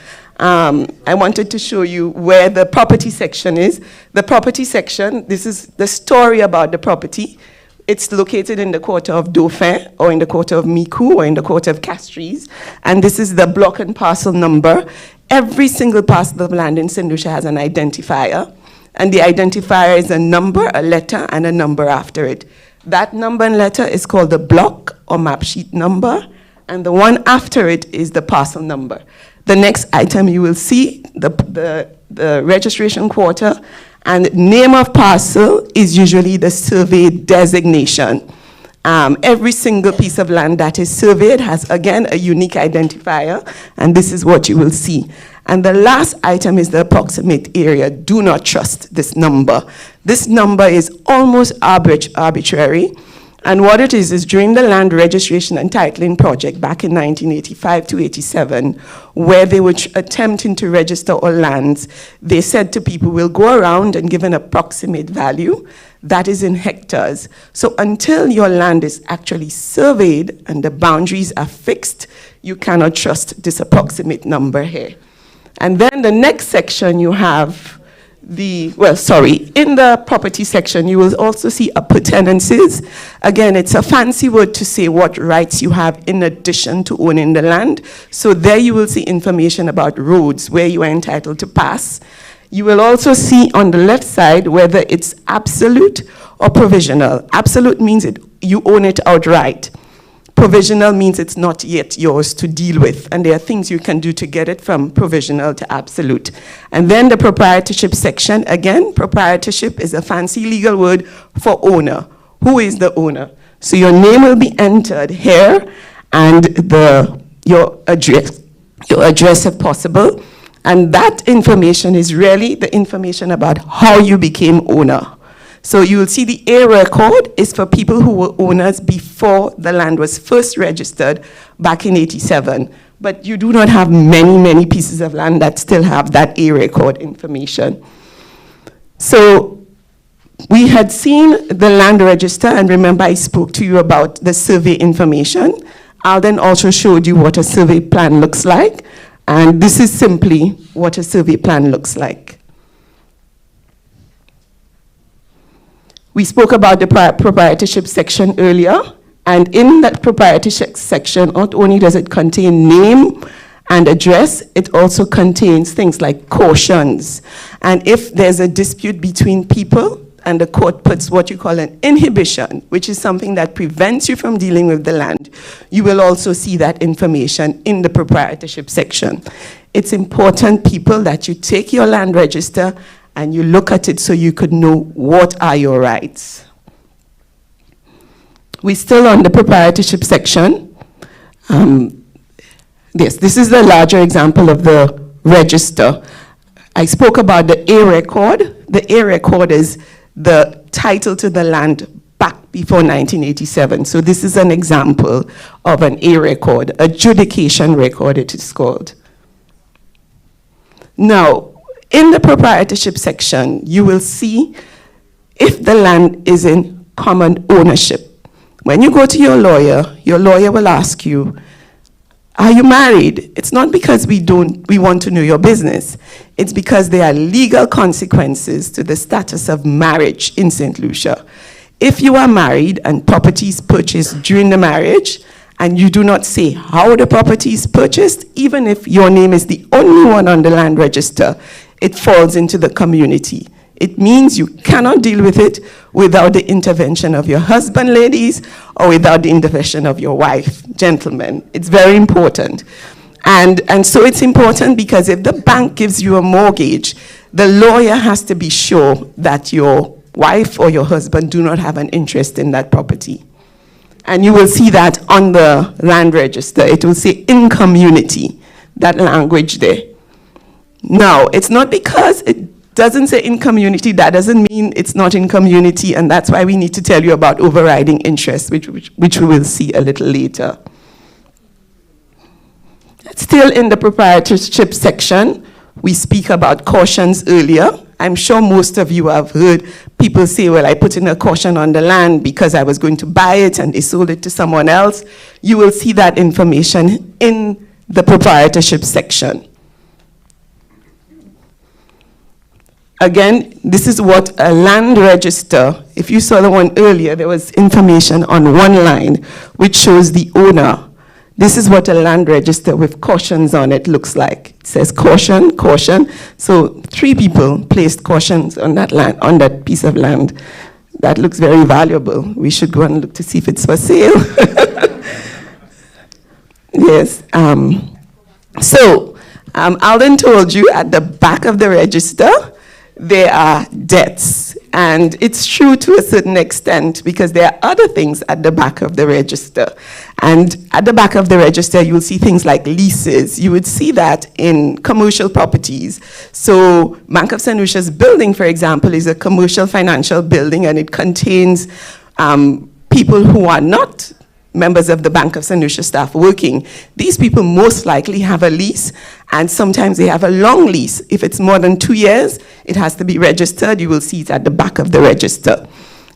I wanted to show you where the property section is. The property section, this is the story about the property. It's located in the quarter of Dauphin, or in the quarter of Micoud, or in the quarter of Castries. And this is the block and parcel number. Every single parcel of land in St. Lucia has an identifier. And the identifier is a number, a letter, and a number after it. That number and letter is called the block or map sheet number. And the one after it is the parcel number. The next item you will see, the registration quarter, and name of parcel is usually the survey designation. Every single piece of land that is surveyed has, again, a unique identifier, and this is what you will see. And the last item is the approximate area. Do not trust this number. This number is almost arbitrary. And what it is during the land registration and titling project back in 1985 to 87, where they were attempting to register all lands, they said to people, we'll go around and give an approximate value that is in hectares. So until your land is actually surveyed and the boundaries are fixed, you cannot trust this approximate number here. And then the next section you have in the property section, you will also see appurtenances. Again, it's a fancy word to say what rights you have in addition to owning the land. So there you will see information about roads, where you are entitled to pass. You will also see on the left side whether it's absolute or provisional. Absolute means you own it outright. Provisional means it's not yet yours to deal with, and there are things you can do to get it from provisional to absolute. And then the proprietorship section, again, proprietorship is a fancy legal word for owner. Who is the owner? So your name will be entered here, and your address if possible, and that information is really the information about how you became owner. So you will see the A record is for people who were owners before the land was first registered back in 87. But you do not have many, many pieces of land that still have that A record information. So we had seen the land register, and remember I spoke to you about the survey information. Alden also showed you what a survey plan looks like, and this is simply what a survey plan looks like. We spoke about the proprietorship section earlier, and in that proprietorship section, not only does it contain name and address, it also contains things like cautions. And if there's a dispute between people, and the court puts what you call an inhibition, which is something that prevents you from dealing with the land, you will also see that information in the proprietorship section. It's important, people, that you take your land register and you look at it so you could know what are your rights. We're still on the proprietorship section. This is the larger example of the register. I spoke about the A record. The A record is the title to the land back before 1987. So this is an example of an A record, adjudication record it is called. Now, in the proprietorship section, you will see if the land is in common ownership. When you go to your lawyer will ask you, are you married? It's not because we want to know your business. It's because there are legal consequences to the status of marriage in St. Lucia. If you are married and property is purchased during the marriage, and you do not say how the property is purchased, even if your name is the only one on the land register, it falls into the community. It means you cannot deal with it without the intervention of your husband, ladies, or without the intervention of your wife, gentlemen. It's very important. And so it's important because if the bank gives you a mortgage, the lawyer has to be sure that your wife or your husband do not have an interest in that property. And you will see that on the land register. It will say in community, that language there. Now, it's not because it doesn't say in community, that doesn't mean it's not in community, and that's why we need to tell you about overriding interest, which we will see a little later. Still in the proprietorship section, we speak about cautions earlier. I'm sure most of you have heard people say, well, I put in a caution on the land because I was going to buy it and they sold it to someone else. You will see that information in the proprietorship section. Again, this is what a land register, if you saw the one earlier, there was information on one line which shows the owner. This is what a land register with cautions on it looks like. It says caution, caution. So 3 people placed cautions on that land, on that piece of land. That looks very valuable. We should go and look to see if it's for sale. Yes. Alden told you at the back of the register, there are debts. And it's true to a certain extent because there are other things at the back of the register. And at the back of the register, you will see things like leases. You would see that in commercial properties. So Bank of St. Lucia's building, for example, is a commercial financial building, and it contains people who are not members of the Bank of St. Lucia staff working. These people most likely have a lease, and sometimes they have a long lease. If it's more than 2 years, it has to be registered. You will see it at the back of the register.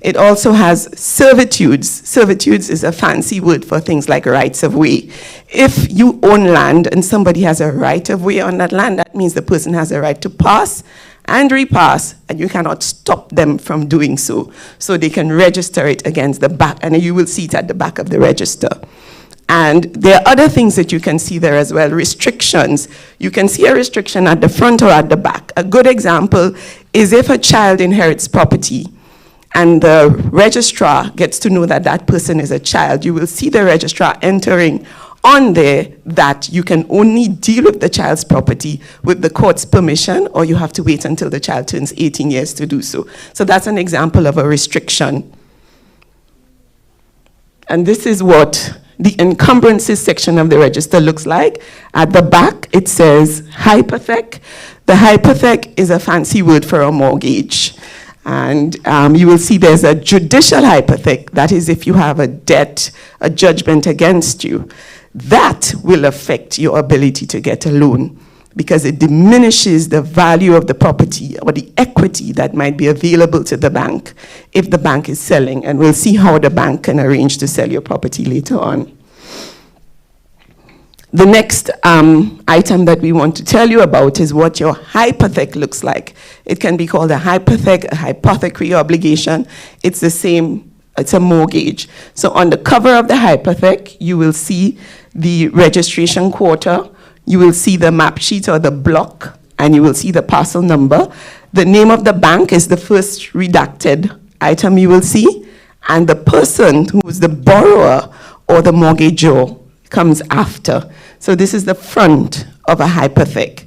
It also has servitudes. Servitudes is a fancy word for things like rights of way. If you own land and somebody has a right of way on that land, that means the person has a right to pass and repass, and you cannot stop them from doing so. So they can register it against the back, and you will see it at the back of the register. And there are other things that you can see there as well, restrictions. You can see a restriction at the front or at the back. A good example is if a child inherits property and the registrar gets to know that that person is a child, you will see the registrar entering on there that you can only deal with the child's property with the court's permission, or you have to wait until the child turns 18 years to do so. So that's an example of a restriction. And this is what the encumbrances section of the register looks like. At the back, it says hypothec. The hypothec is a fancy word for a mortgage. And you will see there's a judicial hypothec. That is if you have a debt, a judgment against you. That will affect your ability to get a loan because it diminishes the value of the property or the equity that might be available to the bank if the bank is selling. And we'll see how the bank can arrange to sell your property later on. The next item that we want to tell you about is what your hypothec looks like. It can be called a hypothec, a hypothecary obligation. It's the same, it's a mortgage. So on the cover of the hypothec, you will see the registration quarter, you will see the map sheet or the block, and you will see the parcel number. The name of the bank is the first redacted item you will see, and the person who is the borrower or the mortgagor comes after. So this is the front of a hypothec.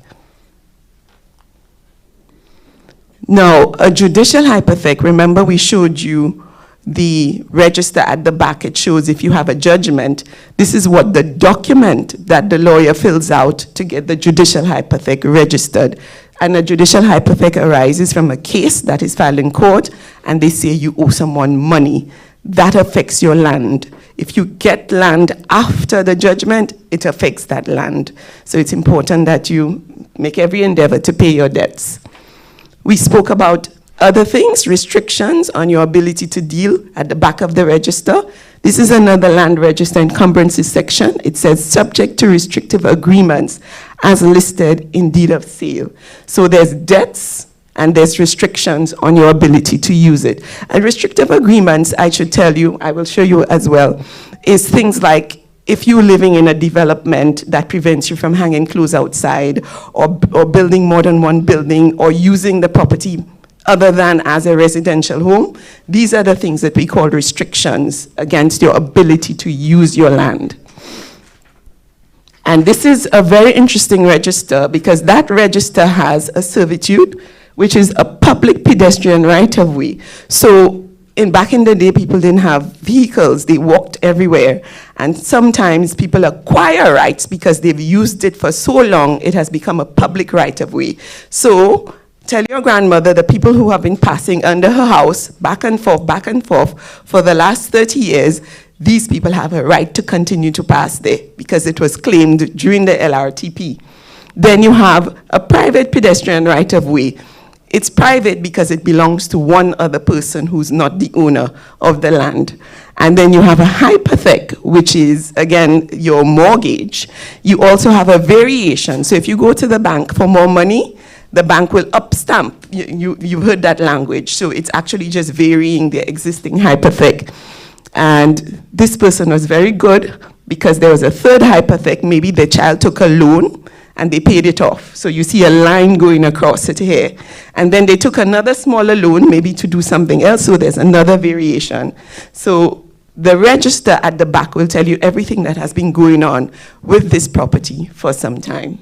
Now, a judicial hypothec, remember we showed you the register at the back. It shows if you have a judgment, this is what the document that the lawyer fills out to get the judicial hypothec registered. And a judicial hypothec arises from a case that is filed in court, and they say you owe someone money. That affects your land. If you get land after the judgment, it affects that land. So it's important that you make every endeavor to pay your debts. We spoke about other things, restrictions on your ability to deal at the back of the register. This is another land register encumbrances section. It says subject to restrictive agreements as listed in deed of sale. So there's debts and there's restrictions on your ability to use it. And restrictive agreements, I should tell you, I will show you as well, is things like if you're living in a development that prevents you from hanging clothes outside or building more than one building or using the property other than as a residential home, these are the things that we call restrictions against your ability to use your land. And this is a very interesting register because that register has a servitude, which is a public pedestrian right-of-way. So back in the day, people didn't have vehicles. They walked everywhere. And sometimes people acquire rights because they've used it for so long, it has become a public right-of-way. So tell your grandmother the people who have been passing under her house back and forth for the last 30 years, these people have a right to continue to pass there because it was claimed during the LRTP. Then you have a private pedestrian right-of-way. It's private because it belongs to one other person who's not the owner of the land. And then you have a hypothec, which is, again, your mortgage. You also have a variation. So if you go to the bank for more money, the bank will upstamp. You've heard that language. So it's actually just varying the existing hypothec. And this person was very good because there was a third hypothec. Maybe the child took a loan and they paid it off. So you see a line going across it here. And then they took another smaller loan, maybe to do something else, so there's another variation. So the register at the back will tell you everything that has been going on with this property for some time.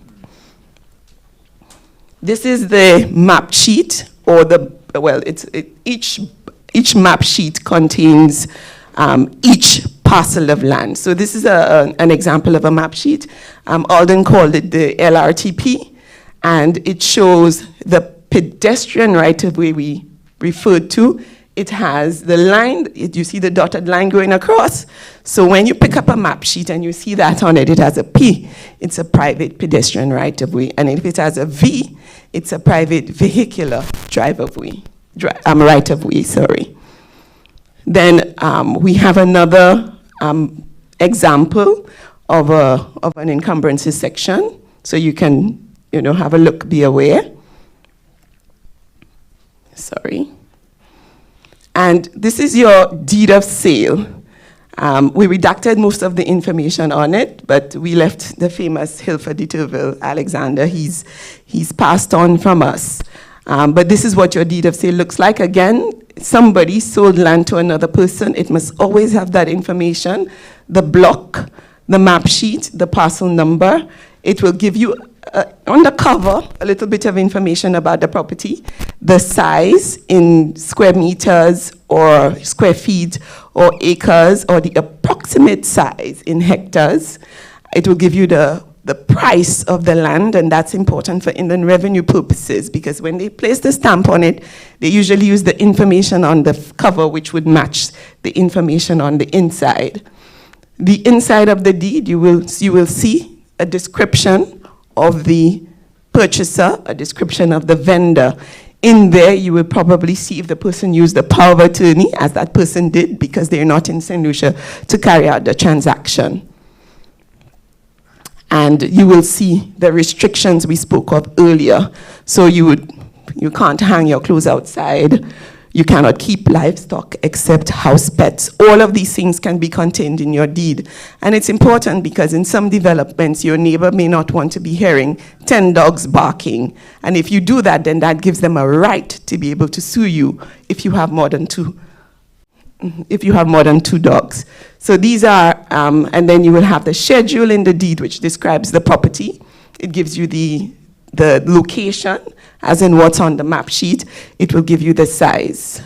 This is the map sheet, or each map sheet contains each parcel of land. So this is an example of a map sheet. Alden called it the LRTP, and it shows the pedestrian right-of-way we referred to. It has the line, you see the dotted line going across. So when you pick up a map sheet and you see that on it, it has a P, it's a private pedestrian right-of-way. And if it has a V, it's a private vehicular right-of-way, sorry. Then we have another example of an encumbrances section. So you can, have a look, be aware. Sorry. And this is your deed of sale. We redacted most of the information on it, but we left the famous Hilford de Turville Alexander. He's passed on from us. But this is what your deed of sale looks like. Again, somebody sold land to another person. It must always have that information, the block, the map sheet, the parcel number. It will give you, on the cover, a little bit of information about the property, the size in square meters or square feet or acres, or the approximate size in hectares. It will give you the price of the land, and that's important for Inland Revenue purposes, because when they place the stamp on it, they usually use the information on the cover which would match the information on the inside. The inside of the deed, you will see a description of the purchaser, a description of the vendor. In there, you will probably see if the person used the power of attorney, as that person did, because they're not in St. Lucia, to carry out the transaction. And you will see the restrictions we spoke of earlier. So you can't hang your clothes outside. You cannot keep livestock except house pets. All of these things can be contained in your deed. And it's important because in some developments, your neighbor may not want to be hearing 10 dogs barking. And if you do that, then that gives them a right to be able to sue you if you have more than two dogs. So these are, and then you will have the schedule in the deed which describes the property. It gives you the location, as in what's on the map sheet. It will give you the size.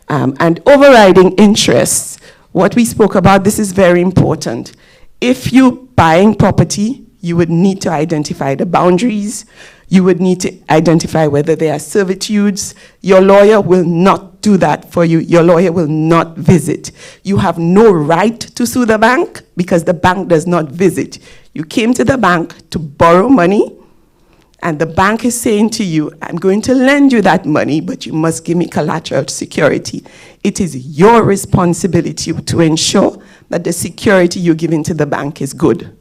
And overriding interests, what we spoke about, this is very important. If you're buying property, you would need to identify the boundaries. You would need to identify whether there are servitudes. Your lawyer will not do that for you. Your lawyer will not visit. You have no right to sue the bank because the bank does not visit. You came to the bank to borrow money, and the bank is saying to you, I'm going to lend you that money, but you must give me collateral security. It is your responsibility to ensure that the security you're giving to the bank is good.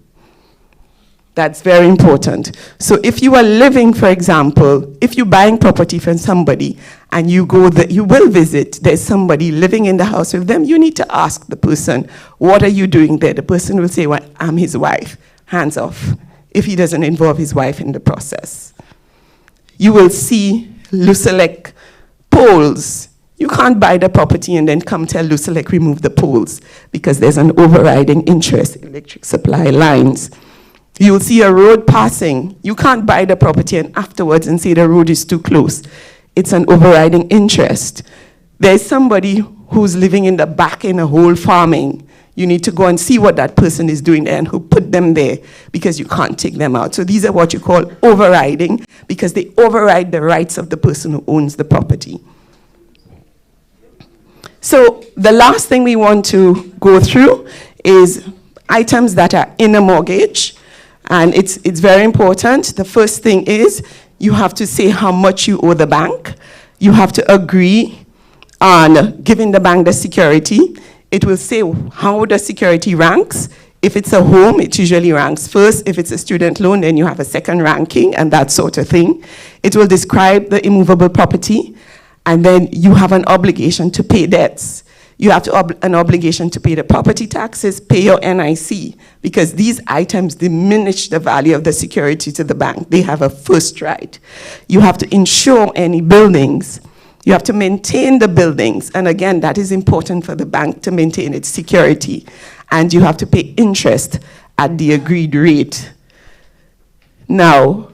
That's very important. So if you are living, for example, if you're buying property from somebody and you go there, you will visit, there's somebody living in the house with them, you need to ask the person, what are you doing there? The person will say, well, I'm his wife, hands off, if he doesn't involve his wife in the process. You will see Lucelec poles. You can't buy the property and then come tell Lucelec remove the poles because there's an overriding interest, electric supply lines. You'll see a road passing. You can't buy the property and afterwards and say the road is too close. It's an overriding interest. There's somebody who's living in the back in a whole farming. You need to go and see what that person is doing there and who put them there because you can't take them out. So these are what you call overriding because they override the rights of the person who owns the property. So the last thing we want to go through is items that are in a mortgage. And it's very important. The first thing is you have to say how much you owe the bank. You have to agree on giving the bank the security. It will say how the security ranks. If it's a home, it usually ranks first. If it's a student loan, then you have a second ranking and that sort of thing. It will describe the immovable property, and then you have an obligation to pay debts. You have an obligation to pay the property taxes, pay your NIC, because these items diminish the value of the security to the bank. They have a first right. You have to insure any buildings. You have to maintain the buildings, and again, that is important for the bank to maintain its security. And you have to pay interest at the agreed rate. Now,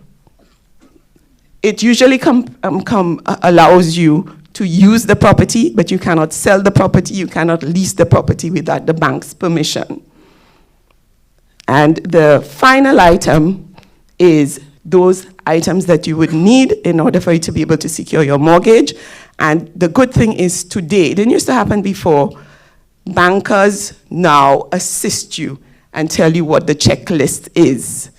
it usually allows you to use the property, but you cannot sell the property, you cannot lease the property without the bank's permission. And the final item is those items that you would need in order for you to be able to secure your mortgage. And the good thing is today, it didn't used to happen before, bankers now assist you and tell you what the checklist is.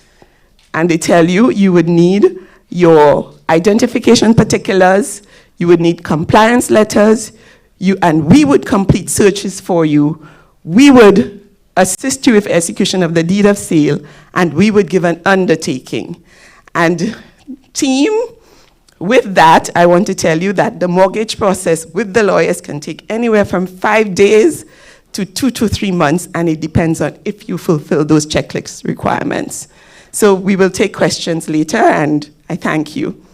And they tell you you would need your identification particulars, you would need compliance letters, and we would complete searches for you. We would assist you with execution of the deed of sale, and we would give an undertaking. And team, with that, I want to tell you that the mortgage process with the lawyers can take anywhere from 5 days to 2 to 3 months, and it depends on if you fulfill those checklist requirements. So we will take questions later, and I thank you.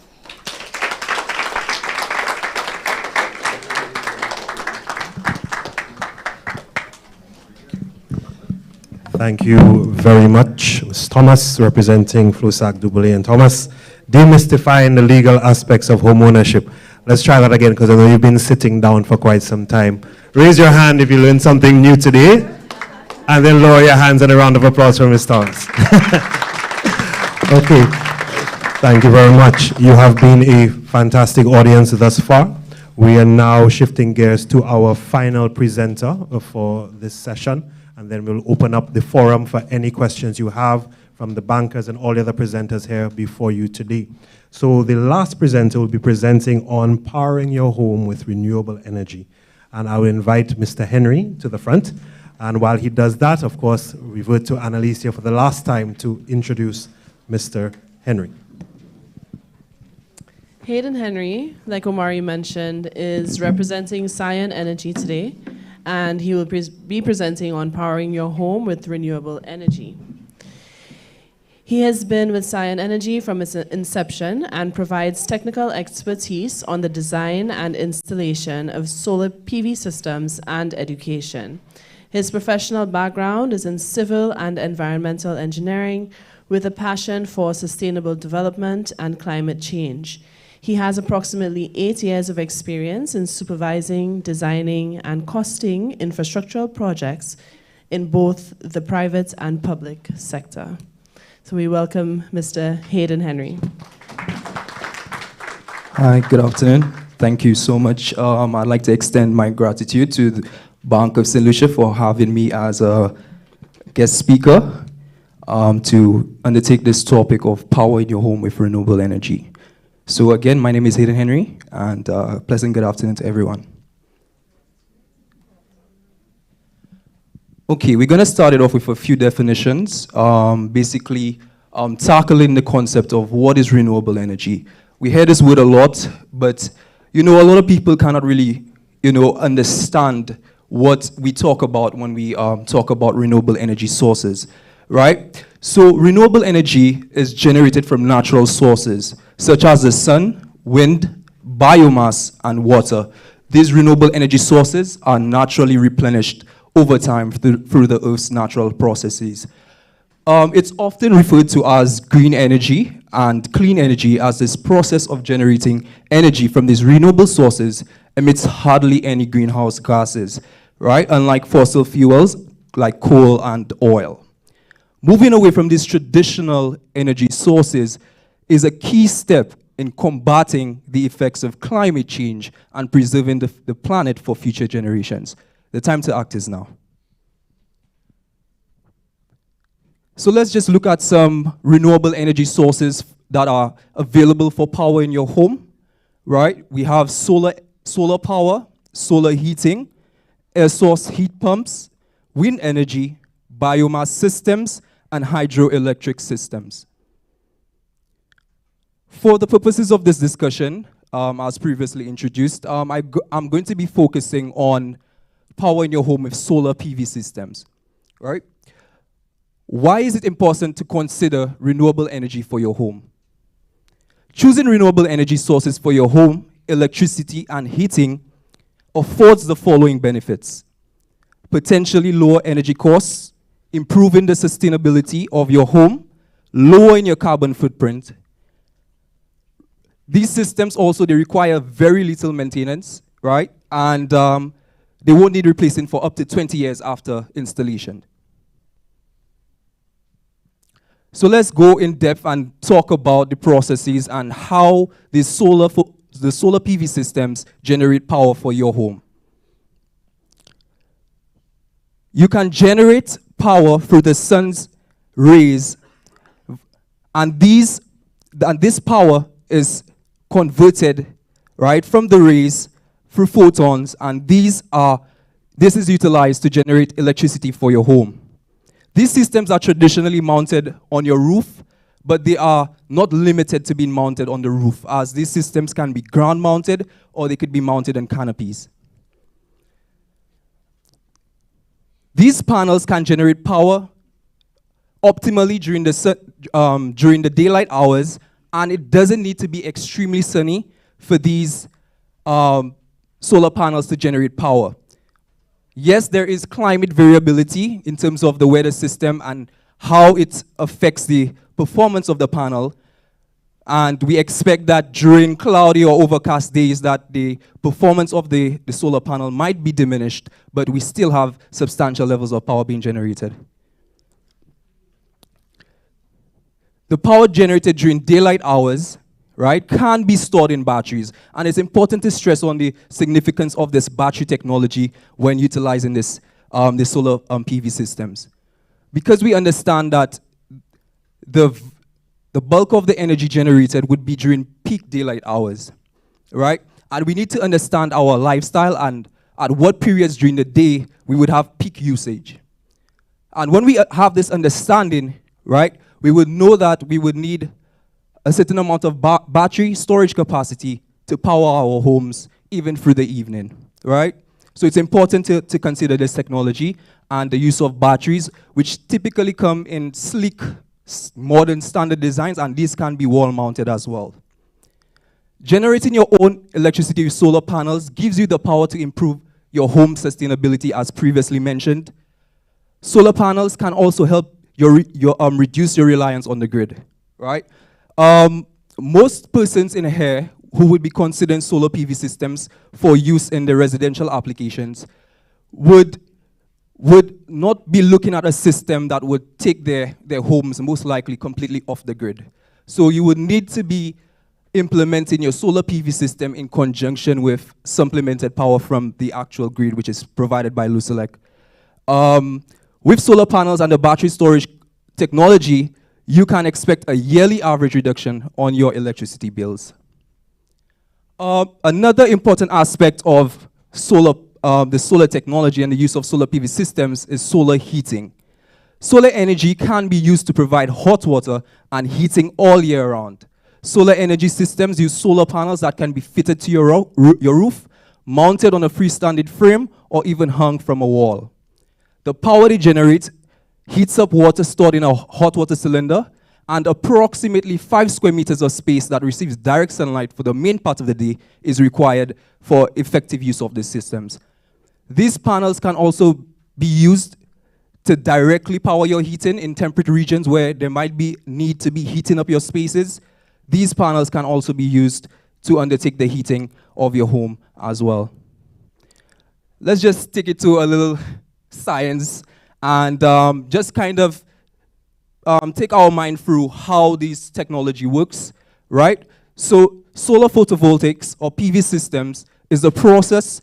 Thank you very much, Ms. Thomas, representing Flosac, Duboulay, and Thomas, demystifying the legal aspects of home ownership. Let's try that again, because I know you've been sitting down for quite some time. Raise your hand if you learned something new today, and then lower your hands and a round of applause for Ms. Thomas. Okay, thank you very much. You have been a fantastic audience thus far. We are now shifting gears to our final presenter for this session, and then we'll open up the forum for any questions you have from the bankers and all the other presenters here before you today. So the last presenter will be presenting on powering your home with renewable energy. And I will invite Mr. Henry to the front. And while he does that, of course, revert to Annalisa for the last time to introduce Mr. Henry. Hayden Henry, like Omari mentioned, is representing Cyan Energy today, and he will be presenting on powering your home with renewable energy. He has been with Cyan Energy from its inception and provides technical expertise on the design and installation of solar PV systems and education. His professional background is in civil and environmental engineering with a passion for sustainable development and climate change. He has approximately 8 years of experience in supervising, designing, and costing infrastructural projects in both the private and public sector. So we welcome Mr. Hayden Henry. Hi, good afternoon. Thank you so much. I'd like to extend my gratitude to the Bank of St. Lucia for having me as a guest speaker to undertake this topic of power in your home with renewable energy. So again, my name is Hayden Henry, and pleasant good afternoon to everyone. Okay, we're going to start it off with a few definitions, basically tackling the concept of what is renewable energy. We hear this word a lot, but a lot of people cannot really understand what we talk about when we talk about renewable energy sources, right? So renewable energy is generated from natural sources, such as the sun, wind, biomass, and water. These renewable energy sources are naturally replenished over time through the Earth's natural processes. It's often referred to as green energy and clean energy, as this process of generating energy from these renewable sources emits hardly any greenhouse gases, right? Unlike fossil fuels like coal and oil. Moving away from these traditional energy sources is a key step in combating the effects of climate change and preserving the planet for future generations. The time to act is now. So let's just look at some renewable energy sources that are available for power in your home, right? We have solar power, solar heating, air source heat pumps, wind energy, biomass systems, and hydroelectric systems. For the purposes of this discussion, as previously introduced, I'm going to be focusing on power in your home with solar PV systems, right? Why is it important to consider renewable energy for your home? Choosing renewable energy sources for your home, electricity, and heating affords the following benefits: potentially lower energy costs, improving the sustainability of your home, lowering your carbon footprint. These systems also, they require very little maintenance, right? And they won't need replacing for up to 20 years after installation. So let's go in depth and talk about the processes and how the solar PV systems generate power for your home. You can generate power through the sun's rays, and this power is converted right from the rays through photons, and this is utilized to generate electricity for your home. These systems are traditionally mounted on your roof, but they are not limited to being mounted on the roof, as these systems can be ground mounted or they could be mounted on canopies. These panels can generate power optimally during the daylight hours, and it doesn't need to be extremely sunny for these solar panels to generate power. Yes, there is climate variability in terms of the weather system and how it affects the performance of the panel, and we expect that during cloudy or overcast days that the performance of the solar panel might be diminished, but we still have substantial levels of power being generated. The power generated during daylight hours, right, can be stored in batteries. And it's important to stress on the significance of this battery technology when utilizing the solar PV systems. Because we understand that the bulk of the energy generated would be during peak daylight hours, right? And we need to understand our lifestyle and at what periods during the day we would have peak usage. And when we have this understanding, right, we would know that we would need a certain amount of battery storage capacity to power our homes even through the evening, right? So it's important to consider this technology and the use of batteries, which typically come in sleek, modern standard designs, and these can be wall-mounted as well. Generating your own electricity with solar panels gives you the power to improve your home sustainability, as previously mentioned. Solar panels can also help reduce your reliance on the grid, right? Most persons in here who would be considering solar PV systems for use in their residential applications would not be looking at a system that would take their homes most likely completely off the grid. So you would need to be implementing your solar PV system in conjunction with supplemented power from the actual grid, which is provided by Lucia. With solar panels and the battery storage technology, you can expect a yearly average reduction on your electricity bills. Another important aspect of the solar technology and the use of solar PV systems is solar heating. Solar energy can be used to provide hot water and heating all year round. Solar energy systems use solar panels that can be fitted to your roof, mounted on a freestanding frame, or even hung from a wall. The power they generate heats up water stored in a hot water cylinder, and approximately 5 square meters of space that receives direct sunlight for the main part of the day is required for effective use of these systems. These panels can also be used to directly power your heating in temperate regions where there might be need to be heating up your spaces. These panels can also be used to undertake the heating of your home as well. Let's just take it to a little science and just kind of take our mind through how this technology works, right? So solar photovoltaics or PV systems is the process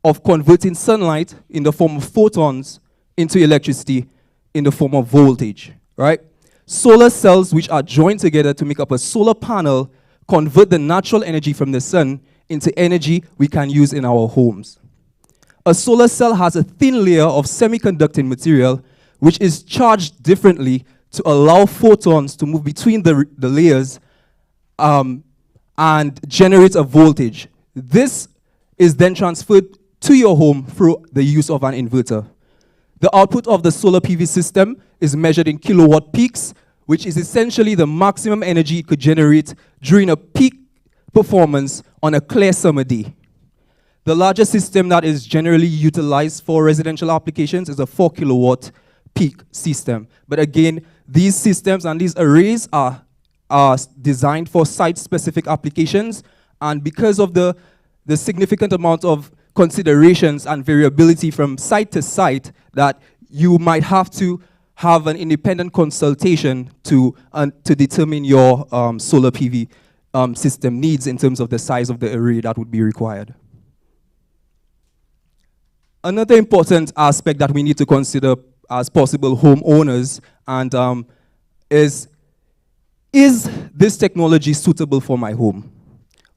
of converting sunlight in the form of photons into electricity in the form of voltage, right? Solar cells, which are joined together to make up a solar panel, convert the natural energy from the sun into energy we can use in our homes. A solar cell has a thin layer of semiconducting material which is charged differently to allow photons to move between the layers and generate a voltage. This is then transferred to your home through the use of an inverter. The output of the solar PV system is measured in kilowatt peaks, which is essentially the maximum energy it could generate during a peak performance on a clear summer day. The largest system that is generally utilized for residential applications is a 4 kilowatt peak system. But again, these systems and these arrays are designed for site-specific applications, and because of the significant amount of considerations and variability from site to site, that you might have to have an independent consultation to determine your solar PV system needs in terms of the size of the array that would be required. Another important aspect that we need to consider as possible homeowners and is this technology suitable for my home?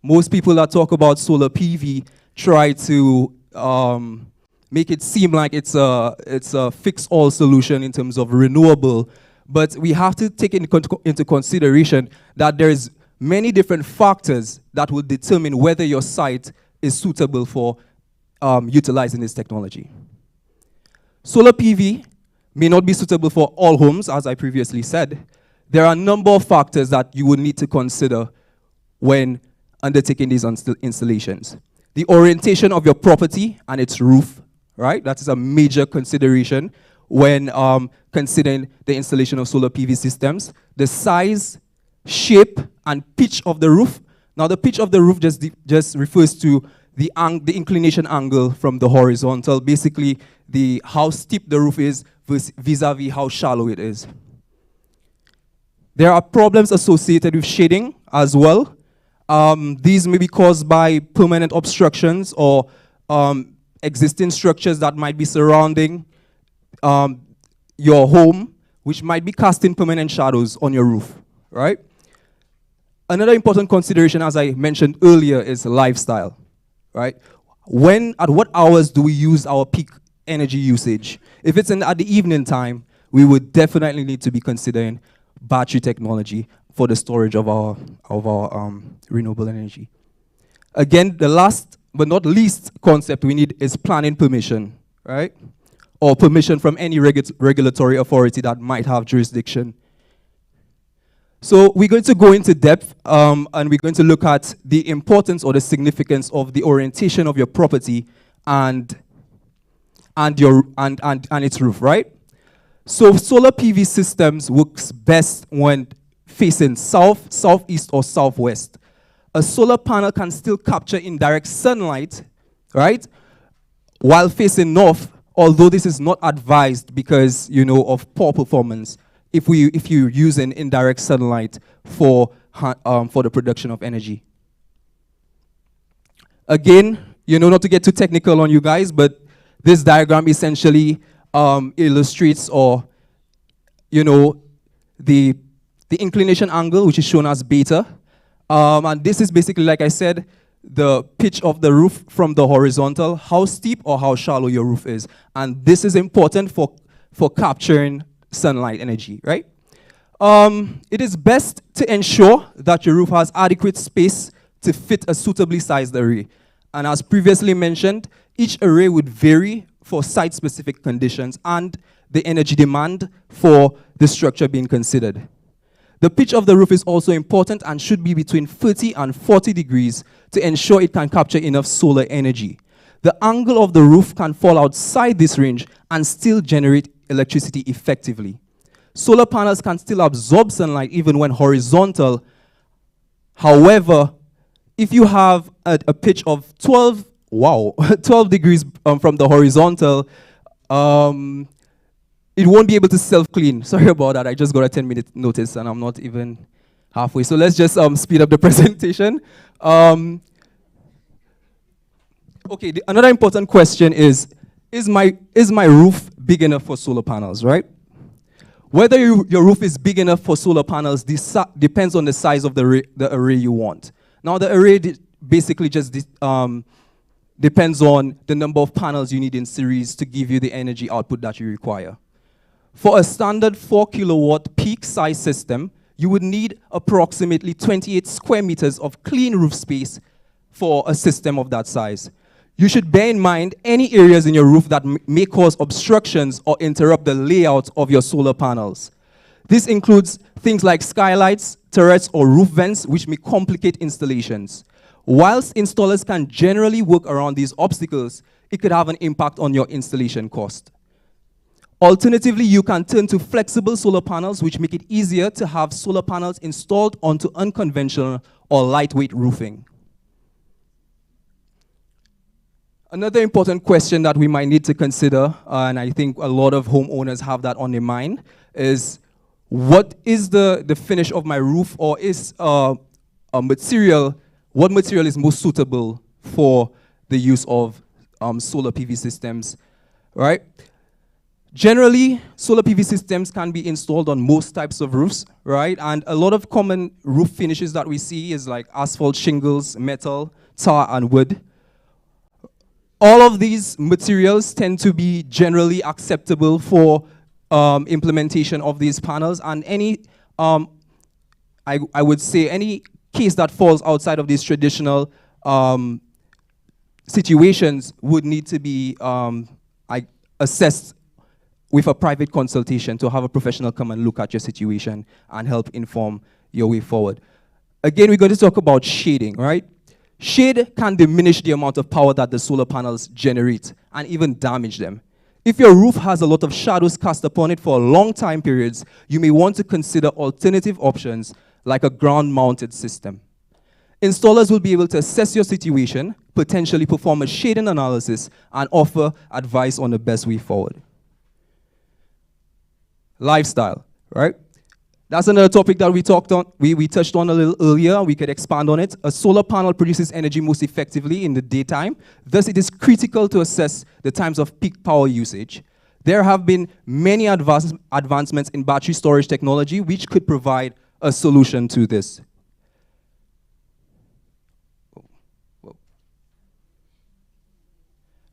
Most people that talk about solar PV try to make it seem like it's a fix-all solution in terms of renewable, but we have to take into consideration that there's many different factors that will determine whether your site is suitable for utilizing this technology. Solar PV may not be suitable for all homes, as I previously said. There are a number of factors that you would need to consider when undertaking these installations. The orientation of your property and its roof, right? That is a major consideration when considering the installation of solar PV systems. The size, shape, and pitch of the roof. Now, the pitch of the roof just refers to the inclination angle from the horizontal, basically how steep the roof is vis-a-vis how shallow it is. There are problems associated with shading as well. These may be caused by permanent obstructions or existing structures that might be surrounding your home, which might be casting permanent shadows on your roof, right? Another important consideration, as I mentioned earlier, is lifestyle, right? At what hours do we use our peak energy usage? If it's at the evening time, we would definitely need to be considering battery technology for the storage of our renewable energy. Again, the last but not least concept we need is planning permission, right? Or permission from any regulatory authority that might have jurisdiction. So we're going to go into depth and we're going to look at the importance or the significance of the orientation of your property and its roof, right? So solar PV systems works best when facing south, southeast, or southwest. A solar panel can still capture indirect sunlight, right? While facing north, although this is not advised because, of poor performance, if you're using indirect sunlight for the production of energy. Again, not to get too technical on you guys, but this diagram essentially illustrates the inclination angle, which is shown as beta. And this is basically, like I said, the pitch of the roof from the horizontal, how steep or how shallow your roof is. And this is important for capturing sunlight energy, right? It is best to ensure that your roof has adequate space to fit a suitably sized array. And as previously mentioned, each array would vary for site-specific conditions and the energy demand for the structure being considered. The pitch of the roof is also important and should be between 30 and 40 degrees to ensure it can capture enough solar energy. The angle of the roof can fall outside this range and still generate electricity effectively. Solar panels can still absorb sunlight even when horizontal. However, if you have a pitch of 12 degrees from the horizontal, it won't be able to self-clean. Sorry about that, I just got a 10-minute notice and I'm not even halfway. So let's just speed up the presentation. Okay, another important question is my roof big enough for solar panels, right? Whether your roof is big enough for solar panels depends on the size of the array you want. Now, the array basically just depends on the number of panels you need in series to give you the energy output that you require. For a standard 4 kilowatt peak size system, you would need approximately 28 square meters of clean roof space for a system of that size. You should bear in mind any areas in your roof that may cause obstructions or interrupt the layout of your solar panels. This includes things like skylights, turrets, or roof vents, which may complicate installations. Whilst installers can generally work around these obstacles, it could have an impact on your installation cost. Alternatively, you can turn to flexible solar panels, which make it easier to have solar panels installed onto unconventional or lightweight roofing. Another important question that we might need to consider, and I think a lot of homeowners have that on their mind, is what is the finish of my roof, or is what material is most suitable for the use of solar PV systems, right? Generally, solar PV systems can be installed on most types of roofs, right? And a lot of common roof finishes that we see is like asphalt shingles, metal, tar, and wood. All of these materials tend to be generally acceptable for implementation of these panels, and any, I would say, any case that falls outside of these traditional situations would need to be assessed with a private consultation to have a professional come and look at your situation and help inform your way forward. Again, we're going to talk about shading, right? Shade can diminish the amount of power that the solar panels generate and even damage them. If your roof has a lot of shadows cast upon it for long time periods, you may want to consider alternative options like a ground-mounted system. Installers will be able to assess your situation, potentially perform a shading analysis, and offer advice on the best way forward. Lifestyle, right? That's another topic that we touched on a little earlier. We could expand on it. A solar panel produces energy most effectively in the daytime. Thus, it is critical to assess the times of peak power usage. There have been many advancements in battery storage technology which could provide a solution to this.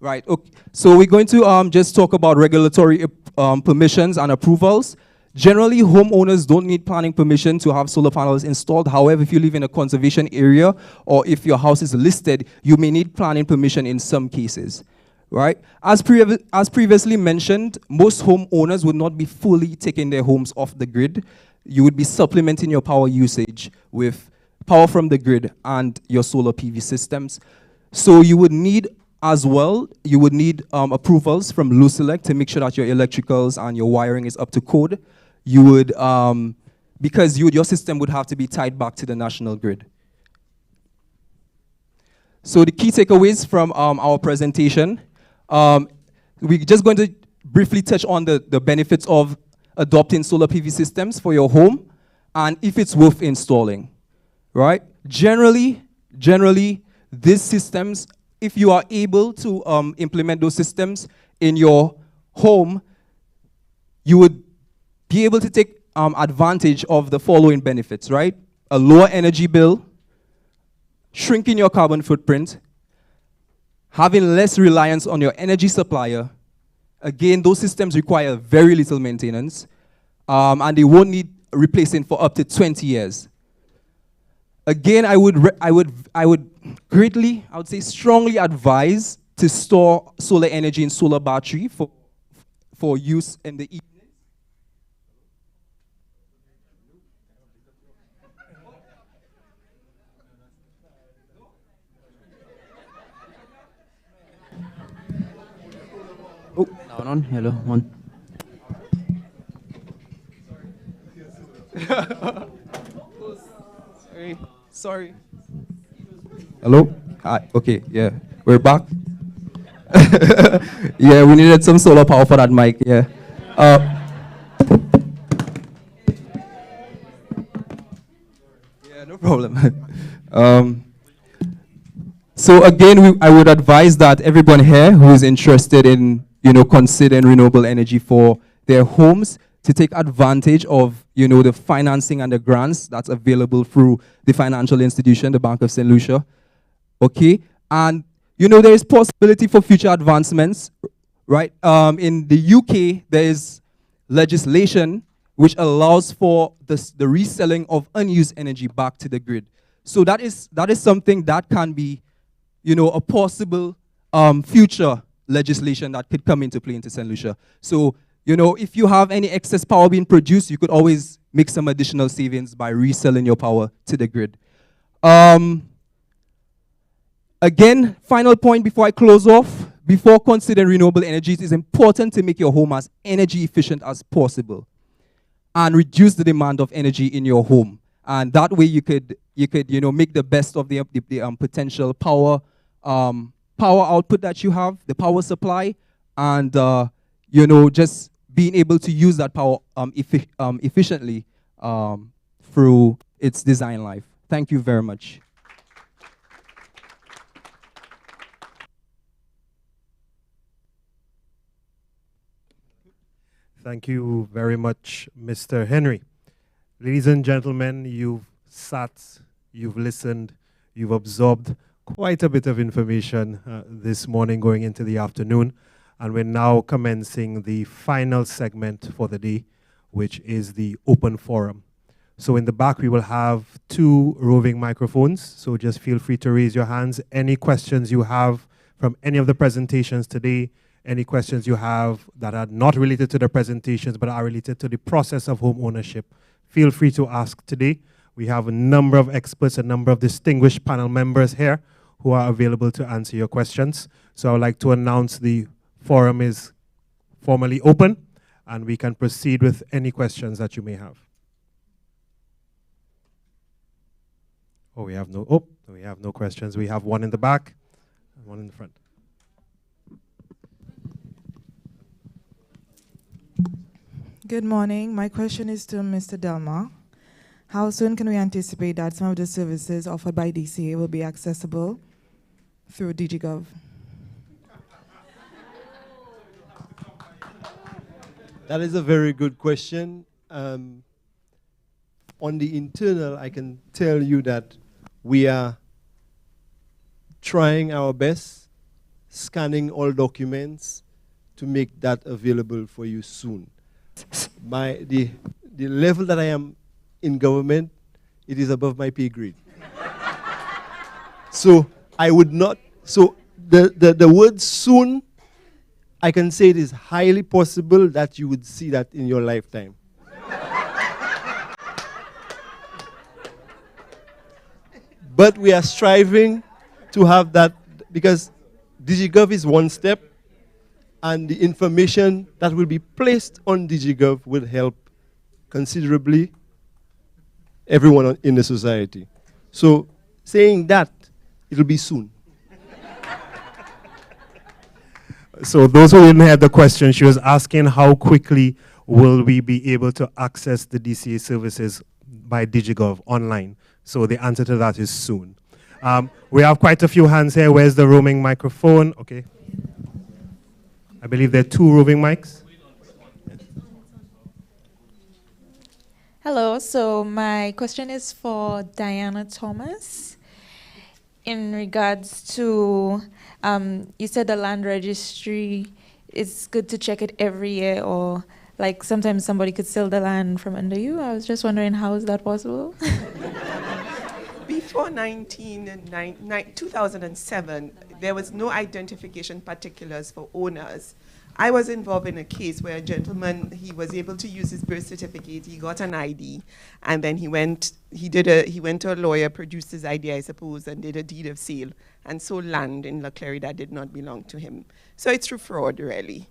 Right, okay. So we're going to just talk about regulatory permissions and approvals. Generally, homeowners don't need planning permission to have solar panels installed. However, if you live in a conservation area or if your house is listed, you may need planning permission in some cases, right? As previously mentioned, most homeowners would not be fully taking their homes off the grid. You would be supplementing your power usage with power from the grid and your solar PV systems. So you would need as well, you would need approvals from Lucia to make sure that your electricals and your wiring is up to code. You would, because your system would have to be tied back to the national grid. So the key takeaways from our presentation, we're just going to briefly touch on the benefits of adopting solar PV systems for your home and if it's worth installing, right? Generally, these systems, if you are able to implement those systems in your home, you would be able to take advantage of the following benefits, right? A lower energy bill, shrinking your carbon footprint, having less reliance on your energy supplier. Again, those systems require very little maintenance, and they won't need replacing for up to 20 years. Again, I would greatly, I would say strongly advise to store solar energy in solar battery for use in the evening. Oh, on. Hello, one. Sorry. Hello? Okay, yeah. We're back. Yeah, we needed some solar power for that mic, yeah. Yeah, no problem. So again, I would advise that everyone here who is interested in, considering renewable energy for their homes to take advantage of, the financing and the grants that's available through the financial institution, the Bank of St. Lucia. Okay, and there is possibility for future advancements, right? In the UK, there is legislation which allows for the reselling of unused energy back to the grid. So that is something that can be, a possible future legislation that could come into play into St. Lucia. So, if you have any excess power being produced, you could always make some additional savings by reselling your power to the grid. Again, final point before I close off. Before considering renewable energies, it's important to make your home as energy efficient as possible and reduce the demand of energy in your home. And that way you could make the best of the potential power output that you have, the power supply, and just being able to use that power efficiently through its design life. Thank you very much. Thank you very much, Mr. Henry. Ladies and gentlemen, you've sat, you've listened, you've absorbed quite a bit of information this morning going into the afternoon, and we're now commencing the final segment for the day, which is the open forum. So in the back, we will have 2 roving microphones, so just feel free to raise your hands. Any questions you have from any of the presentations today, any questions you have that are not related to the presentations but are related to the process of home ownership, feel free to ask today. We have a number of experts, a number of distinguished panel members here who are available to answer your questions. So I would like to announce the forum is formally open, and we can proceed with any questions that you may have. We have no questions. We have one in the back and one in the front. Good morning. My question is to Mr. Delmar. How soon can we anticipate that some of the services offered by DCA will be accessible through DigiGov? That is a very good question. On the internal, I can tell you that we are trying our best, scanning all documents to make that available for you soon. The level that I am in government, it is above my pay grade. So I would not, so the word soon, I can say it is highly possible that you would see that in your lifetime. But we are striving to have that, because DigiGov is one step, and the information that will be placed on DigiGov will help considerably everyone in the society. So saying that, it'll be soon. So those who didn't hear the question, she was asking how quickly will we be able to access the DCA services by DigiGov online. So the answer to that is soon. We have quite a few hands here. Where's the roaming microphone? Okay. I believe there are 2 roving mics. Hello, so my question is for Diana Thomas. In regards to, you said the land registry, it's good to check it every year, or like sometimes somebody could sell the land from under you. I was just wondering, how is that possible? Before 2007, there was no identification particulars for owners. I was involved in a case where a gentleman, he was able to use his birth certificate, he got an ID, and then he went to a lawyer, produced his ID, I suppose, and did a deed of sale, and sold land in La Clery that did not belong to him. So it's through fraud, really.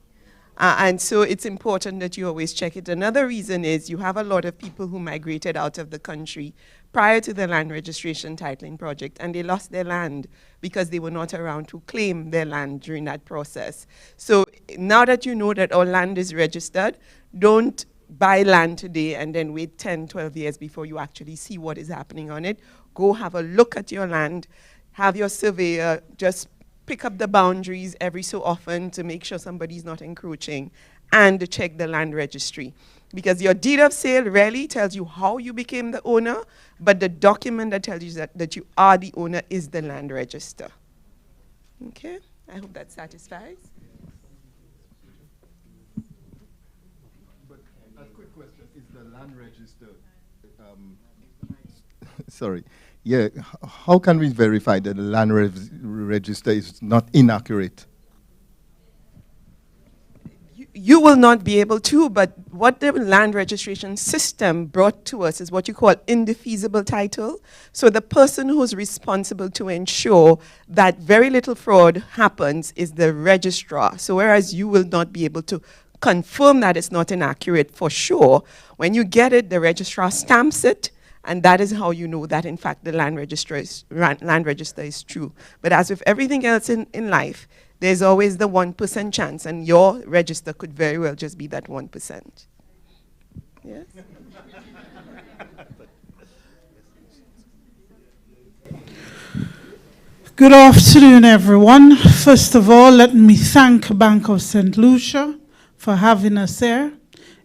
And so it's important that you always check it. Another reason is you have a lot of people who migrated out of the country prior to the land registration titling project, and they lost their land because they were not around to claim their land during that process. So now that you know that our land is registered, don't buy land today and then wait 10, 12 years before you actually see what is happening on it. Go have a look at your land, have your surveyor just pick up the boundaries every so often to make sure somebody's not encroaching, and to check the land registry. Because your deed of sale rarely tells you how you became the owner, but the document that tells you that you are the owner is the land register. Okay, I hope that satisfies. the land register, sorry, yeah, how can we verify that the land register is not inaccurate? You will not be able to, but what the land registration system brought to us is what you call indefeasible title. So the person who's responsible to ensure that very little fraud happens is the registrar. So whereas you will not be able to confirm that it's not inaccurate for sure, when you get it, the registrar stamps it, and that is how you know that in fact the land register is true. But as with everything else in life, there's always the 1% chance, and your register could very well just be that 1%. Yes? Good afternoon, everyone. First of all, let me thank Bank of St. Lucia for having us here.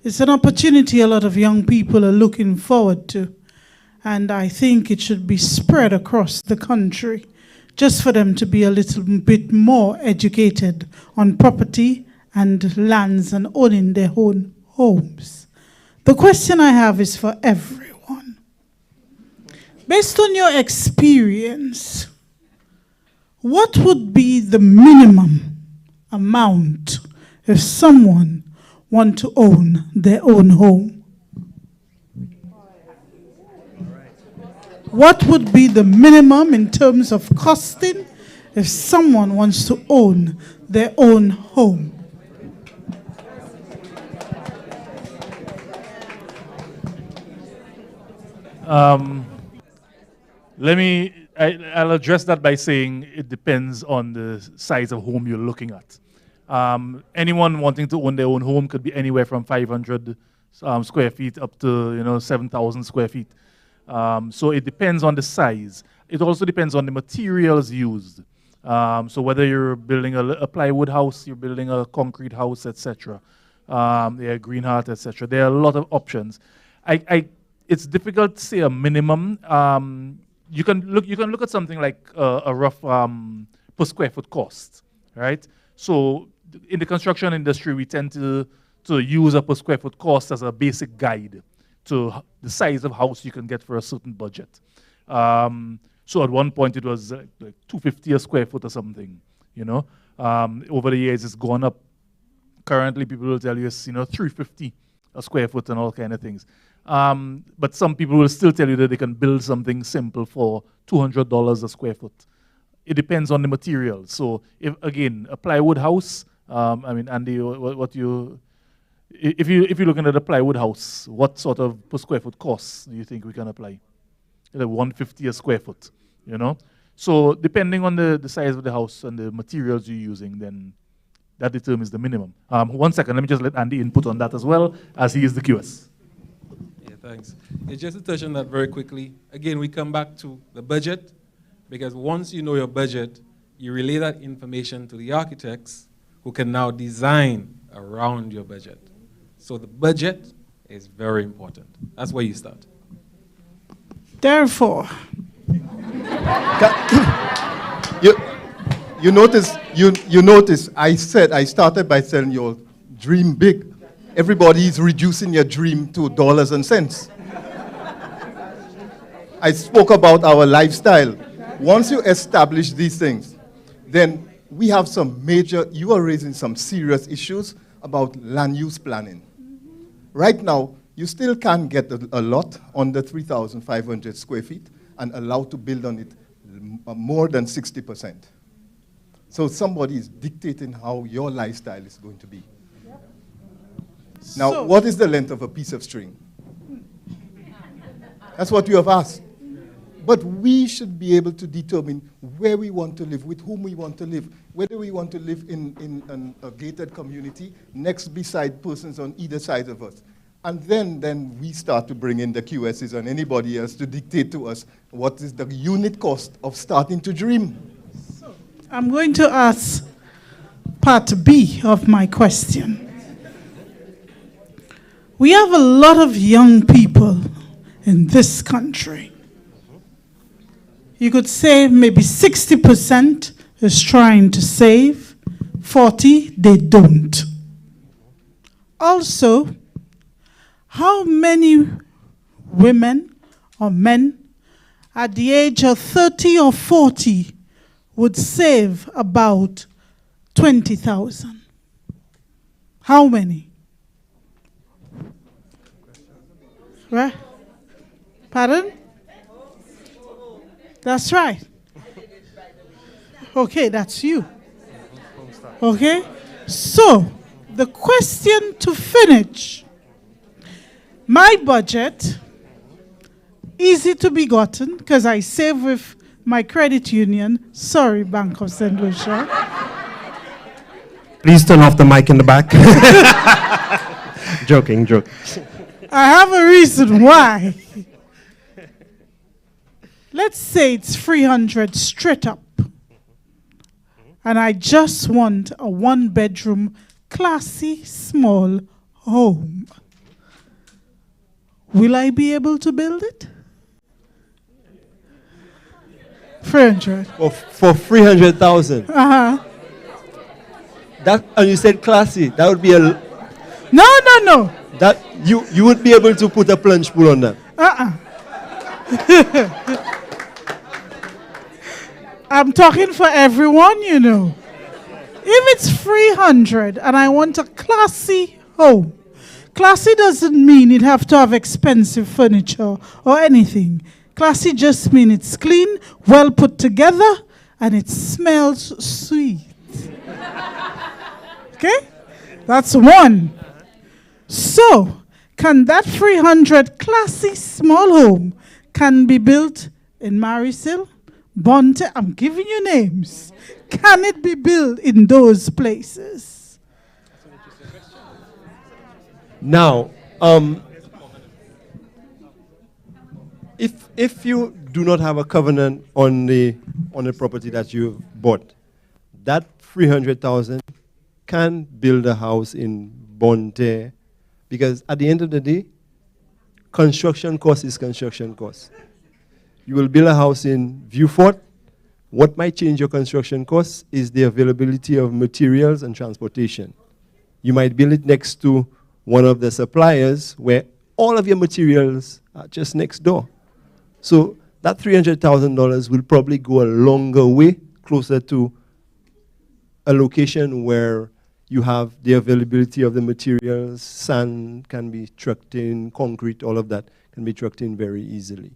It's an opportunity a lot of young people are looking forward to, and I think it should be spread across the country, just for them to be a little bit more educated on property and lands and owning their own homes. The question I have is for everyone. Based on your experience, what would be the minimum amount if someone wants to own their own home? What would be the minimum in terms of costing if someone wants to own their own home? I'll address that by saying it depends on the size of home you're looking at. Anyone wanting to own their own home could be anywhere from 500 square feet up to 7,000 square feet. So it depends on the size. It also depends on the materials used. So whether you're building a plywood house, you're building a concrete house, etc. Green heart, etc. There are a lot of options. It's difficult to say a minimum. You can look at something like a rough per square foot cost, right? So in the construction industry, we tend to use a per square foot cost as a basic guide to the size of house you can get for a certain budget. So at one point it was like $250 a square foot or something, Over the years it's gone up. Currently people will tell you it's $350 a square foot and all kind of things. But some people will still tell you that they can build something simple for $200 a square foot. It depends on the material. So if again a plywood house, Andy, if you're looking at a plywood house, what sort of per square foot costs do you think we can apply? Like $150 a square foot, So depending on the size of the house and the materials you're using, then that determines the minimum. 1 second, let me just let Andy input on that as well, as he is the QS. Yeah, thanks. Just to touch on that very quickly, again, we come back to the budget, because once you know your budget, you relay that information to the architects who can now design around your budget. So the budget is very important. That's where you start. Therefore, you notice I started by saying your dream big. Everybody is reducing your dream to dollars and cents. I spoke about our lifestyle. Once you establish these things, then we have you are raising some serious issues about land use planning. Right now, you still can't get a lot under 3,500 square feet and allowed to build on it more than 60%. So somebody is dictating how your lifestyle is going to be. Yep. Now, what is the length of a piece of string? That's what you have asked. But we should be able to determine where we want to live, with whom we want to live, whether we want to live in a gated community, next beside persons on either side of us. And then we start to bring in the QSs and anybody else to dictate to us what is the unit cost of starting to dream. So I'm going to ask part B of my question. We have a lot of young people in this country. You could say maybe 60% is trying to save, 40% they don't. Also, how many women or men at the age of 30 or 40 would save about 20,000? How many? Right? Pardon? That's right. Okay, that's you. Okay? So, the question to finish. My budget, easy to be gotten, because I save with my credit union. Sorry, Bank of St. Lucia. Please turn off the mic in the back. Joking. I have a reason why. Let's say it's 300 straight up. And I just want a 1-bedroom, classy, small home. Will I be able to build it? 300. For 300,000. Uh-huh. That, and you said classy. That would be a... No. That you would be able to put a plunge pool on that. I'm talking for everyone, you know. If it's 300 and I want a classy home, classy doesn't mean it have to have expensive furniture or anything. Classy just means it's clean, well put together, and it smells sweet. Okay? That's one. So, can that 300 classy small home can be built in Marisil, Bonte? I'm giving you names. Can it be built in those places? Now, if you do not have a covenant on the property that you bought, that 300,000 can build a house in Bonte, because at the end of the day, construction cost is construction cost. You will build a house in Viewfort. What might change your construction costs is the availability of materials and transportation. You might build it next to one of the suppliers where all of your materials are just next door. So that $300,000 will probably go a longer way, closer to a location where you have the availability of the materials. Sand can be trucked in, concrete, all of that can be trucked in very easily.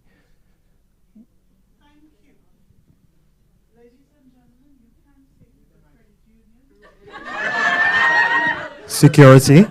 Security.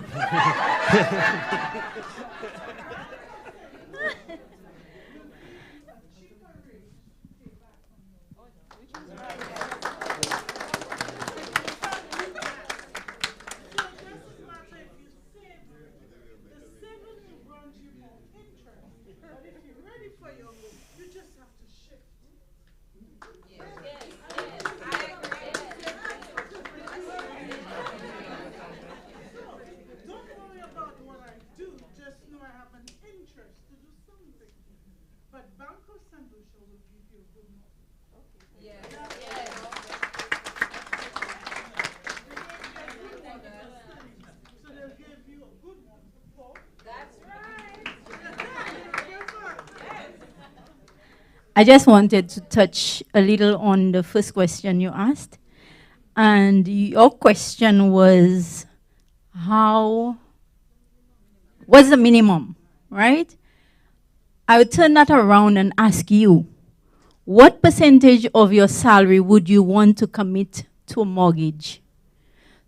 I just wanted to touch a little on the first question you asked. And your question was, what's the minimum, right? I would turn that around and ask you, what percentage of your salary would you want to commit to a mortgage?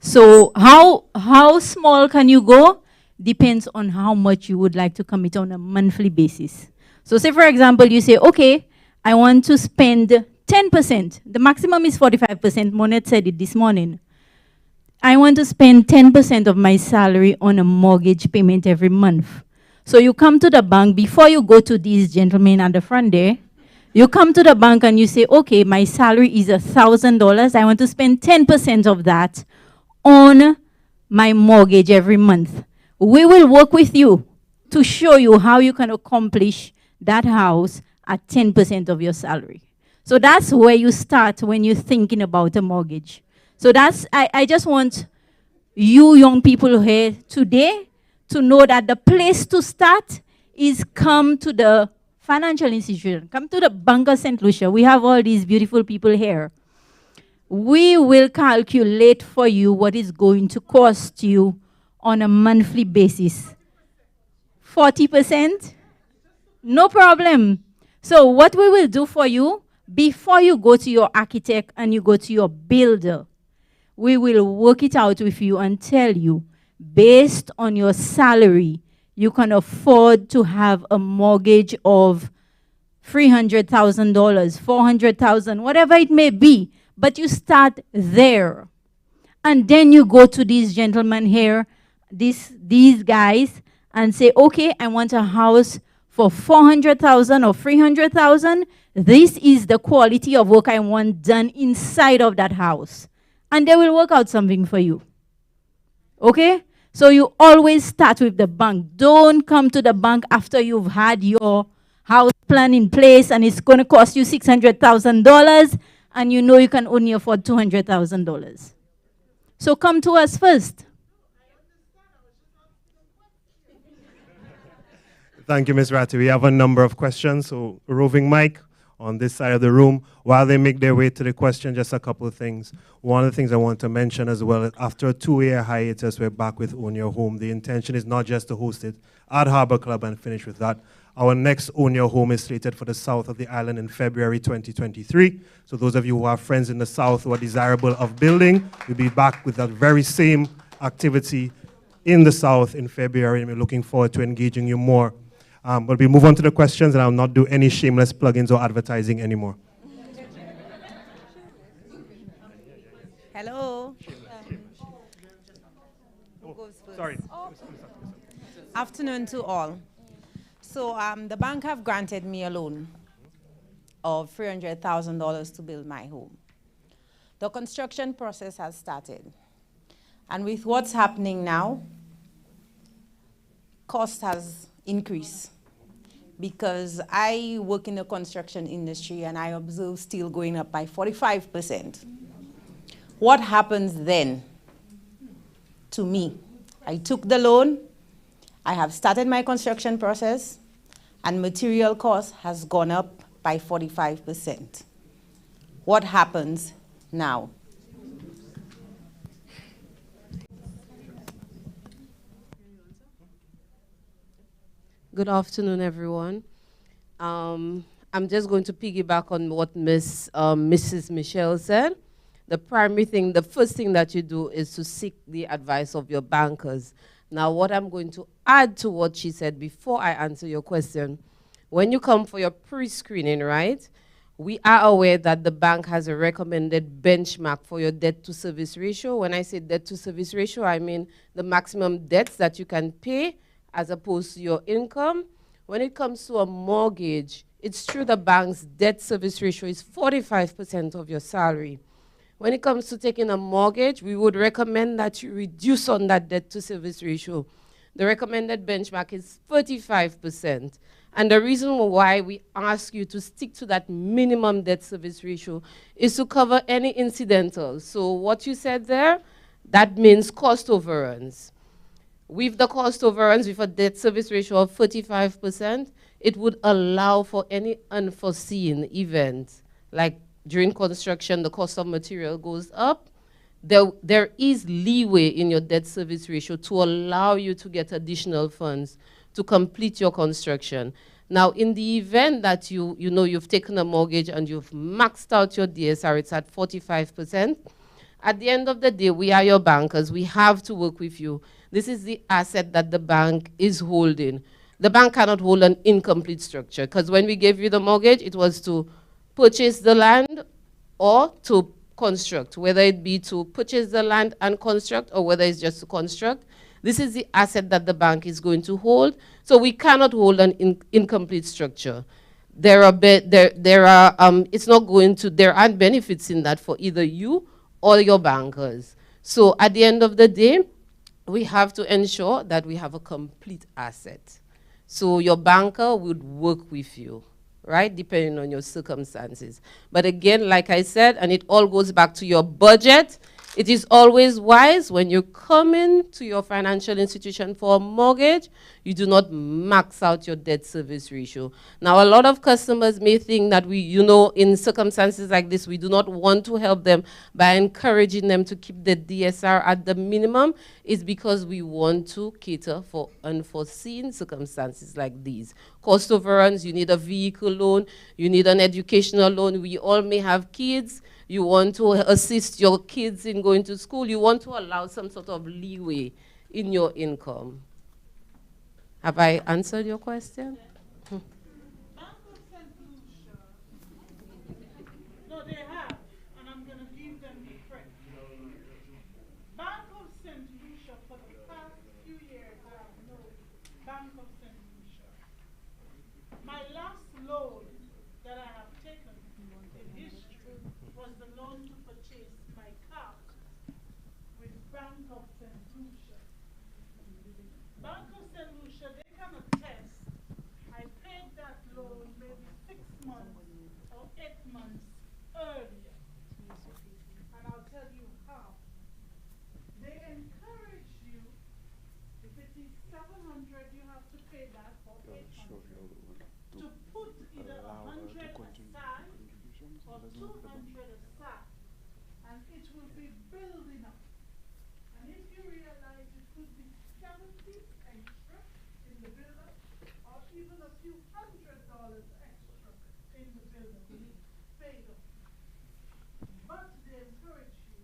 So how small can you go? Depends on how much you would like to commit on a monthly basis. So say, for example, you say, okay, I want to spend 10%. The maximum is 45%. Monet said it this morning. I want to spend 10% of my salary on a mortgage payment every month. So you come to the bank, before you go to these gentlemen at the front there, you come to the bank and you say, okay, my salary is $1,000. I want to spend 10% of that on my mortgage every month. We will work with you to show you how you can accomplish that house at 10% of your salary. So that's where you start when you're thinking about a mortgage. So I just want you young people here today to know that the place to start is come to the financial institution, come to the Bank of St. Lucia. We have all these beautiful people here. We will calculate for you what is going to cost you on a monthly basis. 40%? No problem. So what we will do for you, before you go to your architect and you go to your builder, we will work it out with you and tell you, based on your salary, you can afford to have a mortgage of $300,000, $400,000, whatever it may be. But you start there. And then you go to these gentlemen here, these guys, and say, okay, I want a house for $400,000 or $300,000. This is the quality of work I want done inside of that house. And they will work out something for you. Okay? So you always start with the bank. Don't come to the bank after you've had your house plan in place and it's going to cost you $600,000 and you know you can only afford $200,000. So come to us first. Thank you, Ms. Ratty. We have a number of questions. So, roving mic on this side of the room. While they make their way to the question, just a couple of things. One of the things I want to mention as well, after a 2-year hiatus, we're back with Own Your Home. The intention is not just to host it at Harbour Club and finish with that. Our next Own Your Home is slated for the south of the island in February 2023. So those of you who have friends in the south who are desirable of building, we'll be back with that very same activity in the south in February, and we're looking forward to engaging you more. But we move on to the questions, and I'll not do any shameless plugins or advertising anymore. Hello. Who goes first? Sorry. Afternoon to all. So the bank have granted me a loan of $300,000 to build my home. The construction process has started. And with what's happening now, cost has increased. Because I work in the construction industry and I observe steel going up by 45%. What happens then to me? I took the loan, I have started my construction process, and material cost has gone up by 45%. What happens now? Good afternoon, everyone. I'm just going to piggyback on what Mrs. Michelle said. The primary thing, the first thing that you do is to seek the advice of your bankers. Now, what I'm going to add to what she said before I answer your question, when you come for your pre-screening, right, we are aware that the bank has a recommended benchmark for your debt-to-service ratio. When I say debt-to-service ratio, I mean the maximum debts that you can pay as opposed to your income. When it comes to a mortgage, it's true the bank's debt service ratio is 45% of your salary. When it comes to taking a mortgage, we would recommend that you reduce on that debt to service ratio. The recommended benchmark is 35%. And the reason why we ask you to stick to that minimum debt service ratio is to cover any incidentals. So what you said there, that means cost overruns. With the cost overruns, with a debt service ratio of 35%, it would allow for any unforeseen event. Like during construction, the cost of material goes up. There is leeway in your debt service ratio to allow you to get additional funds to complete your construction. Now, in the event that you've taken a mortgage and you've maxed out your DSR, it's at 45%. At the end of the day, we are your bankers. We have to work with you. This is the asset that the bank is holding. The bank cannot hold an incomplete structure, because when we gave you the mortgage, it was to purchase the land or to construct, whether it be to purchase the land and construct or whether it's just to construct. This is the asset that the bank is going to hold, so we cannot hold an incomplete structure. There aren't benefits in that for either you or your bankers. So at the end of the day, we have to ensure that we have a complete asset. So your banker would work with you, right, depending on your circumstances. But again, like I said, and it all goes back to your budget, It is always wise when you come into your financial institution for a mortgage, you do not max out your debt service ratio. Now, a lot of customers may think that in circumstances like this, we do not want to help them by encouraging them to keep the DSR at the minimum. It's because we want to cater for unforeseen circumstances like these. Cost overruns, you need a vehicle loan, you need an educational loan. We all may have kids. You want to assist your kids in going to school. You want to allow some sort of leeway in your income. Have I answered your question? No, they have, and I'm going to give them credit. Bank of St. Lucia, for the past few years, I have known Bank of St. Lucia. My last loan that I have taken in history was the loan to purchase my car with Bank of St. Lucia. Bank of St. Lucia, they can attest. I paid that loan maybe 6 months or 8 months earlier. And I'll tell you how. They encourage you, if it is 700, you have to pay that for 800. To put either 100 aside or 200 aside, and it will be building up. And if you realize it could be 70 extra in the build-up, or even a few $100 extra in the build-up, paid off. But they encourage you,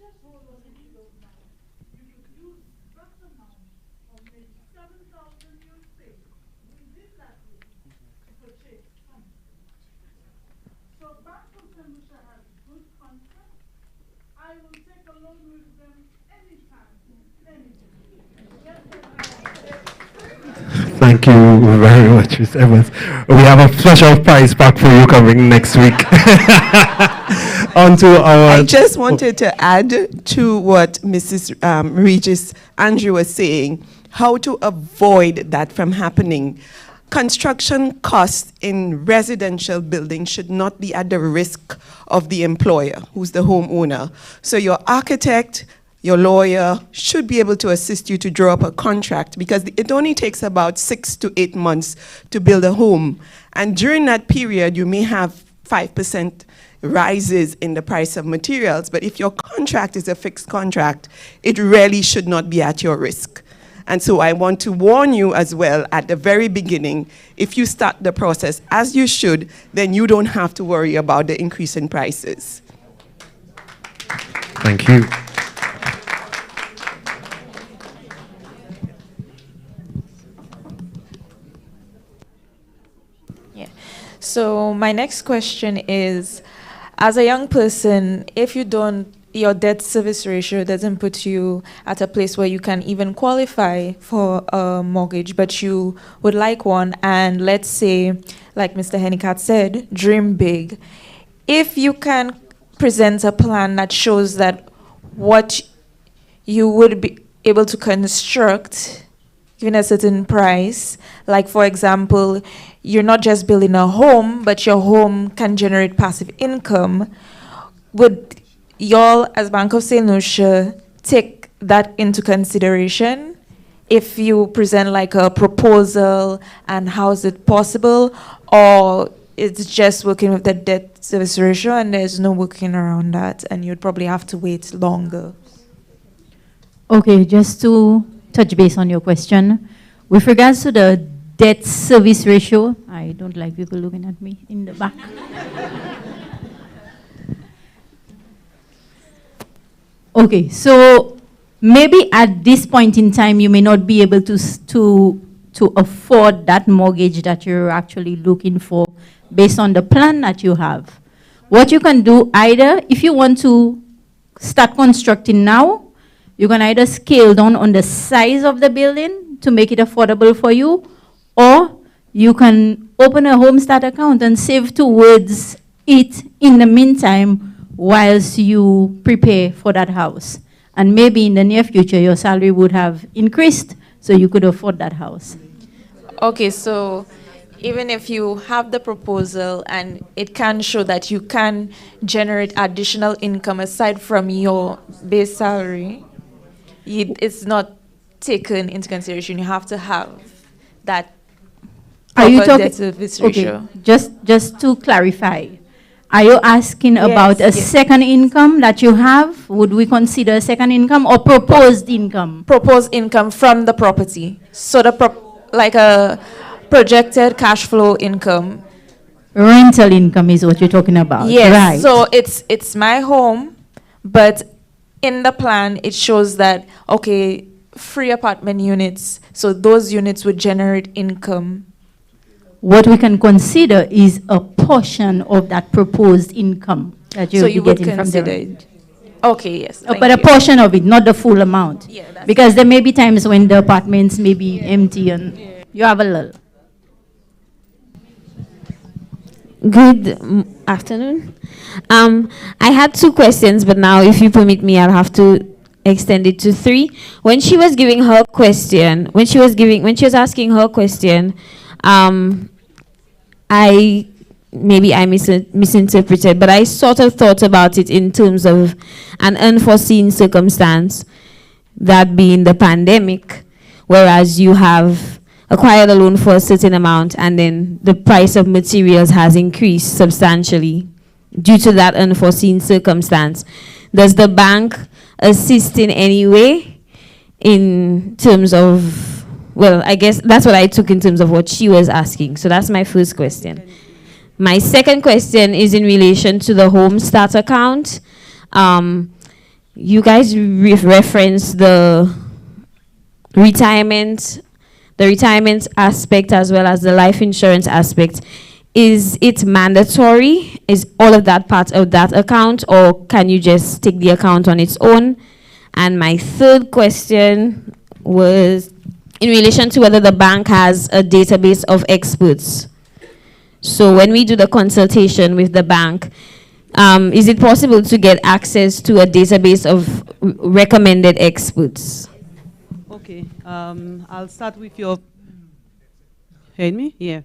just hold on if you don't mind. You could use that amount, or maybe 7,000 you save within that room to purchase something. So Bank of St. Lucia has good contracts. I will take a loan with them anytime, Thank you very much, Ms. Evans. We have a special prize pack for you coming next week. On to our... I just wanted to add to what Mrs. Regis Andrew was saying, how to avoid that from happening. Construction costs in residential buildings should not be at the risk of the employer, who's the homeowner. So your architect, your lawyer should be able to assist you to draw up a contract, because it only takes about 6 to 8 months to build a home. And during that period, you may have 5% rises in the price of materials. But if your contract is a fixed contract, it really should not be at your risk. And so I want to warn you as well at the very beginning, if you start the process as you should, then you don't have to worry about the increase in prices. Thank you. So my next question is, as a young person, if your debt service ratio doesn't put you at a place where you can even qualify for a mortgage, but you would like one, and let's say, like Mr. Hennicat said, dream big. If you can present a plan that shows that what you would be able to construct given a certain price, like for example, you're not just building a home, but your home can generate passive income, would y'all as Bank of St. Lucia take that into consideration if you present like a proposal, and how is it possible, or it's just working with the debt service ratio and there's no working around that and you'd probably have to wait longer? Okay, just to touch base on your question, with regards to the debt service ratio, I don't like people looking at me in the back. Okay, so maybe at this point in time, you may not be able to afford that mortgage that you're actually looking for based on the plan that you have. What you can do, either if you want to start constructing now, you can either scale down on the size of the building to make it affordable for you, or you can open a home start account and save towards it in the meantime whilst you prepare for that house. And maybe in the near future, your salary would have increased, so you could afford that house. Okay, so even if you have the proposal and it can show that you can generate additional income aside from your base salary, it's not taken into consideration. You have to have that proper debt service ratio. Okay, just to clarify, are you asking about a second income that you have? Would we consider a second income or proposed income? Proposed income from the property. So like a projected cash flow income. Rental income is what you're talking about. Yes. Right. So it's my home, but in the plan it shows that, okay, free apartment units, so those units would generate income. What we can consider is a portion of that proposed income that you'll be getting from the rent. Okay, yes. But a portion of it, not the full amount. Yeah, because there may be times when the apartments may be empty and you have a lull. Good afternoon. I had 2 questions, but now if you permit me, I'll have to extend it to 3. When she was asking her question, I misinterpreted, but I sort of thought about it in terms of an unforeseen circumstance, that being the pandemic, whereas you have acquired a loan for a certain amount and then the price of materials has increased substantially due to that unforeseen circumstance. Does the bank assist in any way in terms of, well, I guess that's what I took in terms of what she was asking. So that's my first question. My second question is in relation to the Home Start account. You guys referenced the retirement aspect as well as the life insurance aspect. Is it mandatory? Is all of that part of that account, or can you just take the account on its own? And my third question was in relation to whether the bank has a database of experts. So when we do the consultation with the bank, is it possible to get access to a database of recommended experts? Okay, I'll start with your, heard me? Yeah.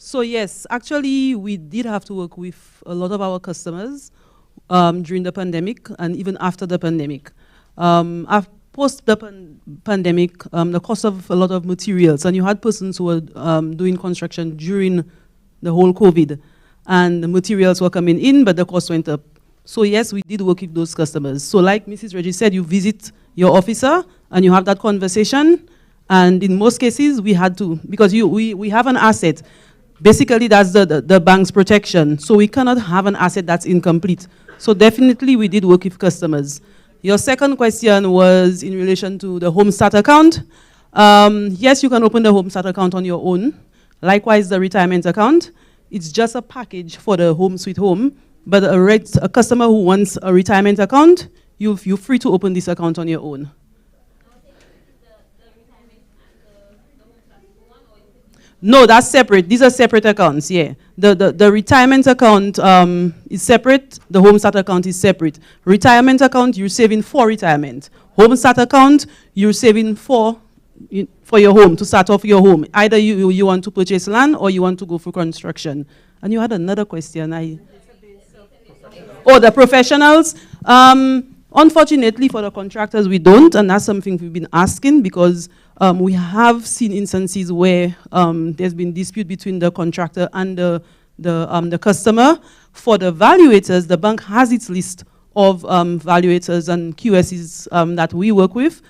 So yes, actually we did have to work with a lot of our customers during the pandemic and even after the pandemic. Post the pandemic, the cost of a lot of materials, and you had persons who were doing construction during the whole COVID, and the materials were coming in, but the cost went up. So yes, we did work with those customers. So like Mrs. Reggie said, you visit your officer and you have that conversation, and in most cases we had to, because we have an asset. Basically that's the bank's protection, so we cannot have an asset that's incomplete. So definitely we did work with customers. Your second question was in relation to the Home Start account. Yes, you can open the Home Start account on your own. Likewise, the retirement account. It's just a package for the Home Sweet Home, but a customer who wants a retirement account, you're free to open this account on your own. No, that's separate. These are separate accounts, yeah. The retirement account is separate. The Home Start account is separate. Retirement account, you're saving for retirement. Home Start account, you're saving for your home, to start off your home. Either you want to purchase land or you want to go for construction. And you had another question. The professionals. Unfortunately for the contractors, we don't, and that's something we've been asking, because we have seen instances where there's been dispute between the contractor and the customer. For the valuators, the bank has its list of valuators and QSs that we work with.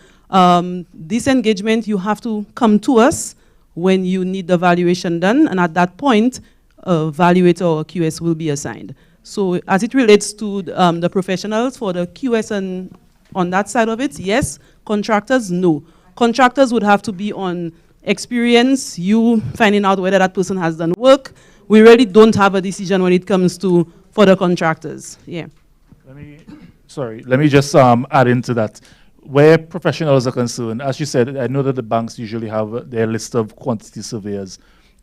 This engagement, you have to come to us when you need the valuation done, and at that point, a valuator or QS will be assigned. So as it relates to the professionals, for the QS and on that side of it, yes. Contractors, no. Contractors would have to be on experience, you finding out whether that person has done work. We really don't have a decision when it comes to for the contractors. Yeah. Let me just add into that. Where professionals are concerned, as you said, I know that the banks usually have their list of quantity surveyors.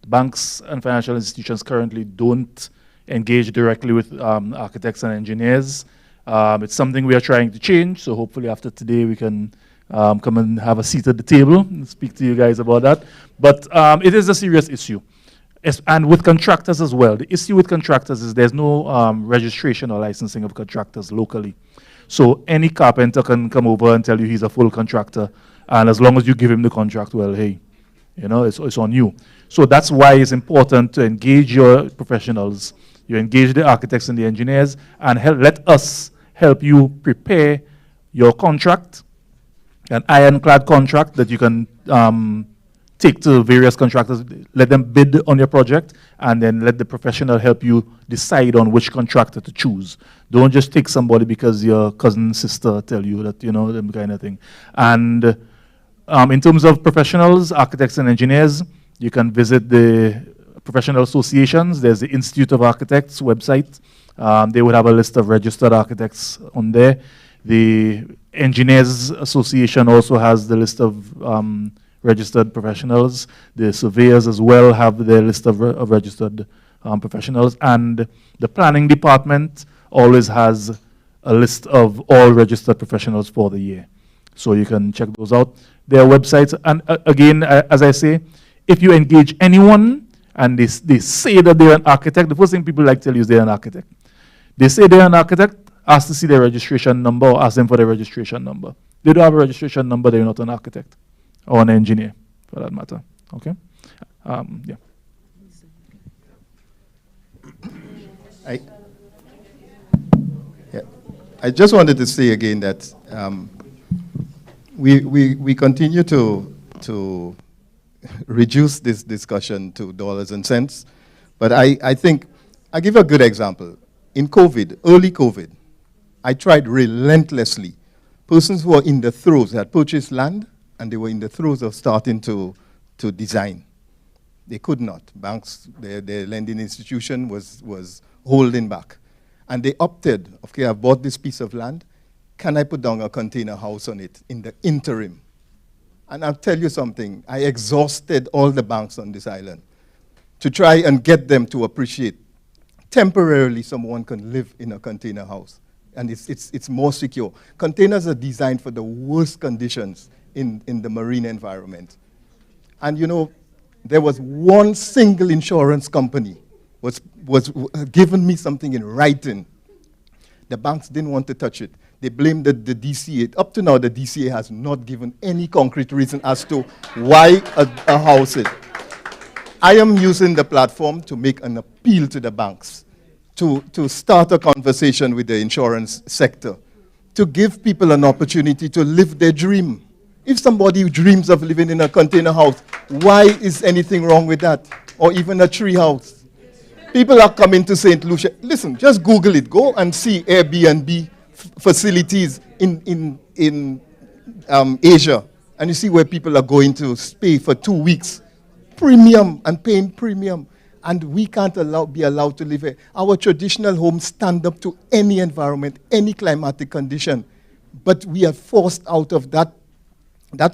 Banks and financial institutions currently don't engage directly with architects and engineers. It's something we are trying to change, so hopefully after today we can come and have a seat at the table and speak to you guys about that. But it is a serious issue. And with contractors as well. The issue with contractors is there's no registration or licensing of contractors locally. So any carpenter can come over and tell you he's a full contractor, and as long as you give him the contract, well, hey, you know, it's on you. So that's why it's important to engage your professionals. You engage the architects and the engineers, and let us help you prepare your contract, an ironclad contract that you can take to various contractors, let them bid on your project, and then let the professional help you decide on which contractor to choose. Don't just take somebody because your cousin, sister tell you that, you know, them kind of thing. And in terms of professionals, architects and engineers, you can visit the professional associations. There's the Institute of Architects website. They would have a list of registered architects on there. The Engineers Association also has the list of registered professionals. The surveyors as well have their list of registered professionals. And the planning department always has a list of all registered professionals for the year. So you can check those out. Their websites, and again, as I say, if you engage anyone and they say that they're an architect, the first thing people like to tell you is they're an architect. They say they're an architect, ask to see their registration number or ask them for their registration number. They don't have a registration number, they're not an architect or an engineer for that matter. Okay? Yeah. I just wanted to say again that we continue to reduce this discussion to dollars and cents, but I think, I'll give a good example. In COVID, early COVID, I tried relentlessly. Persons who were in the throes, they had purchased land, and they were in the throes of starting to design. They could not. Banks, their lending institution was holding back. And they opted, okay, I've bought this piece of land, can I put down a container house on it in the interim? And I'll tell you something, I exhausted all the banks on this island to try and get them to appreciate temporarily someone can live in a container house. And it's more secure. Containers are designed for the worst conditions in the marine environment. And you know, there was one single insurance company was giving me something in writing. The banks didn't want to touch it. They blamed the DCA. Up to now, the DCA has not given any concrete reason as to why a house is. I am using the platform to make an appeal to the banks to start a conversation with the insurance sector, to give people an opportunity to live their dream. If somebody dreams of living in a container house, why is anything wrong with that? Or even a tree house? People are coming to St. Lucia. Listen, just Google it. Go and see Airbnb facilities in Asia. And you see where people are going to stay for 2 weeks. Premium and paying premium. And we can't be allowed to live here. Our traditional homes stand up to any environment, any climatic condition. But we are forced out of that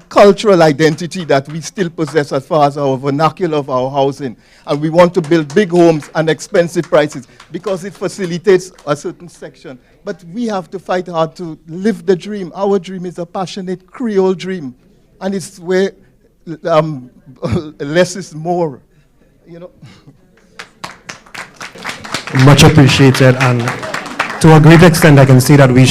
cultural identity that we still possess as far as our vernacular of our housing. And we want to build big homes and expensive prices because it facilitates a certain section. But we have to fight hard to live the dream. Our dream is a passionate Creole dream. And it's where less is more, you know. Much appreciated, and to a great extent, I can see that we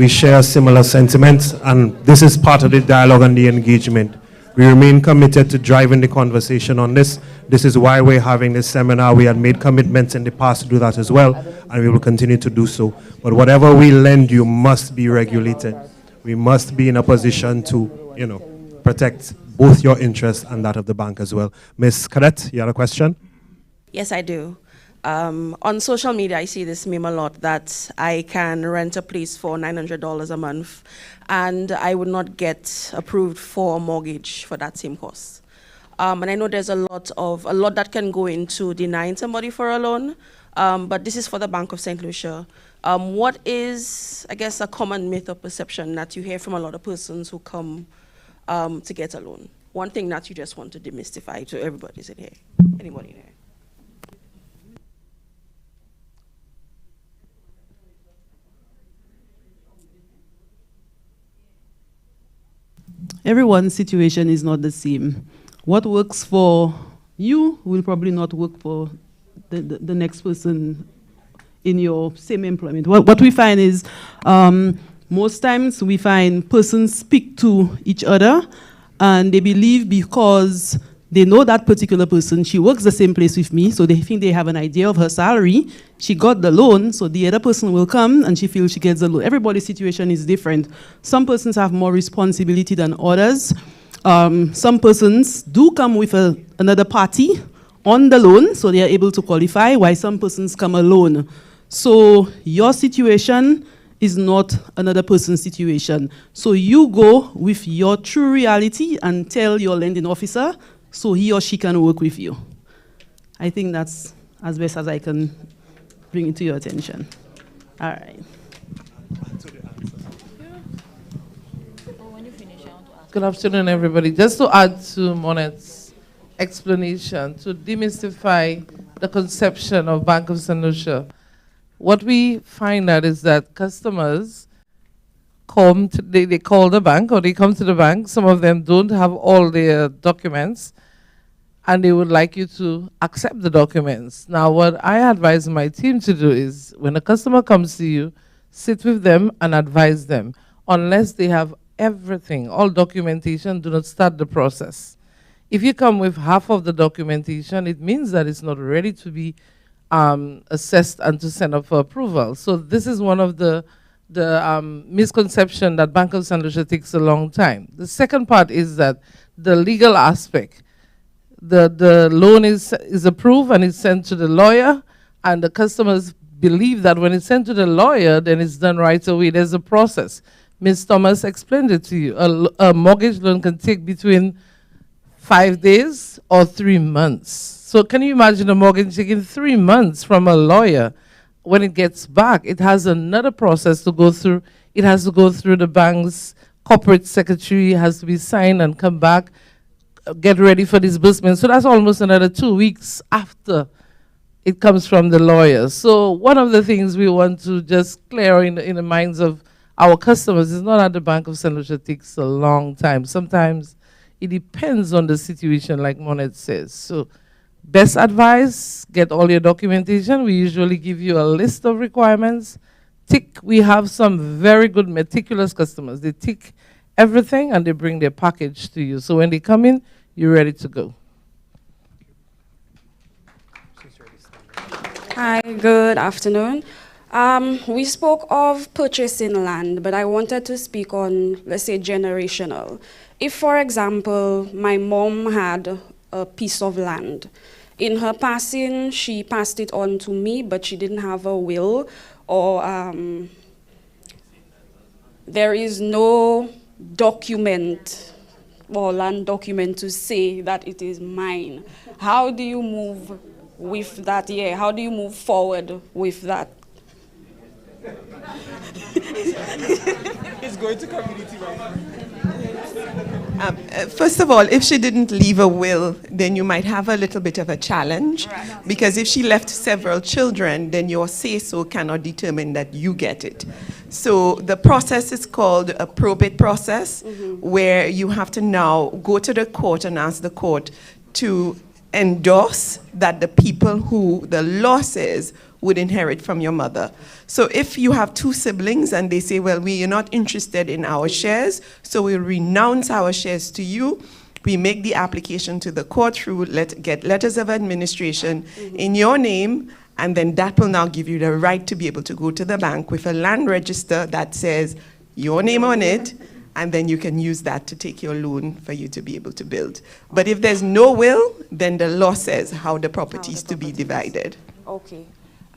share similar sentiments, and this is part of the dialogue and the engagement. We remain committed to driving the conversation on this. This is why we're having this seminar. We had made commitments in the past to do that as well, and we will continue to do so. But whatever we lend you must be regulated. We must be in a position to, you know, protect both your interests and that of the bank as well. Ms. Cadet, you had a question? Yes, I do. On social media, I see this meme a lot that I can rent a place for $900 a month and I would not get approved for a mortgage for that same cost. And I know there's a lot that can go into denying somebody for a loan, but this is for the Bank of St. Lucia. What is, I guess, a common myth or perception that you hear from a lot of persons who come to get a loan? One thing that you just want to demystify to everybody in here, anybody in here. Everyone's situation is not the same. What works for you will probably not work for the next person in your same employment. What we find is most times we find persons speak to each other and they believe because they know that particular person, she works the same place with me, so they think they have an idea of her salary. She got the loan, so the other person will come and she feels she gets the loan. Everybody's situation is different. Some persons have more responsibility than others. Some persons do come with another party on the loan, so they are able to qualify, while some persons come alone. So your situation is not another person's situation. So you go with your true reality and tell your lending officer so he or she can work with you. I think that's as best as I can bring it to your attention. All right. Good afternoon, everybody. Just to add to Monet's explanation, to demystify the conception of Bank of St. Lucia, what we find out is that customers come, they call the bank or they come to the bank. Some of them don't have all their documents and they would like you to accept the documents. Now, what I advise my team to do is when a customer comes to you, sit with them and advise them. Unless they have everything, all documentation, do not start the process. If you come with half of the documentation, it means that it's not ready to be assessed and to send up for approval. So this is one of the misconception that Bank of St. Lucia takes a long time. The second part is that the legal aspect. The loan is approved and it's sent to the lawyer, and the customers believe that when it's sent to the lawyer, then it's done right away. There's a process. Ms. Thomas explained it to you. A mortgage loan can take between 5 days or 3 months. So can you imagine a mortgage taking 3 months from a lawyer? When it gets back, it has another process to go through. It has to go through the bank's corporate secretary, it has to be signed and come back, get ready for disbursement. So that's almost another 2 weeks after it comes from the lawyer. So one of the things we want to just clear in the minds of our customers is not that the Bank of St. Lucia takes a long time. Sometimes it depends on the situation, like Monet says. So best advice, get all your documentation. We usually give you a list of requirements. Tick, we have some very good meticulous customers. They tick everything and they bring their package to you. So when they come in, you're ready to go. Hi, good afternoon. We spoke of purchasing land, but I wanted to speak on, let's say, generational. If, for example, my mom had a piece of land, in her passing, she passed it on to me, but she didn't have a will, or there is no document or land document to say that it is mine. How do you move with that? Yeah, how do you move forward with that? It's going to community first of all, if she didn't leave a will, then you might have a little bit of a challenge, because if she left several children, then your say-so cannot determine that you get it. So the process is called a probate process, where you have to now go to the court and ask the court to endorse that the people who the law says would inherit from your mother. So if you have 2 siblings and they say, well, we are not interested in our shares, so we'll renounce our shares to you, we make the application to the court through, get letters of administration in your name, and then that will now give you the right to be able to go to the bank with a land register that says your name on it, and then you can use that to take your loan for you to be able to build. But if there's no will, then the law says how the property is to be divided. Okay.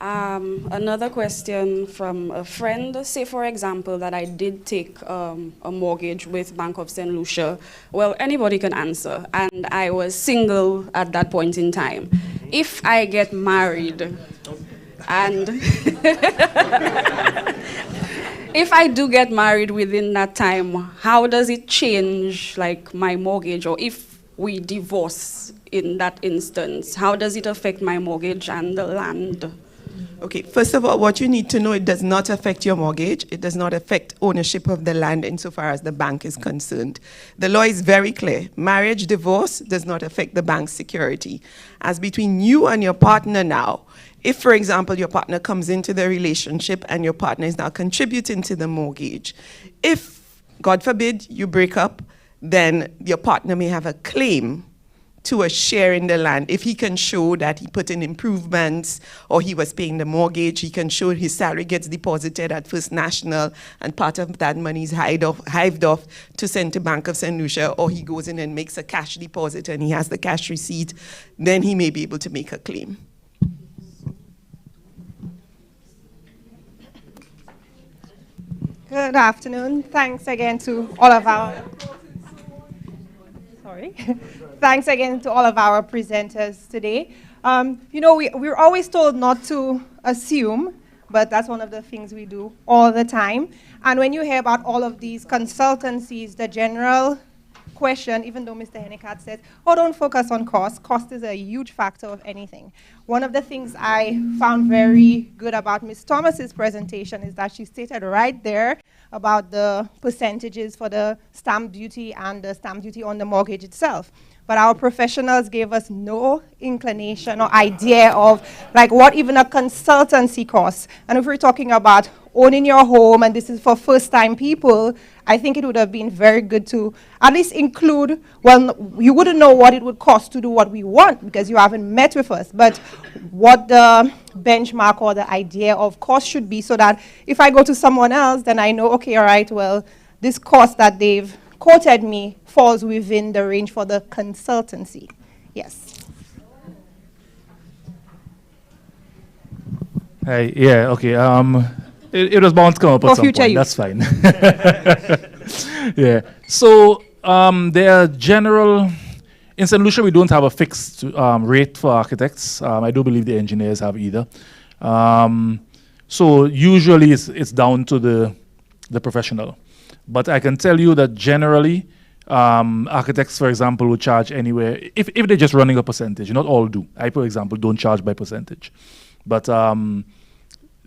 Another question from a friend. Say, for example, that I did take a mortgage with Bank of St. Lucia. Well, anybody can answer. And I was single at that point in time. If I get married and if I do get married within that time, how does it change, like, my mortgage? Or if we divorce in that instance, how does it affect my mortgage and the land? Okay, first of all, what you need to know, it does not affect your mortgage. It does not affect ownership of the land insofar as the bank is concerned. The law is very clear. Marriage, divorce does not affect the bank's security. As between you and your partner now, if, for example, your partner comes into the relationship and your partner is now contributing to the mortgage, if, God forbid, you break up, then your partner may have a claim to a share in the land. If he can show that he put in improvements or he was paying the mortgage, he can show his salary gets deposited at First National and part of that money is hived off to send to Bank of St. Lucia, or he goes in and makes a cash deposit and he has the cash receipt, then he may be able to make a claim. Good afternoon. Thanks again to all of our thanks again to all of our presenters today. You know, we're always told not to assume, but that's one of the things we do all the time. And when you hear about all of these consultancies, the general question, even though Mr. Hennikat says, oh, don't focus on cost. Cost is a huge factor of anything. One of the things I found very good about Ms. Thomas's presentation is that she stated right there about the percentages for the stamp duty and the stamp duty on the mortgage itself. But our professionals gave us no inclination or idea of like what even a consultancy costs. And if we're talking about owning your home, and this is for first-time people, I think it would have been very good to at least include, well, you wouldn't know what it would cost to do what we want because you haven't met with us, but what the benchmark or the idea of cost should be so that if I go to someone else, then I know, okay, all right, well, this cost that they've quoted me falls within the range for the consultancy. Yes. Hey, yeah, okay. It was bound to come up at some point. That's fine. Yeah. So there are general. In St. Lucia, we don't have a fixed rate for architects. I don't believe the engineers have either. So usually it's down to the professional. But I can tell you that generally, architects, for example, would charge anywhere, if they're just running a percentage, not all do. I, for example, don't charge by percentage. But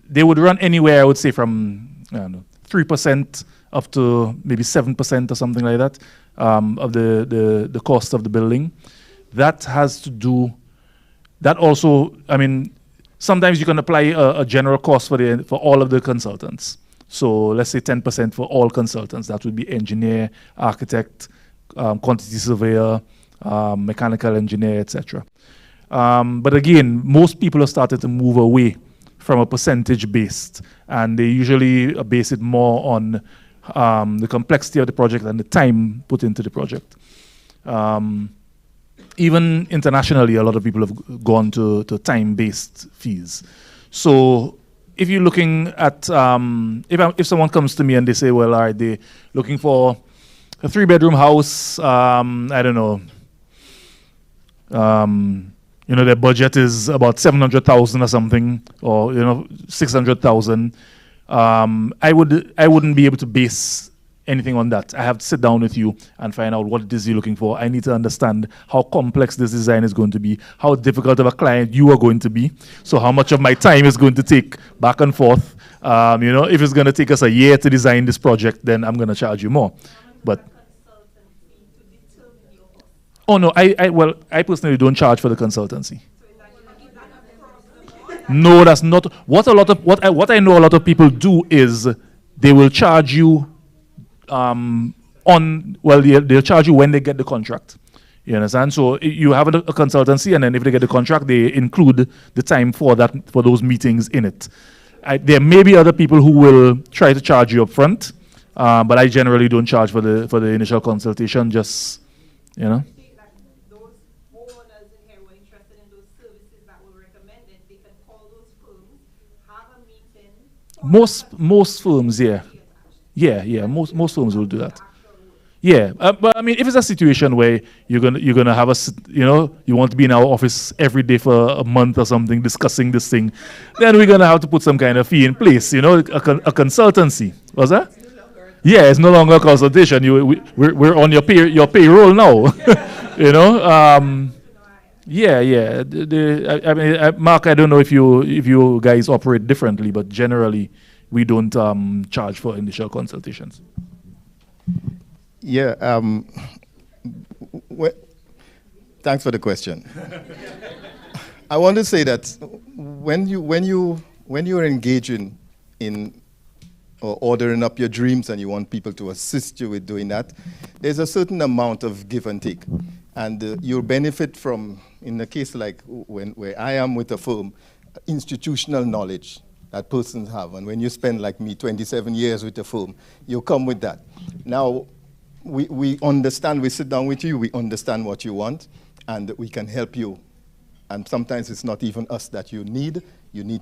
they would run anywhere, I would say, from 3% up to maybe 7% or something like that of the cost of the building. That has to do, that also, I mean, sometimes you can apply a general cost for all of the consultants. So let's say 10% for all consultants. That would be engineer, architect, quantity surveyor, mechanical engineer, etc. But again, most people have started to move away from a percentage based, and they usually base it more on the complexity of the project and the time put into the project. Even internationally, a lot of people have gone to time-based fees. So if you're looking at, if someone comes to me and they say, well, all right, they're looking for a 3-bedroom house, I don't know, you know, their budget is about 700,000 or something, or 600,000. I wouldn't be able to base anything on that. I have to sit down with you and find out what it is you're looking for. I need to understand how complex this design is going to be, how difficult of a client you are going to be, so how much of my time is going to take back and forth. If it's going to take us a year to design this project, then I'm going to charge you more. But oh no, I personally don't charge for the consultancy. No, that's not what I know a lot of people do is they will charge you they'll charge you when they get the contract. You understand? So you have a consultancy, and then if they get the contract, they include the time for those meetings in it. There may be other people who will try to charge you up front, but I generally don't charge for the initial consultation. Just Most firms, yeah. Most firms will do that. Yeah, but I mean, if it's a situation where you're gonna have you want to be in our office every day for a month or something discussing this thing, then we're gonna have to put some kind of fee in place. A consultancy. Was that? Yeah, it's no longer a consultation. We're on your payroll now. Yeah, yeah. I mean, Mark, I don't know if you guys operate differently, but generally, we don't charge for initial consultations. Yeah. Thanks for the question. I want to say that when you're engaging in or ordering up your dreams and you want people to assist you with doing that, there's a certain amount of give and take. And you'll benefit from, in a case like where I am with a firm, institutional knowledge that persons have. And when you spend, like me, 27 years with a firm, you come with that. Now, we understand, we sit down with you, we understand what you want, and we can help you. And sometimes it's not even us that you need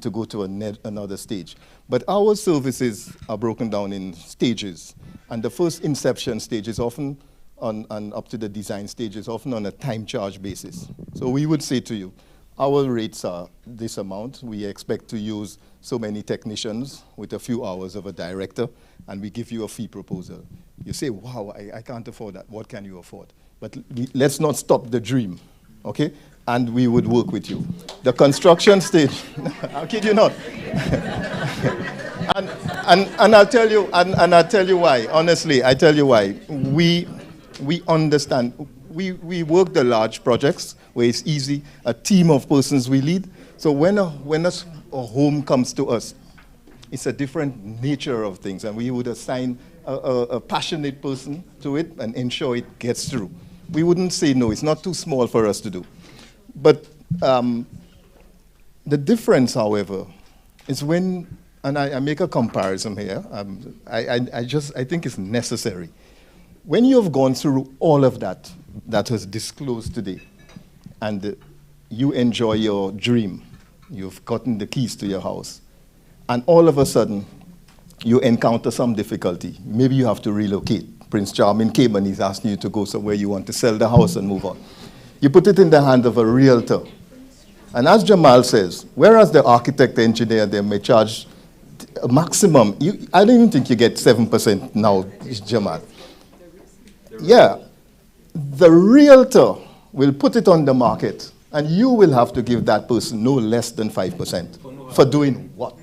to go to another stage. But our services are broken down in stages. And the first inception stage is often and up to the design stage is often on a time charge basis. So we would say to you, our rates are this amount. We expect to use so many technicians with a few hours of a director, and we give you a fee proposal. You say, wow, I can't afford that. What can you afford? But let's not stop the dream, okay? And we would work with you. The construction stage, I'll kid you not. and I'll tell you, and I'll tell you why. Honestly, I tell you why. We understand. We work the large projects where it's easy. A team of persons we lead. So when a home comes to us, it's a different nature of things, and we would assign a passionate person to it and ensure it gets through. We wouldn't say no. It's not too small for us to do. But the difference, however, is when, and I make a comparison here. I think it's necessary. When you have gone through all of that was disclosed today, and you enjoy your dream, you've gotten the keys to your house, and all of a sudden, you encounter some difficulty. Maybe you have to relocate. Prince Charming came and he's asking you to go somewhere you want to sell the house and move on. You put it in the hand of a realtor. And as Jamal says, whereas the architect, engineer, they may charge a maximum, I don't even think you get 7% now, Jamal. Yeah, the realtor will put it on the market, and you will have to give that person no less than 5%. For doing what?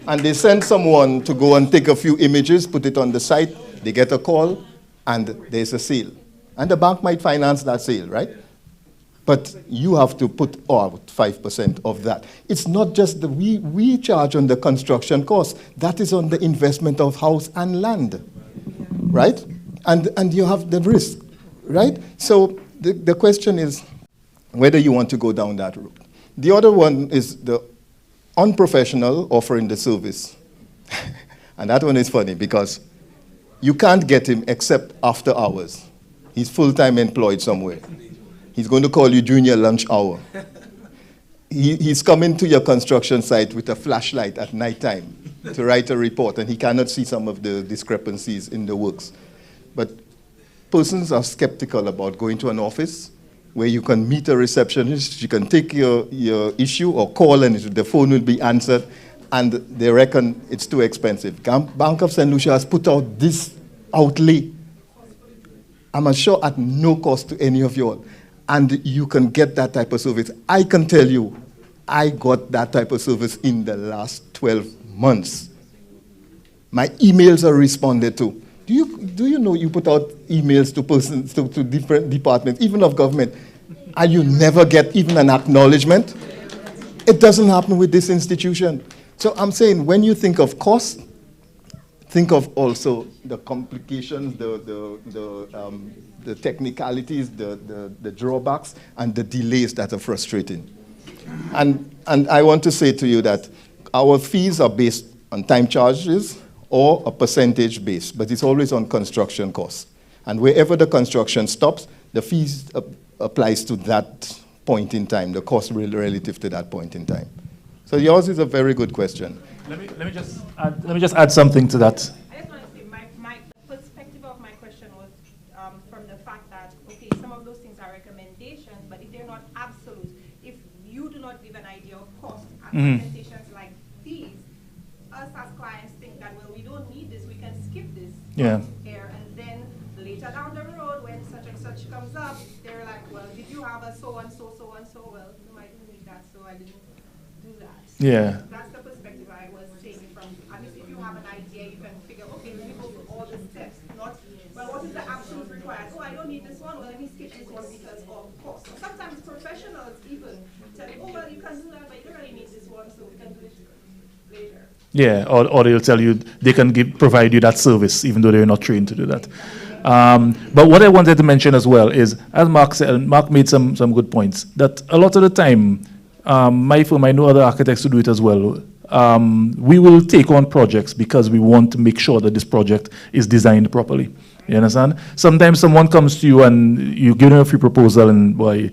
And they send someone to go and take a few images, put it on the site, they get a call, and there's a sale. And the bank might finance that sale, right? But you have to put out 5% of that. It's not just we charge on the construction cost. That is on the investment of house and land, right? And you have the risk, right? So the question is whether you want to go down that route. The other one is the unprofessional offering the service. And that one is funny because you can't get him except after hours. He's full-time employed somewhere. He's going to call you during your lunch hour. He's coming to your construction site with a flashlight at nighttime to write a report, and he cannot see some of the discrepancies in the works. But persons are skeptical about going to an office where you can meet a receptionist, you can take your issue or call and the phone will be answered, and they reckon it's too expensive. Bank of St. Lucia has put out this outlay, I'm sure at no cost to any of you all, and you can get that type of service. I can tell you, I got that type of service in the last 12 months. My emails are responded to. Do you know you put out emails to persons, to different departments, even of government, and you never get even an acknowledgement? It doesn't happen with this institution. So I'm saying when you think of cost, think of also the complications, the technicalities, the drawbacks, and the delays that are frustrating. And I want to say to you that our fees are based on time charges or a percentage base, but it's always on construction costs. And wherever the construction stops, the fees applies to that point in time, the cost relative to that point in time. So yours is a very good question. Let me just add something to that. I just want to say, the perspective of my question was from the fact that, okay, some of those things are recommendations, but if they're not absolute, if you do not give an idea of cost and presentations like these, us as clients think that, well, we don't need this, we can skip this Yeah. here, and then later down the road, when such and such comes up, they're like, well, did you have a so-and-so, so-and-so? Well, no, I didn't need that, so I didn't do that. Yeah. That's the perspective I was taking from, at least if you have an idea, you can figure, okay, let me go through all the steps, not, well, what is the absolute required? Oh, I don't need this one, well, let me skip this one because of cost. So sometimes professionals even tell you, oh, well, you can do that, but you don't really need this one, so we can do it later. Yeah, or they'll tell you they can provide you that service even though they're not trained to do that. But what I wanted to mention as well is, as Mark said, Mark made some good points, that a lot of the time, my firm, I know other architects who do it as well, we will take on projects because we want to make sure that this project is designed properly. You understand? Sometimes someone comes to you and you give them a free proposal and boy,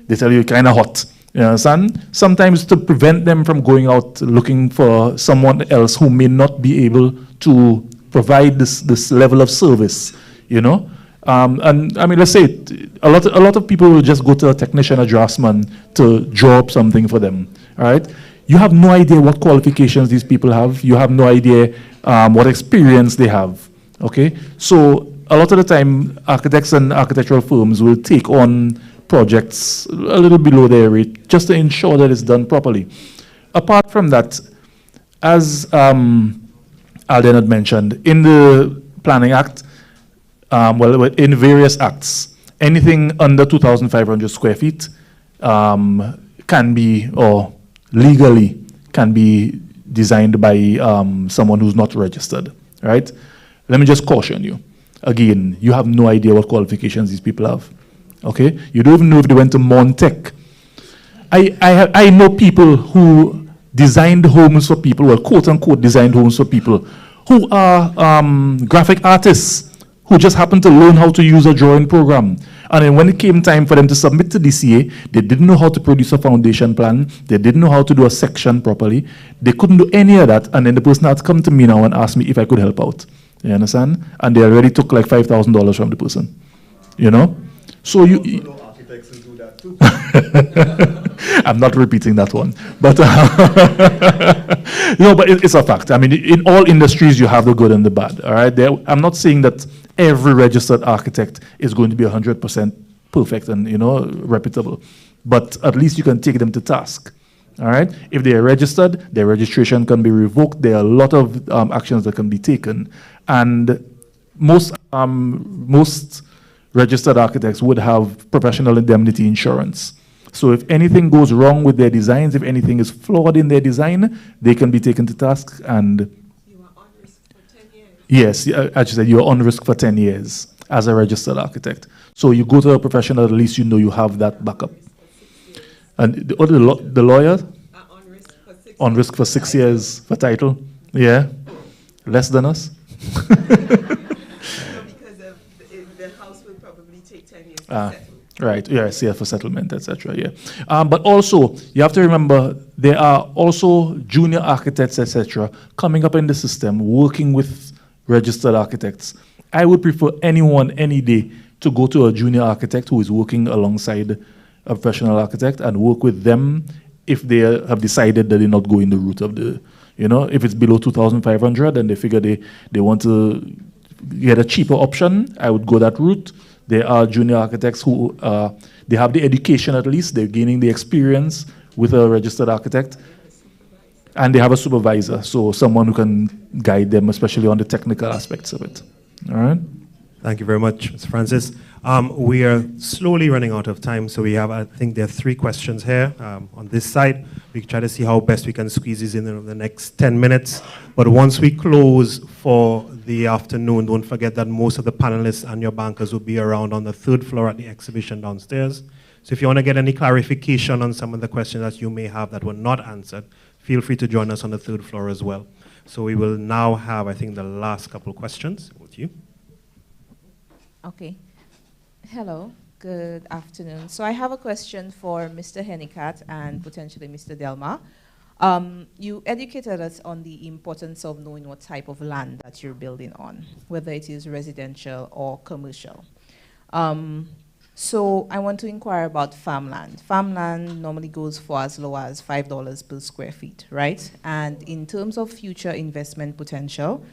they tell you kind of hot. You understand? Sometimes to prevent them from going out looking for someone else who may not be able to provide this level of service, you know. And I mean, let's say a lot of people will just go to a technician, a draftsman to draw up something for them. All right. You have no idea what qualifications these people have. You have no idea what experience they have. Okay. So a lot of the time, architects and architectural firms will take on projects a little below their rate just to ensure that it's done properly. Apart from that, as Alden had mentioned, in the Planning Act, in various acts, anything under 2,500 square feet can be, or legally can be designed by someone who's not registered, right? Let me just caution you. Again, you have no idea what qualifications these people have. Okay, you don't even know if they went to Montech. I know people who designed homes for people, well, quote unquote, designed homes for people who are graphic artists who just happened to learn how to use a drawing program. And then when it came time for them to submit to DCA, they didn't know how to produce a foundation plan. They didn't know how to do a section properly. They couldn't do any of that. And then the person had to come to me now and ask me if I could help out. You understand? And they already took like $5,000 from the person. You know? So you architects will do that too. I'm not repeating that one, but no, but it's a fact. I mean, in all industries, you have the good and the bad. All right, I'm not saying that every registered architect is going to be 100% perfect and reputable, but at least you can take them to task. All right, if they are registered, their registration can be revoked. There are a lot of actions that can be taken, and most registered architects would have professional indemnity insurance. So if anything goes wrong with their designs, if anything is flawed in their design, they can be taken to task. And you are on risk for 10 years. Yes, as you said, you're on risk for 10 years as a registered architect. So you go to a professional, at least you know you have that backup. And the lawyer? On risk for 6 years for title. Yeah. Less than us. Right, yes, yeah, for settlement, etc. Yeah, but also you have to remember there are also junior architects, etc., coming up in the system, working with registered architects. I would prefer anyone, any day, to go to a junior architect who is working alongside a professional architect and work with them if they have decided that they're not going the route of the, if it's below 2,500 and they figure they want to get a cheaper option, I would go that route. There are junior architects who, they have the education at least, they're gaining the experience with a registered architect, and they have a supervisor, so someone who can guide them, especially on the technical aspects of it. All right? Thank you very much, Mr. Francis. We are slowly running out of time, so we have, I think there are 3 questions here on this side. We can try to see how best we can squeeze these in the next 10 minutes. But once we close for the afternoon, don't forget that most of the panelists and your bankers will be around on the 3rd floor at the exhibition downstairs. So if you want to get any clarification on some of the questions that you may have that were not answered, feel free to join us on the 3rd floor as well. So we will now have, I think, the last couple of questions. Over to you. Okay. Hello, good afternoon. So I have a question for Mr. Hennicat and potentially Mr. Delmar. You educated us on the importance of knowing what type of land that you're building on, whether it is residential or commercial. So I want to inquire about farmland. Farmland normally goes for as low as $5 per square feet, right? And in terms of future investment potential,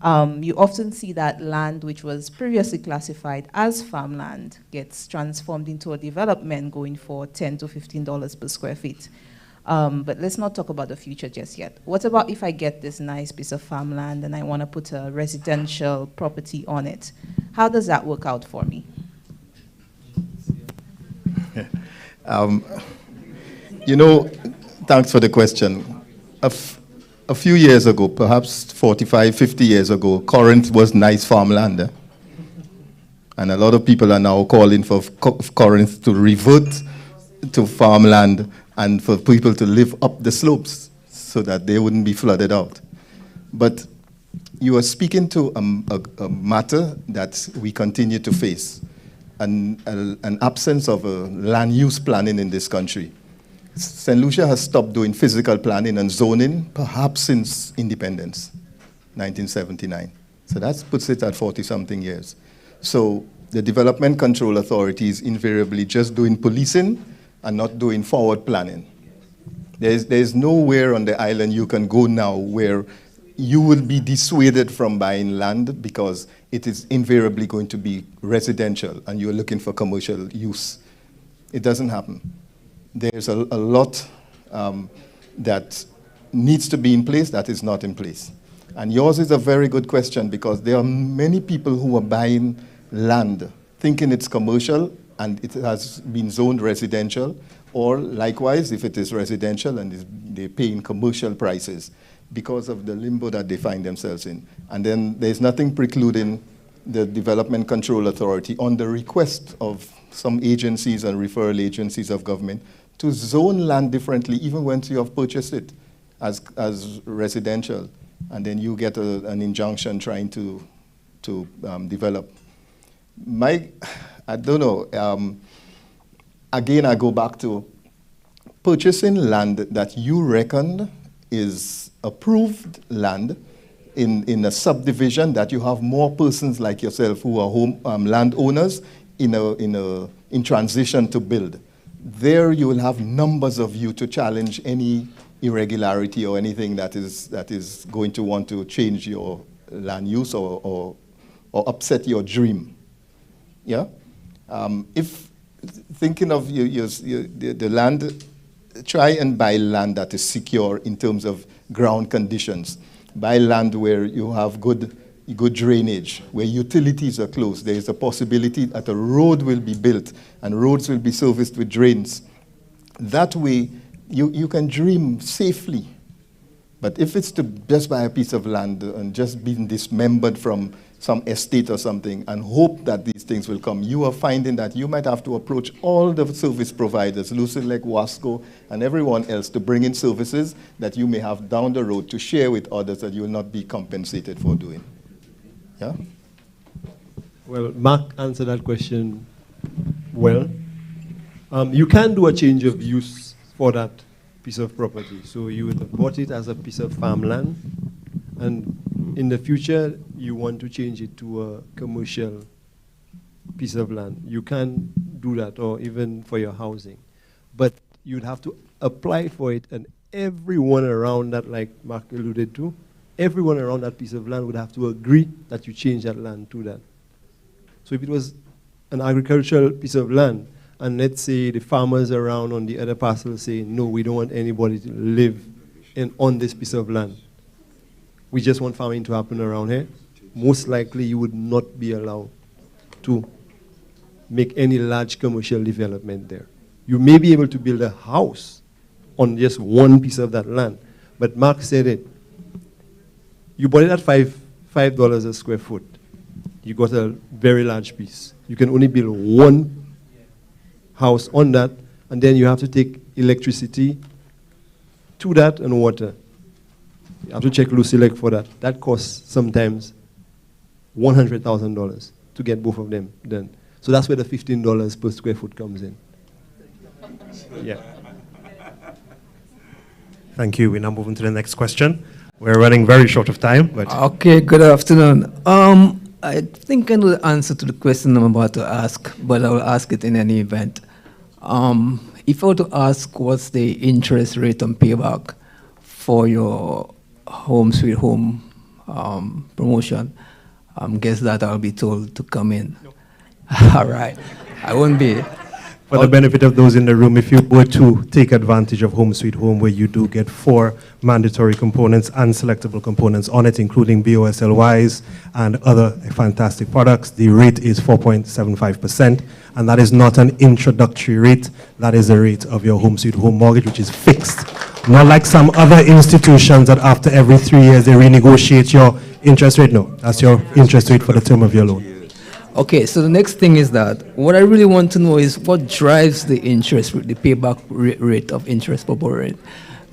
You often see that land which was previously classified as farmland gets transformed into a development going for $10 to $15 per square feet. But let's not talk about the future just yet. What about if I get this nice piece of farmland and I want to put a residential property on it? How does that work out for me? You know, thanks for the question. A few years ago, perhaps 45, 50 years ago, Corinth was nice farmland. And a lot of people are now calling for Corinth to revert to farmland and for people to live up the slopes so that they wouldn't be flooded out. But you are speaking to a matter that we continue to face, an absence of land use planning in this country. St. Lucia has stopped doing physical planning and zoning perhaps since independence, 1979. So that puts it at 40-something years. So the Development Control Authority is invariably just doing policing and not doing forward planning. There's nowhere on the island you can go now where you will be dissuaded from buying land because it is invariably going to be residential and you're looking for commercial use. It doesn't happen. There's a lot that needs to be in place that is not in place. And yours is a very good question because there are many people who are buying land thinking it's commercial and it has been zoned residential, or likewise, if it is residential and they're paying commercial prices because of the limbo that they find themselves in. And then there's nothing precluding the Development Control Authority on the request of some agencies and referral agencies of government to zone land differently even once you have purchased it as residential. And then you get an injunction trying to develop. I don't know, again I go back to purchasing land that you reckon is approved land in a subdivision that you have more persons like yourself who are landowners in transition to build. There you will have numbers of you to challenge any irregularity or anything that is going to want to change your land use or upset your dream. Yeah? If thinking of the land, try and buy land that is secure in terms of ground conditions. Buy land where you have good drainage, where utilities are close. There is a possibility that a road will be built and roads will be serviced with drains. That way, you can dream safely. But if it's to just buy a piece of land and just being dismembered from some estate or something and hope that these things will come, you are finding that you might have to approach all the service providers, Lucilec, Wasco, and everyone else to bring in services that you may have down the road to share with others that you will not be compensated for doing. Yeah? Well, Mark answered that question well. You can do a change of use for that piece of property. So you would have bought it as a piece of farmland, and in the future, you want to change it to a commercial piece of land. You can do that, or even for your housing. But you'd have to apply for it, and everyone around that, like Mark alluded to, everyone around that piece of land would have to agree that you change that land to that. So if it was an agricultural piece of land, and let's say the farmers around on the other parcel say, no, we don't want anybody to live on this piece of land. We just want farming to happen around here. Most likely you would not be allowed to make any large commercial development there. You may be able to build a house on just one piece of that land. But Mark said it. You bought it at $5 a square foot. You got a very large piece. You can only build one house on that, and then you have to take electricity to that and water. You have to check Lucilec for that. That costs sometimes $100,000 to get both of them done. So that's where the $15 per square foot comes in. Yeah. Thank you. We now move on to the next question. We're running very short of time, but okay. Good afternoon. I think I know the answer to the question I'm about to ask, but I will ask it in any event. If I were to ask what's the interest rate on payback for your home sweet home promotion, guess that I'll be told to come in. No. All right. I won't be. For the benefit of those in the room, if you were to take advantage of Home Sweet Home, where you do get 4 mandatory components and selectable components on it, including BOSLYs and other fantastic products, the rate is 4.75%, and that is not an introductory rate. That is the rate of your Home Sweet Home mortgage, which is fixed. Not like some other institutions that after every 3 years they renegotiate your interest rate. No, that's your interest rate for the term of your loan. Okay, so the next thing is that what I really want to know is what drives the interest rate, the payback rate of interest per borrowing.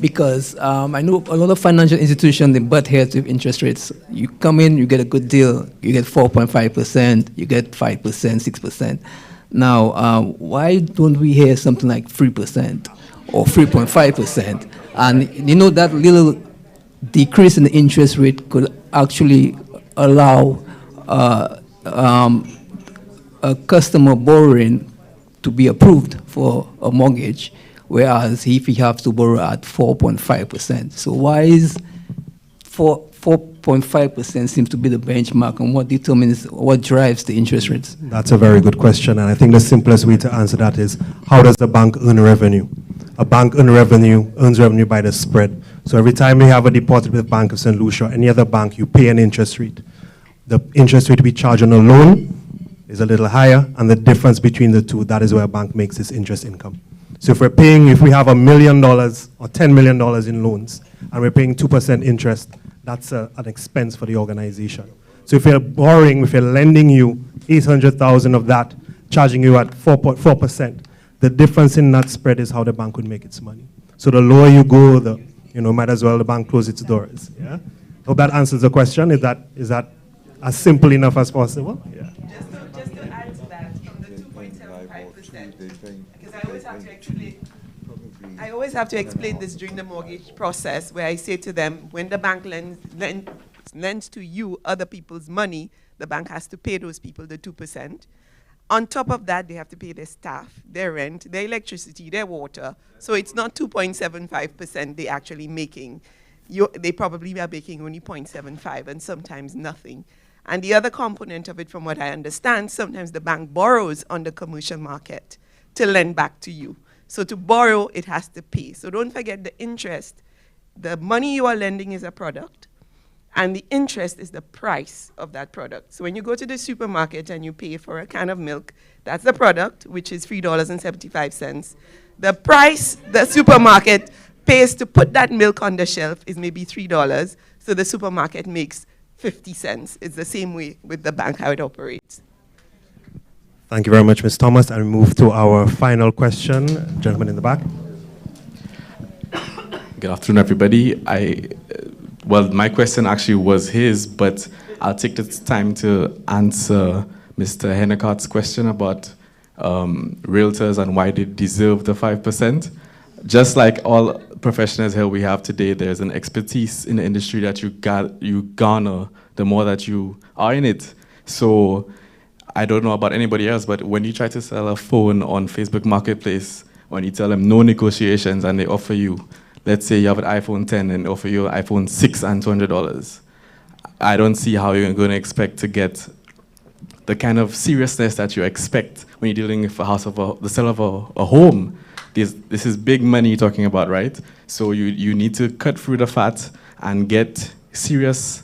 Because I know a lot of financial institutions, they butt heads with interest rates. You come in, you get a good deal, you get 4.5%, you get 5%, 6%. Now, why don't we hear something like 3% or 3.5%? And you know, that little decrease in the interest rate could actually allow a customer borrowing to be approved for a mortgage, whereas if he has to borrow at 4.5%. So why is 4.5% seems to be the benchmark, and what determines, what drives the interest rates? That's a very good question, and I think the simplest way to answer that is, how does the bank earn revenue? A bank earns revenue by the spread. So every time you have a deposit with Bank of St. Lucia or any other bank, you pay an interest rate. The interest rate we charge on a loan is a little higher, and the difference between the two, that is where a bank makes its interest income. So if we have $1 million or $10 million in loans, and we're paying 2% interest, that's an expense for the organization. So if you're lending you 800,000 of that, charging you at 4%, the difference in that spread is how the bank would make its money. So the lower you go, might as well the bank close its doors. Yeah. Hope that answers the question. Is that as simple enough as possible? Yeah. Just to add to that, from the 2.75%, because I always have to explain this during the mortgage process, where I say to them, when the bank lends to you other people's money, the bank has to pay those people the 2%. On top of that, they have to pay their staff, their rent, their electricity, their water. So it's not 2.75% they're actually making. They probably are making only 0.75 and sometimes nothing. And the other component of it, from what I understand, sometimes the bank borrows on the commercial market to lend back to you. So to borrow, it has to pay. So don't forget the interest. The money you are lending is a product, and the interest is the price of that product. So when you go to the supermarket and you pay for a can of milk, that's the product, which is $3.75. The price the supermarket pays to put that milk on the shelf is maybe $3, so the supermarket makes 50 cents. It's the same way with the bank, how it operates. Thank you very much, Ms. Thomas. And we move to our final question. Gentleman in the back. Good afternoon, everybody. Well, my question actually was his, but I'll take this time to answer Mr. Hennecart's question about realtors and why they deserve the 5%. Just like all professionals here we have today, there's an expertise in the industry that you garner the more that you are in it. So I don't know about anybody else, but when you try to sell a phone on Facebook Marketplace, when you tell them no negotiations and they offer you, let's say you have an iPhone 10 and offer you an iPhone 6 and $200, I don't see how you're going to expect to get the kind of seriousness that you expect when you're dealing with the sale of a home. This is big money you're talking about, right? So you need to cut through the fat and get serious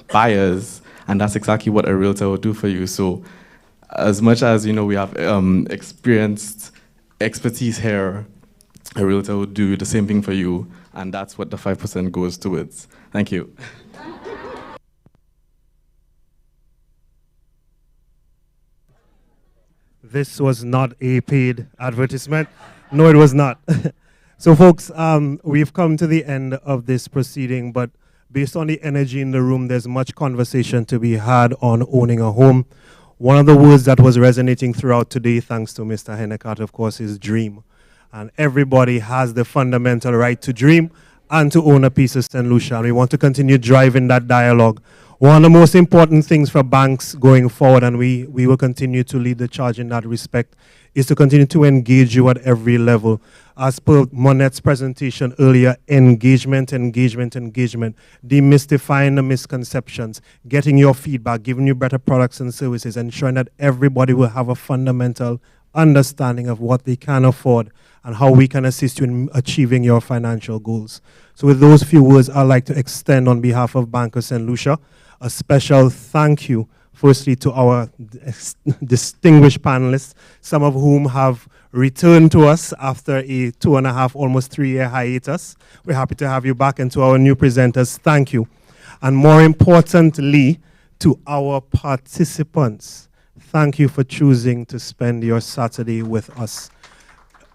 buyers, and that's exactly what a realtor will do for you. So as much as we have expertise here, a realtor will do the same thing for you, and that's what the 5% goes towards. Thank you. This was not a paid advertisement. No, it was not. So, folks, we've come to the end of this proceeding, but based on the energy in the room, there's much conversation to be had on owning a home. One of the words that was resonating throughout today, thanks to Mr. Hennecart, of course, is dream. And everybody has the fundamental right to dream and to own a piece of St. Lucia. And we want to continue driving that dialogue. One of the most important things for banks going forward, and we will continue to lead the charge in that respect, is to continue to engage you at every level. As per Monette's presentation earlier, engagement, engagement, engagement, demystifying the misconceptions, getting your feedback, giving you better products and services, ensuring that everybody will have a fundamental understanding of what they can afford and how we can assist you in achieving your financial goals. So with those few words, I'd like to extend on behalf of Bank of St. Lucia a special thank you, firstly, to our distinguished panelists, some of whom have returned to us after a 2.5, almost 3-year hiatus. We're happy to have you back, and to our new presenters, thank you. And more importantly, to our participants, thank you for choosing to spend your Saturday with us.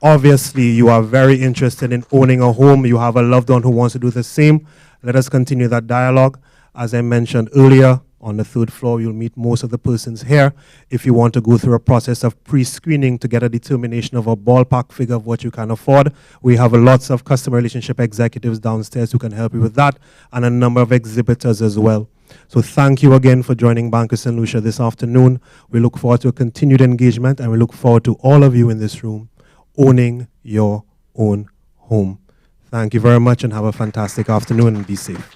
Obviously, you are very interested in owning a home. You have a loved one who wants to do the same. Let us continue that dialogue. As I mentioned earlier, on the 3rd floor, you'll meet most of the persons here. If you want to go through a process of pre-screening to get a determination of a ballpark figure of what you can afford, we have lots of customer relationship executives downstairs who can help you with that, and a number of exhibitors as well. So thank you again for joining Bank of St. Lucia this afternoon. We look forward to a continued engagement, and we look forward to all of you in this room owning your own home. Thank you very much, and have a fantastic afternoon, and be safe.